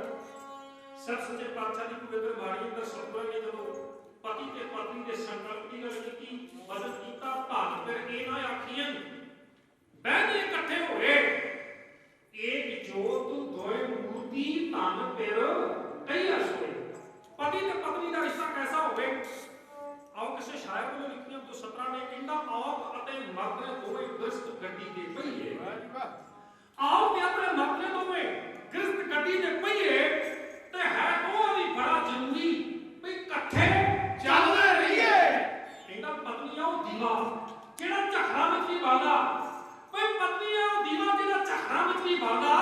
S4: ਸਭ ਸੱਚੇ ਪਾਤਸ਼ਾਹ ਦੀ ਪਵਿੱਤਰ ਬਾਣੀ ਅੰਦਰ ਸਤਿਗੁਰਾਂ ਨੇ ਜਦੋਂ ਪਤੀ ਤੇ ਪਤਨੀ ਦੇ ਸੰਕਲਪ ਦੀ ਗੱਲ ਕੀਤੀ, ਵਚਨ ਕੀਤਾ, ਧੰਨ ਫਿਰ ਇਹ ਨਾ ਆਖੀਆਂ ਬਹਿਨੇ ਇਕੱਠੇ ਹੋਏ ਏਕ ਜੋਤ ਦੋਏ ਮੂਰਤੀ ਧੰਨ ਫਿਰ ਕਈਆ ਸੋਏ। ਪਤੀ ਤੇ ਪਤਨੀ ਦਾ ਰਿਸ਼ਤਾ ਕੈਸਾ ਹੋਵੇ? ਆਓ ਕਿਸੇ ਸ਼ਾਇਰ ਵੱਲੋਂ ਲਿਖੀਆਂ ਤੋਂ 17 ਨੇ ਕਹਿੰਦਾ, ਔਰਤ ਅਤੇ ਮਰਦ ਦੋਵੇਂ ਗ੍ਰਸਤ ਗੱਡੀ ਦੇ ਪਹੀਏ। ਆਓ ਤੇ ਆਪਣੇ ਮਰਦ ਨੇ ਦੋਵੇਂ ਗ੍ਰਸਤ ਗੱਡੀ ਦੇ ਪਹੀਏ ਤੇ ਹੈ ਦੋਵਾਂ ਦੀ ਬੜਾ ਜ਼ਰੂਰੀ ਵੀ ਇਕੱਠੇ ਚੱਲਦੇ ਰਹੀਏ। ਕਹਿੰਦਾ ਪਤਨੀ ਆ ਉਹ ਦੀਵਾ ਜਿਹੜਾ ਝਖਰਾਂ ਵਿੱਚ ਵੀ ਬਾਲਦਾ, ਓਏ ਪਤਨੀ ਆ ਉਹ ਦੀਵਾ ਜਿਹੜਾ ਝਖਰਾਂ ਵਿੱਚ ਵੀ ਬਾਲਦਾ,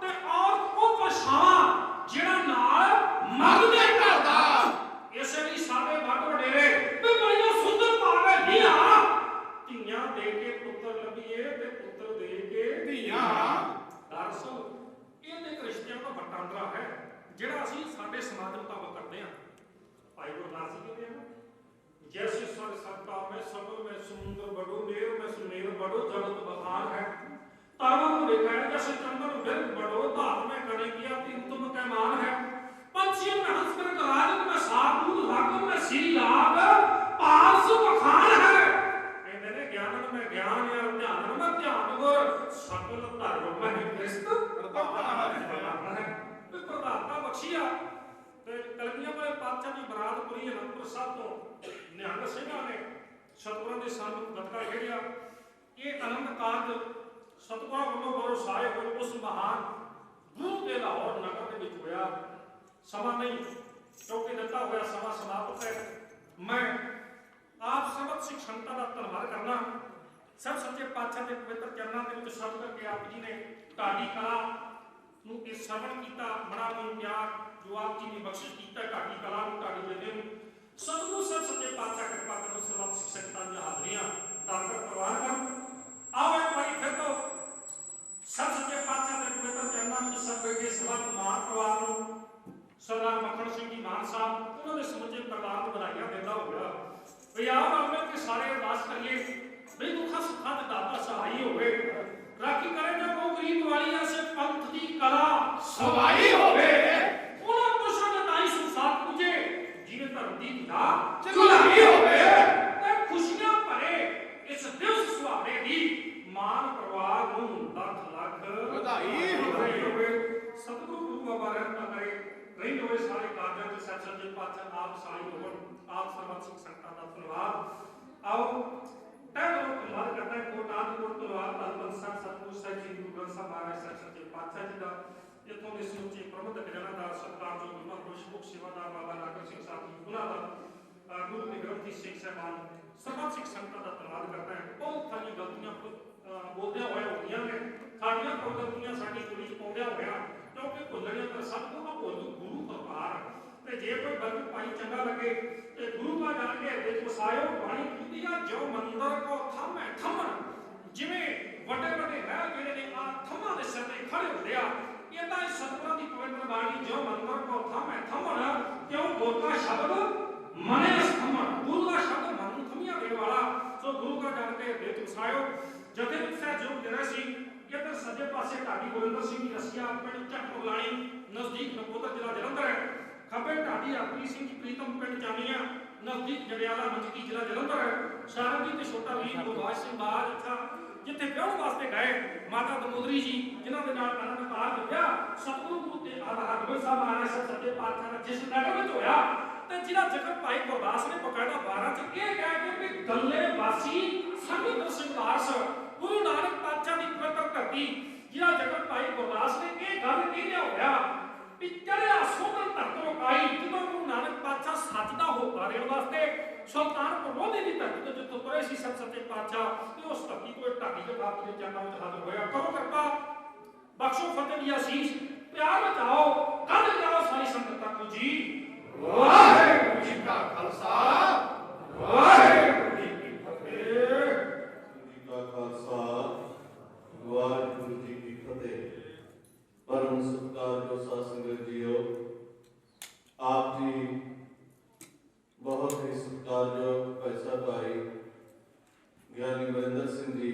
S4: ਤੇ ਔਰਤ ਉਹ ਪਰਛਾਵਾਂ ਜਿਹੜਾ ਨਾਲ ਮਰਦ ਦੇ ਘਰ ਦਾ। ਇਸੇ ਲਈ ਸਾਡੇ ਵੱਡ ਵਡੇਰੇ ਵੀ ਬੜੀਆਂ ਸੁੰਦਰ ਪਾਵੇ ਧੀਆਂ, ਧੀਆਂ ਦੇ ਕੇ ਪੁੱਤਰ ਲੱਭੀਏ ਤੇ ਪੁੱਤਰ ਦੇ ਕੇ ਧੀਆਂ। ਦਰਅਸਲ ਇਹ ਤੇ ਰਿਸ਼ਤਿਆਂ ਦਾ ਵਟਾਂਦਰਾ ਹੈ ਜਿਹੜਾ ਅਸੀਂ ਸਾਡੇ ਸਮਾਜ ਮੁਤਾਬਕ ਕਰਦੇ ਹਾਂ। ਭਾਈ ਗੁਰਦਾਸ ਜੀ ਕਹਿੰਦੇ ਹਨ, जैसे स्वर सत्ता में सब में सुंदर बड़ो मेर में सुमेर बड़ो जगत बखान है। तारों को देखा है जैसे चंद्र बिरद बड़ो धात में कने किया तीन तुम के मान है। पंछियों में हंस कर राजन में साधु रागों में श्री राग पास बखान है। कहते हैं ज्ञान में ज्ञान या ध्यान में ध्यान और सकल धर्म में कृष्ण प्रधान है। प्रधानता बख्शिया ਤੇ ਕਲਗੀਆਂ ਵਾਲੇ ਪਾਤਸ਼ਾਹ ਦੀ ਬਰਾਦਪੁਰੀ ਅਨੰਦਪੁਰ ਸਾਹਿਬ ਤੋਂ ਨਿਹੰਗ ਸਿੰਘਾਂ ਨੇ ਸਤਿਗੁਰਾਂ ਦੇ ਸਾਹਮਣੇ ਗੱਤਕਾ ਖੇਡਿਆ। ਇਹ ਆਨੰਦ ਕਾਰਜ ਸਤਿਗੁਰਾਂ ਵੱਲੋਂ ਬਰਸਾਏ ਹੋਏ ਉਸ ਮਹਾਨ ਗੁਰੂ ਦੇ ਲਾਹੌਰ ਨਗਰ ਦੇ ਵਿੱਚ ਹੋਇਆ। ਸਮਾਂ ਨਹੀਂ ਕਿਉਂਕਿ ਦਿੱਤਾ ਹੋਇਆ ਸਮਾਂ ਸਮਾਪਤ ਹੈ। ਮੈਂ ਆਪ ਸਮਤ ਸਿੱਖ ਸੰਗਤਾਂ ਦਾ ਧੰਨਵਾਦ ਕਰਨਾ। ਸਭ ਸੱਚੇ ਪਾਤਸ਼ਾਹ ਦੇ ਪਵਿੱਤਰ ਚਰਨਾਂ ਦੇ ਵਿੱਚ ਸਤਿ ਕਰਕੇ ਆਪ ਜੀ ਨੇ ਢਾਡੀ ਕਲਾ ਨੂੰ ਇਹ ਸਰਵਣ ਕੀਤਾ, ਬੜਾ ਮਨ ਪਿਆਰ ਜੋ ਆਪ ਜੀ ਨੇ ਬਖਸ਼ਿਸ਼ ਕੀਤਾ ਢਾਡੀ ਕਲਾ ਨੂੰ, ਢਾਡੀ ਜਥੇ ਨੂੰ। ਸਤਿਗੁਰੂ ਸਭ ਸੱਚੇ ਪਾਤਸ਼ਾਹ ਕਿਰਪਾ ਕਰੋ। ਸਰਬੱਤ ਸਿੱਖ ਸੰਗਤਾਂ ਦੀਆਂ ਹਾਜ਼ਰੀਆਂ ਦਾਤਰ ਪ੍ਰਵਾਨ ਕਰਨ। ਆਓ ਇੱਕ ਵਾਰੀ ਫਿਰ ਤੋਂ ਸਭ ਸੱਚੇ ਪਾਤਸ਼ਾਹ ਦੇ ਪਵਿੱਤਰ ਚਰਨਾਂ ਵਿੱਚ ਸਭ ਬੈਠੇ ਸਰਬੱਤ ਮਾਨ ਪਰਿਵਾਰ ਨੂੰ, ਸਰਦਾਰ ਮੱਖਣ ਸਿੰਘ ਜੀ ਮਾਨ ਸਾਹਿਬ, ਉਹਨਾਂ ਦੇ ਸਮੁੱਚੇ ਪਰਿਵਾਰ ਨੂੰ ਵਧਾਈਆਂ ਦਿੰਦਾ ਹੋਇਆ। ਵੀ ਆਓ ਨਾਲ ਮਿਲ ਕੇ ਸਾਰੇ ਅਰਦਾਸ ਕਰੀਏ ਵੀ ਦੁੱਖਾਂ ਸੁੱਖਾਂ ਦੇ ਦਾਤਾ ਸਹਾਈ ਹੋਵੇ। ਰਾਖੀ ਕਰੇ ਜੋ ਕੋ ਗਰੀਬ ਵਾਲੀ ਐਸੇ ਪੰਥ ਦੀ ਕਲਾ ਸਵਾਈ ਹੋਵੇ। ਉਹਨਾਂ ਪੁਰਸ਼ਾਂ ਦੇ ਤਾਈ ਸੰਸਾਰ ਪੁੱਜੇ ਜਿਹਨੇ ਧਰਮ ਦੀ ਵਿਦਾ ਚੁਲਾਈ ਹੋਵੇ। ਤੇ ਖੁਸ਼ੀਆਂ ਭਰੇ ਇਸ ਦਿਵਸ ਸੁਹਾਵੇ ਦੀ ਮਾਨ ਪਰਿਵਾਰ ਨੂੰ ਲੱਖ ਲੱਖ ਵਧਾਈ ਹੋਵੇ। ਸਤਿਗੁਰੂ ਗੁਰੂ ਬਾਬਾ ਰਹਿਮਤ ਕਰੇ ਰਹਿੰਦੇ ਹੋਏ ਸਾਰੇ ਕਾਰਜਾਂ ਦੇ ਸੱਚੇ ਪਾਤਸ਼ਾਹ ਆਪ ਸਹਾਈ ਹੋਵਣ। ਆਪ ਸਰਬੱਤ ਸਿੱਖ ਸੰਗਤਾਂ ਦਾ ਧੰਨਵਾਦ। ਆਓ ਤੈਨੂੰ ਧੰਨਵਾਦ ਕਰਦਾ ਹੈ ਕੋਟਾਨ ਕੋਟ ਧੰਨਵਾਦ ਧੰਨ ਸਾਹਿਬ ਸਤਿਗੁਰੂ ਸਾਹਿਬ ਜੀ ਗੁਰੂ ਗ੍ਰੰਥ ਸਾਹਿਬ ਮਹਾਰਾਜ ਸੱਚੇ ਪਾਤਸ਼ਾਹ ਜੀ ਦਾ, ਇੱਥੋਂ ਦੇ ਸਮੁੱਚੇ ਪ੍ਰਬੰਧਕ ਜਨਰਦਾਰ ਸਰਕਾਰ ਜੋ ਗੁਰਮਤਿ ਗੁਰਮੁਖ ਸੇਵਾਦਾਰ ਬਾਬਾ ਨਾਗਰ ਸਿੰਘ ਸਾਹਿਬ ਜੀ, ਉਹਨਾਂ ਦਾ ਗੁਰੂ ਦੇ ਗ੍ਰੰਥੀ ਸਿੰਘ ਸਾਹਿਬਾਨ ਸਰਬੱਤ ਸਿੱਖ ਸੰਗਤਾਂ ਦਾ ਧੰਨਵਾਦ ਕਰਦਾ ਹੈ। ਬਹੁਤ ਸਾਰੀਆਂ ਗਲਤੀਆਂ ਬੋਲਦਿਆਂ ਹੋਇਆ ਹੁੰਦੀਆਂ ਨੇ, ਸਾਡੀਆਂ ਗਲਤੀਆਂ ਸਾਡੀ ਕੁੜੀ ਚ ਪਾਉਂਦਿਆਂ ਹੋਇਆ, ਕਿਉਂਕਿ ਭੁੱਲਣੀਆਂ ਤਾਂ ਸਭ ਤੋਂ ਭੁੱਲ ਗੁਰੂ ਕਰਤਾਰ। ਤੇ ਜੇ ਕੋਈ ਬਲਕ ਪਾਈ ਚੰਗਾ ਲੱਗੇ ਤੇ ਗੁਰੂ ਦਾ ਜਾਣ ਕੇ ਹਿਰਦੇ ਚ ਵਸਾਇਓ। ਬਾਣੀ ਕਹਿੰਦੀ ਆ ਜੋ ਮੰਦਰ ਕੋ ਥੰਮੇ ਥੰਮਣ, ਜਿਵੇਂ ਵੱਡੇ ਵੱਡੇ ਮਹਿਲ ਜਿਹੜੇ ਨੇ ਆ ਥੰਮਾਂ ਦੇ ਸਿਰ ਤੇ ਖੜੇ ਹੁੰਦੇ ਆ, ਇਦਾਂ ਹੀ ਸਤਿਗੁਰਾਂ ਦੀ ਪਵਿੱਤਰ ਬਾਣੀ ਜੋ ਮੰਦਰ ਕੋ ਥੰਮੇ ਥੰਮਣ, ਕਿਉਂ ਗੁਰੂ ਦਾ ਸ਼ਬਦ ਮਨੇ ਥੰਮਣ, ਗੁਰੂ ਦਾ ਸ਼ਬਦ ਮਨ ਨੂੰ ਥੰਮਿਆ ਦੇਣ ਵਾਲਾ। ਸੋ ਗੁਰੂ ਦਾ ਜਾਣ ਕੇ ਹਿਰਦੇ ਚ ਵਸਾਇਓ। ਜਥੇ ਵਿੱਚ ਸਹਿਯੋਗ ਦੇ ਰਹੇ ਸੀ ਇੱਧਰ ਸੱਜੇ ਪਾਸੇ ਢਾਡੀ ਗੋਬਿੰਦਰ ਸਿੰਘ ਦੀ ਰਸੀਆ ਪਿੰਡ ਚੱਕ ਪੁਗਲਾਣੀ ਨਜ਼ਦੀਕ ਨਕੋਦਰ ਜ਼ਿਲ੍ਹਾ ਜਲੰਧਰ ਹੈ। ਖੱਬੇ ਢਾਡੀ ਹਰਪ੍ਰੀਤ ਸਿੰਘ ਜੀ ਪ੍ਰੀਤਮ ਪਿੰਡ ਜਾਮੀਆਂ ਨਜ਼ਦੀਕ ਜੜਿਆਲਾ ਮੰਜਕੀ ਜ਼ਿਲ੍ਹਾ ਜਲੰਧਰ ਹੈ। ਸ਼ਾਰਦੀ ਤੇ ਛੋਟਾ ਵੀਰ ਗੁਰਬਾਜ ਸਿੰਘ ਬਾਜ ਅੱਛਾ ਜਿੱਥੇ ਵਿਆਹ ਵਾਸਤੇ ਗਏ ਮਾਤਾ ਦਮੋਦਰੀ ਜੀ, ਜਿਨ੍ਹਾਂ ਦੇ ਨਾਲ ਆਨੰਦ ਕਾਰਜ ਹੋਇਆ ਸਤਿਗੁਰੂ ਗੁਰੂ ਤੇ ਆਧਾਰ ਗੋਬਿੰਦ ਸਾਹਿਬ ਮਹਾਰਾਜ ਸੱਚੇ ਪਾਤਸ਼ਾਹ ਦਾ ਜਿਸ ਨਗਰ ਵਿੱਚ ਹੋਇਆ। ਤੇ ਜਿਹੜਾ ਜ਼ਿਕਰ ਭਾਈ ਗੁਰਦਾਸ ਨੇ ਬਕਾਇਦਾ 12 ਚ ਇਹ ਕਹਿ ਕੇ ਵੀ ਗੱਲੇ ਵਾਸੀ ਸੰਗਤ ਸਿੰਘਾਰਸ ਗੁਰੂ ਨਾਨਕ ਪਾਤਸ਼ਾਹ ਦੀ ਪਵਿੱਤਰ ਧਰਤੀ, ਜਿਹੜਾ ਜ਼ਿਕਰ ਭਾਈ ਗੁਰਦਾਸ ਨੇ ਇਹ ਗੱਲ ਕਹਿੰਦਿਆ ਹੋਇਆ ਵੀ ਚੜਿਆ ਸੋਧਨ ਧਰਤੋਂ ਕਾਈ, ਜਦੋਂ ਗੁਰੂ ਨਾਨਕ ਪਾਤਸ਼ਾਹ ਸੱਚ ਦਾ ਹੋਕਾ ਦੇਣ ਵਾਸਤੇ ਸੁਲਤਾਨਪੁਰ ਲੋਧੀ ਦੀ ਧਰਤੀ ਤੋਂ ਜਿੱਥੋਂ ਤੁਰੇ ਸੀ ਸੱਚੇ ਪਾਤਸ਼ਾਹ, ਤੇ ਉਸ ਧਰਤੀ ਤੋਂ ਢਾਡੀ ਦੇ ਬਾਪ ਦੇ ਚਰਨਾਂ ਵਿੱਚ ਹਾਜ਼ਰ ਹੋਇਆ। ਕਰੋ ਕਿਰਪਾ ਬਖਸ਼ੋ ਫਤਿਹ की आशीष प्यार में आओ कद जाओ सारी संगत को जी। वाहिगुरू जी का खालसा वाहिगुरू जी की फतेह।
S1: जी का खालसा वाहिगुरू जी की फतेह। परम सत्कारयोग साध संगत जीओ, आप जी बहुत ही सत्कारयोग पैसा भाई ਗਿਆਨੀ ਵਰਿੰਦਰ ਸਿੰਘ ਜੀ,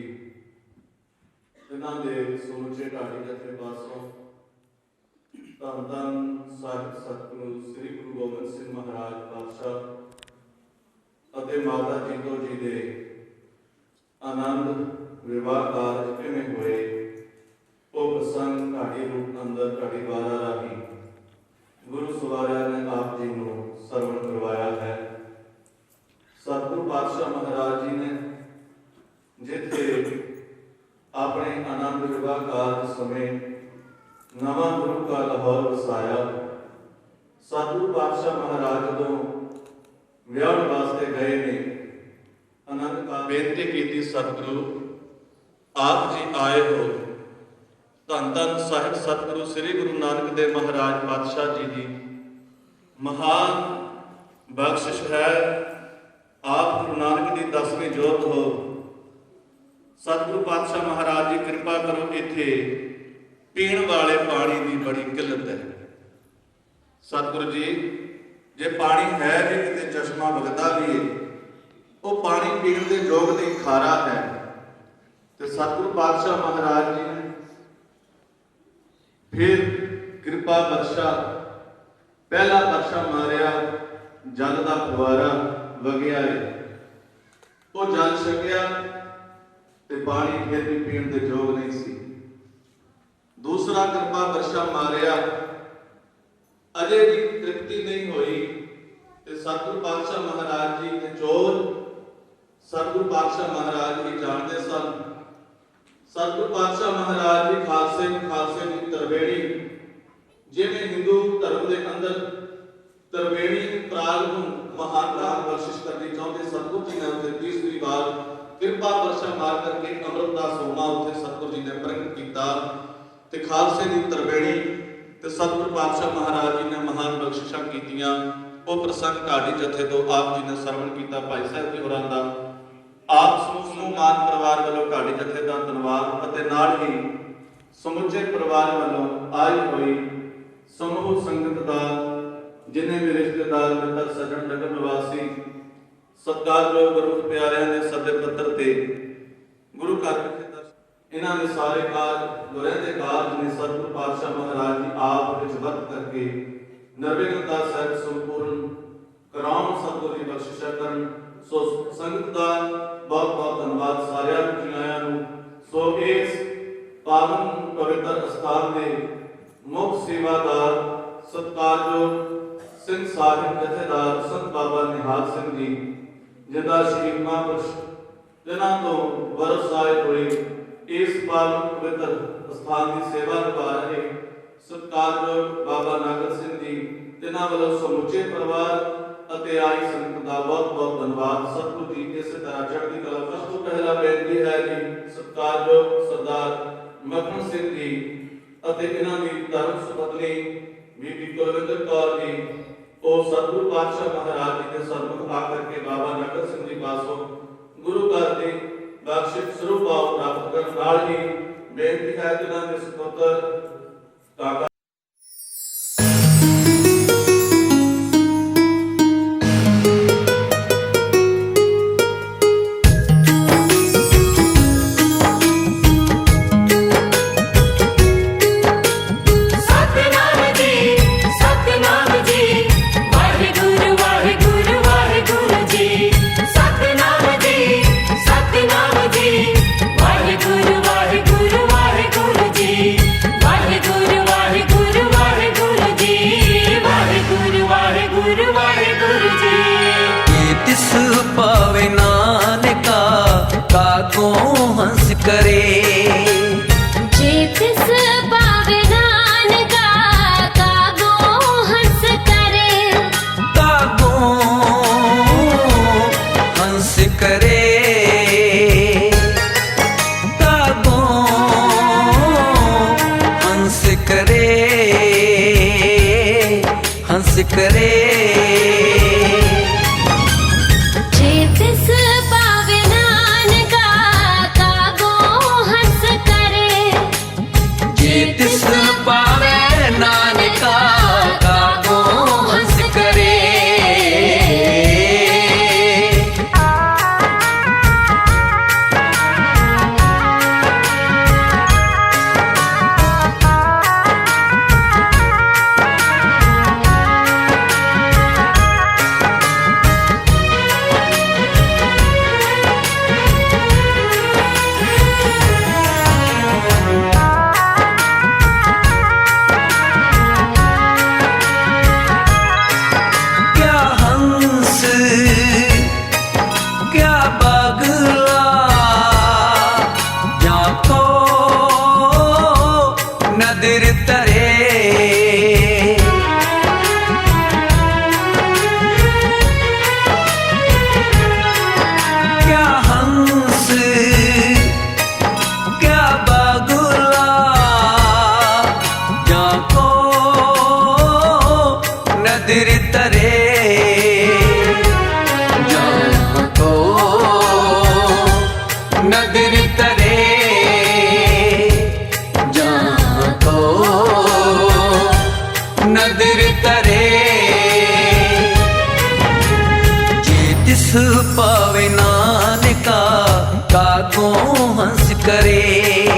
S1: ਇਹਨਾਂ ਦੇ ਸਮੁੱਚੇ ਢਾਡੀ ਜਥੇ ਪਾਸੋਂ ਧੰਨ ਧੰਨ ਸਾਹਿਬ ਸਤਿਗੁਰੂ ਸ੍ਰੀ ਗੁਰੂ ਗੋਬਿੰਦ ਸਿੰਘ ਮਹਾਰਾਜ ਪਾਤਸ਼ਾਹ ਅਤੇ ਮਾਤਾ ਜੀਤੋ ਜੀ ਦੇ ਆਨੰਦ ਵਿਵਾਹ ਕਾਰਜ ਕਿਵੇਂ ਹੋਏ, ਉਹ ਪ੍ਰਸੰਗ ਢਾਡੀ ਰੂਪ ਅੰਦਰ ਢਾਡੀ ਵਾਰਾ ਰਾਹੀਂ ਗੁਰੂ ਸਵਾਰਿਆਂ ਨੇ ਆਪ ਜੀ ਨੂੰ ਸਰਵਣ ਕਰਵਾਇਆ ਹੈ। ਸਤਿਗੁਰੂ ਪਾਤਸ਼ਾਹ ਮਹਾਰਾਜ ਜੀ ਨੇ ਜਿੱਥੇ ਆਪਣੇ ਆਨੰਦ ਵਿਵਾਹ ਕਾਰਜ ਸਮੇਂ ਨਵਾਂ ਗੁਰੂ ਕਾ ਲਾਹੌਰ ਵਸਾਇਆ, ਸਤਿਗੁਰੂ ਪਾਤਸ਼ਾਹ ਮਹਾਰਾਜ ਜਦੋਂ ਵਿਆਹ ਵਾਸਤੇ ਗਏ ਨੇ, ਆਨੰਦ ਕਾਰਜ ਬੇਨਤੀ ਕੀਤੀ, ਸਤਿਗੁਰੂ ਆਪ ਜੀ ਆਏ ਹੋ। ਧੰਨ ਧੰਨ ਸਾਹਿਬ ਸਤਿਗੁਰੂ ਸ੍ਰੀ ਗੁਰੂ ਨਾਨਕ ਦੇਵ ਮਹਾਰਾਜ ਪਾਤਸ਼ਾਹ ਜੀ ਦੀ ਮਹਾਨ ਬਖਸ਼ਿਸ਼ ਹੈ। ਆਪ ਗੁਰੂ ਨਾਨਕ ਦੀ 10ਵੀਂ ਜੋਤ ਹੋ। ਸਤਿਗੁਰੂ ਪਾਤਸ਼ਾਹ ਮਹਾਰਾਜ ਜੀ ਕਿਰਪਾ ਕਰੋ, ਇੱਥੇ ਪੀਣ ਵਾਲੇ ਪਾਣੀ ਦੀ ਬੜੀ ਕਿੱਲਤ ਹੈ। ਸਤਿਗੁਰੂ ਜੀ, ਜੇ ਪਾਣੀ ਹੈ ਵੀ ਕਿਤੇ ਚਸ਼ਮਾ ਵਗਦਾ ਵੀ ਹੈ, ਉਹ ਪਾਣੀ ਪੀਣ ਦੇ ਯੋਗ ਨਹੀਂ, ਖਾਰਾ ਹੈ। ਤੇ ਸਤਿਗੁਰੂ ਪਾਤਸ਼ਾਹ ਮਹਾਰਾਜ ਜੀ ਨੇ ਫਿਰ ਕਿਰਪਾ ਬਖਸ਼ਾ, ਪਹਿਲਾ ਬਖਸ਼ਾ ਮਾਰਿਆ, ਜਲ ਦਾ ਫੁਆਰਾ ਵਗਿਆ, ਉਹ ਜਲ ਛਕਿਆ ਤੇ ਪਾਣੀ ਫਿਰ ਵੀ ਪੀਣ ਦੇ ਯੋਗ ਨਹੀਂ ਸੀ। ਦੂਸਰਾ ਕਿਰਪਾ ਬਰਸ਼ਾ ਮਾਰਿਆ, ਅਜੇ ਵੀ ਤ੍ਰਿਪਤੀ ਨਹੀਂ ਹੋਈ ਤੇ ਸਤਿਗੁਰੂ ਪਾਤਸ਼ਾਹ ਮਹਾਰਾਜ ਜੀ ਦੇ ਚੋਰ ਸਤਿਗੁਰੂ ਪਾਤਸ਼ਾਹ ਮਹਾਰਾਜ ਜੀ ਜਾਣਦੇ ਸਨ। ਸਤਿਗੁਰੂ ਪਾਤਸ਼ਾਹ ਮਹਾਰਾਜ ਜੀ ਖਾਲਸੇ ਦੀ ਤਰਵੇੜੀ, ਜਿਵੇਂ ਹਿੰਦੂ ਧਰਮ ਦੇ ਅੰਦਰ ਤਰਵੇੜੀ ਪ੍ਰਾਗ ਨੂੰ ਮਹਾਨਤਾ ਬਖਸ਼ਿਸ਼ ਕਰਨੀ ਚਾਹੁੰਦੇ, ਸਤਿਗੁਰੂ ਜੀ ਨੇ ਉੱਥੇ ਤੀਸਰੀ ਵਾਰ ਕਿਰਪਾ ਬਰਸ਼ਾ ਮਾਰ ਕਰਕੇ ਅੰਮ੍ਰਿਤ ਦਾ ਸੋਮਾ ਉੱਥੇ ਸਤਿਗੁਰੂ ਜੀ ਨੇ ਪ੍ਰਗਟ ਕੀਤਾ ਤੇ ਖਾਲਸੇ ਦੀ ਤਰਵੇੜੀ ਤੇ ਸਤਿਗੁਰੂ ਪਾਤਸ਼ਾਹ ਮਹਾਰਾਜ ਜੀ ਨੇ ਮਹਾਨ ਬਖਸ਼ਿਸ਼ਾਂ ਕੀਤੀਆਂ। ਉਹ ਪ੍ਰਸੰਗ ਢਾਡੀ ਜਥੇ ਤੋਂ ਆਪ ਜੀ ਨੇ ਸਰਵਣ ਕੀਤਾ। ਭਾਈ ਸਾਹਿਬ ਜੀ ਹੋਰਾਂ ਦਾ ਆਪ ਸਮੂਹ ਮਾਨ ਪਰਿਵਾਰ ਵੱਲੋਂ ਢਾਡੀ ਜਥੇ ਦਾ ਧੰਨਵਾਦ ਅਤੇ ਨਾਲ ਹੀ ਸਮੁੱਚੇ ਪਰਿਵਾਰ ਵੱਲੋਂ ਆਈ ਹੋਈ ਸਮੂਹ ਸੰਗਤ ਦਾ, ਜਿੰਨੇ ਵੀ ਰਿਸ਼ਤੇਦਾਰ ਮਿੱਤਰ ਸੱਜਣ ਨਗਰ ਨਿਵਾਸੀ ਸਤਿਕਾਰਯੋਗ ਗੁਰੂ ਪਿਆਰਿਆਂ ਦੇ ਸੱਦੇ ਪੱਤਰ ਤੇ ਗੁਰੂ ਘਰ ਵਿਖੇ ਇਹਨਾਂ ਦੇ ਸਾਰੇ ਕਾਰਜ ਗੁਰਿਆਂ ਕਾਰਜ ਨੇ ਸਤਿਗੁਰੂ ਪਾਤਸ਼ਾਹ ਮਹਾਰਾਜ ਜੀ ਆਪ ਵਿੱਚ ਵਰਤ ਕਰਕੇ ਨਿਰਵਿਘਨਤਾ ਸਹਿਤ ਸੰਪੂਰਨ ਕਰਾਉਣ, ਸਤਿਗੁਰੂ ਦੀ ਬਖਸ਼ਿਸ਼ਾਂ ਕਰਨ। ਸੋ ਸੰਗਤ ਦਾ ਬਹੁਤ ਬਹੁਤ ਧੰਨਵਾਦ, ਸਾਰਿਆਂ ਨੂੰ ਜੀ ਆਇਆਂ ਨੂੰ। ਸੋ ਇਸ ਪਾਵਨ ਪਵਿੱਤਰ ਅਸਥਾਨ ਦੇ ਮੁੱਖ ਸੇਵਾਦਾਰ ਸਤਿਕਾਰਯੋਗ ਸਿੰਘ ਸਾਹਿਬ ਜਥੇਦਾਰ ਸੰਤ ਬਾਬਾ ਨਿਹਾਲ ਸਿੰਘ ਜੀ, ਜਿਨ੍ਹਾਂ ਸ਼ਹੀਦ ਮਹਾਂਪੁਰਸ਼ ਜਿਨ੍ਹਾਂ ਤੋਂ ਵਰਸ ਆਏ ਹੋਏ ਇਸ ਪਾਵਨ ਪਵਿੱਤਰ ਅਸਥਾਨ ਦੀ ਸੇਵਾ ਨਿਭਾ ਰਹੇ ਸਤਿਕਾਰਯੋਗ ਬਾਬਾ ਨਾਗਰ ਸਿੰਘ ਜੀ, ਜਿਨ੍ਹਾਂ ਵੱਲੋਂ ਸਮੁੱਚੇ ਪਰਿਵਾਰ ਅਤੇ ਆਈ ਸੰਗਤ ਦਾ ਬਹੁਤ ਬਹੁਤ ਧੰਨਵਾਦ। ਸਤਿਗੁਰੂ ਜੀ ਇਸੇ ਤਰ੍ਹਾਂ ਚੜ੍ਹਦੀ ਕਲਾ। ਸਭ ਤੋਂ ਪਹਿਲਾ ਬੇਨਤੀ ਹੈ ਜੀ ਸਤਿਕਾਰਯੋਗ ਸਰਦਾਰ ਮੱਖਣ ਸਿੰਘ ਜੀ ਅਤੇ ਇਹਨਾਂ ਦੀ ਧਰਮ ਸੁਪਤਨੀ ਬੀਬੀ ਕੁਲਵਿੰਦਰ ਕੌਰ ਜੀ, ਉਹ ਸਤਿਗੁਰੂ ਪਾਤਸ਼ਾਹ ਮਹਾਰਾਜ ਜੀ ਦੇ ਸਰਮੁਖ ਆ ਕਰਕੇ ਬਾਬਾ ਨਾਗਰ ਸਿੰਘ ਜੀ ਪਾਸੋਂ ਗੁਰੂ ਘਰ ਦੀ ਬਖਸ਼ਿਸ਼ ਸਰੂਪ ਭਾਵ ਪ੍ਰਾਪਤ ਕਰਨ। ਨਾਲ ਹੀ ਬੇਨਤੀ ਹੈ ਜਿਨ੍ਹਾਂ ਦੇ ਸੁਪੁੱਤਰ ਕਾਕਾ
S5: ਵਾਹਿਗੁਰੂ ਵਾਹਿਗੁਰੂ
S2: करे, हंस करे।
S5: जे तिस पावे नानका कागो हंस करे,
S2: जे तिस पावे नानका कागो हंस करे। क्या हंस क्या बगला, या तो नदर तरे। क्या हंस क्या बगला, या तो नदर तरे। जहाँ को नदर तरे, जहाँ को नदर तरे। जे तिस पावे नानका कागो हंस करे।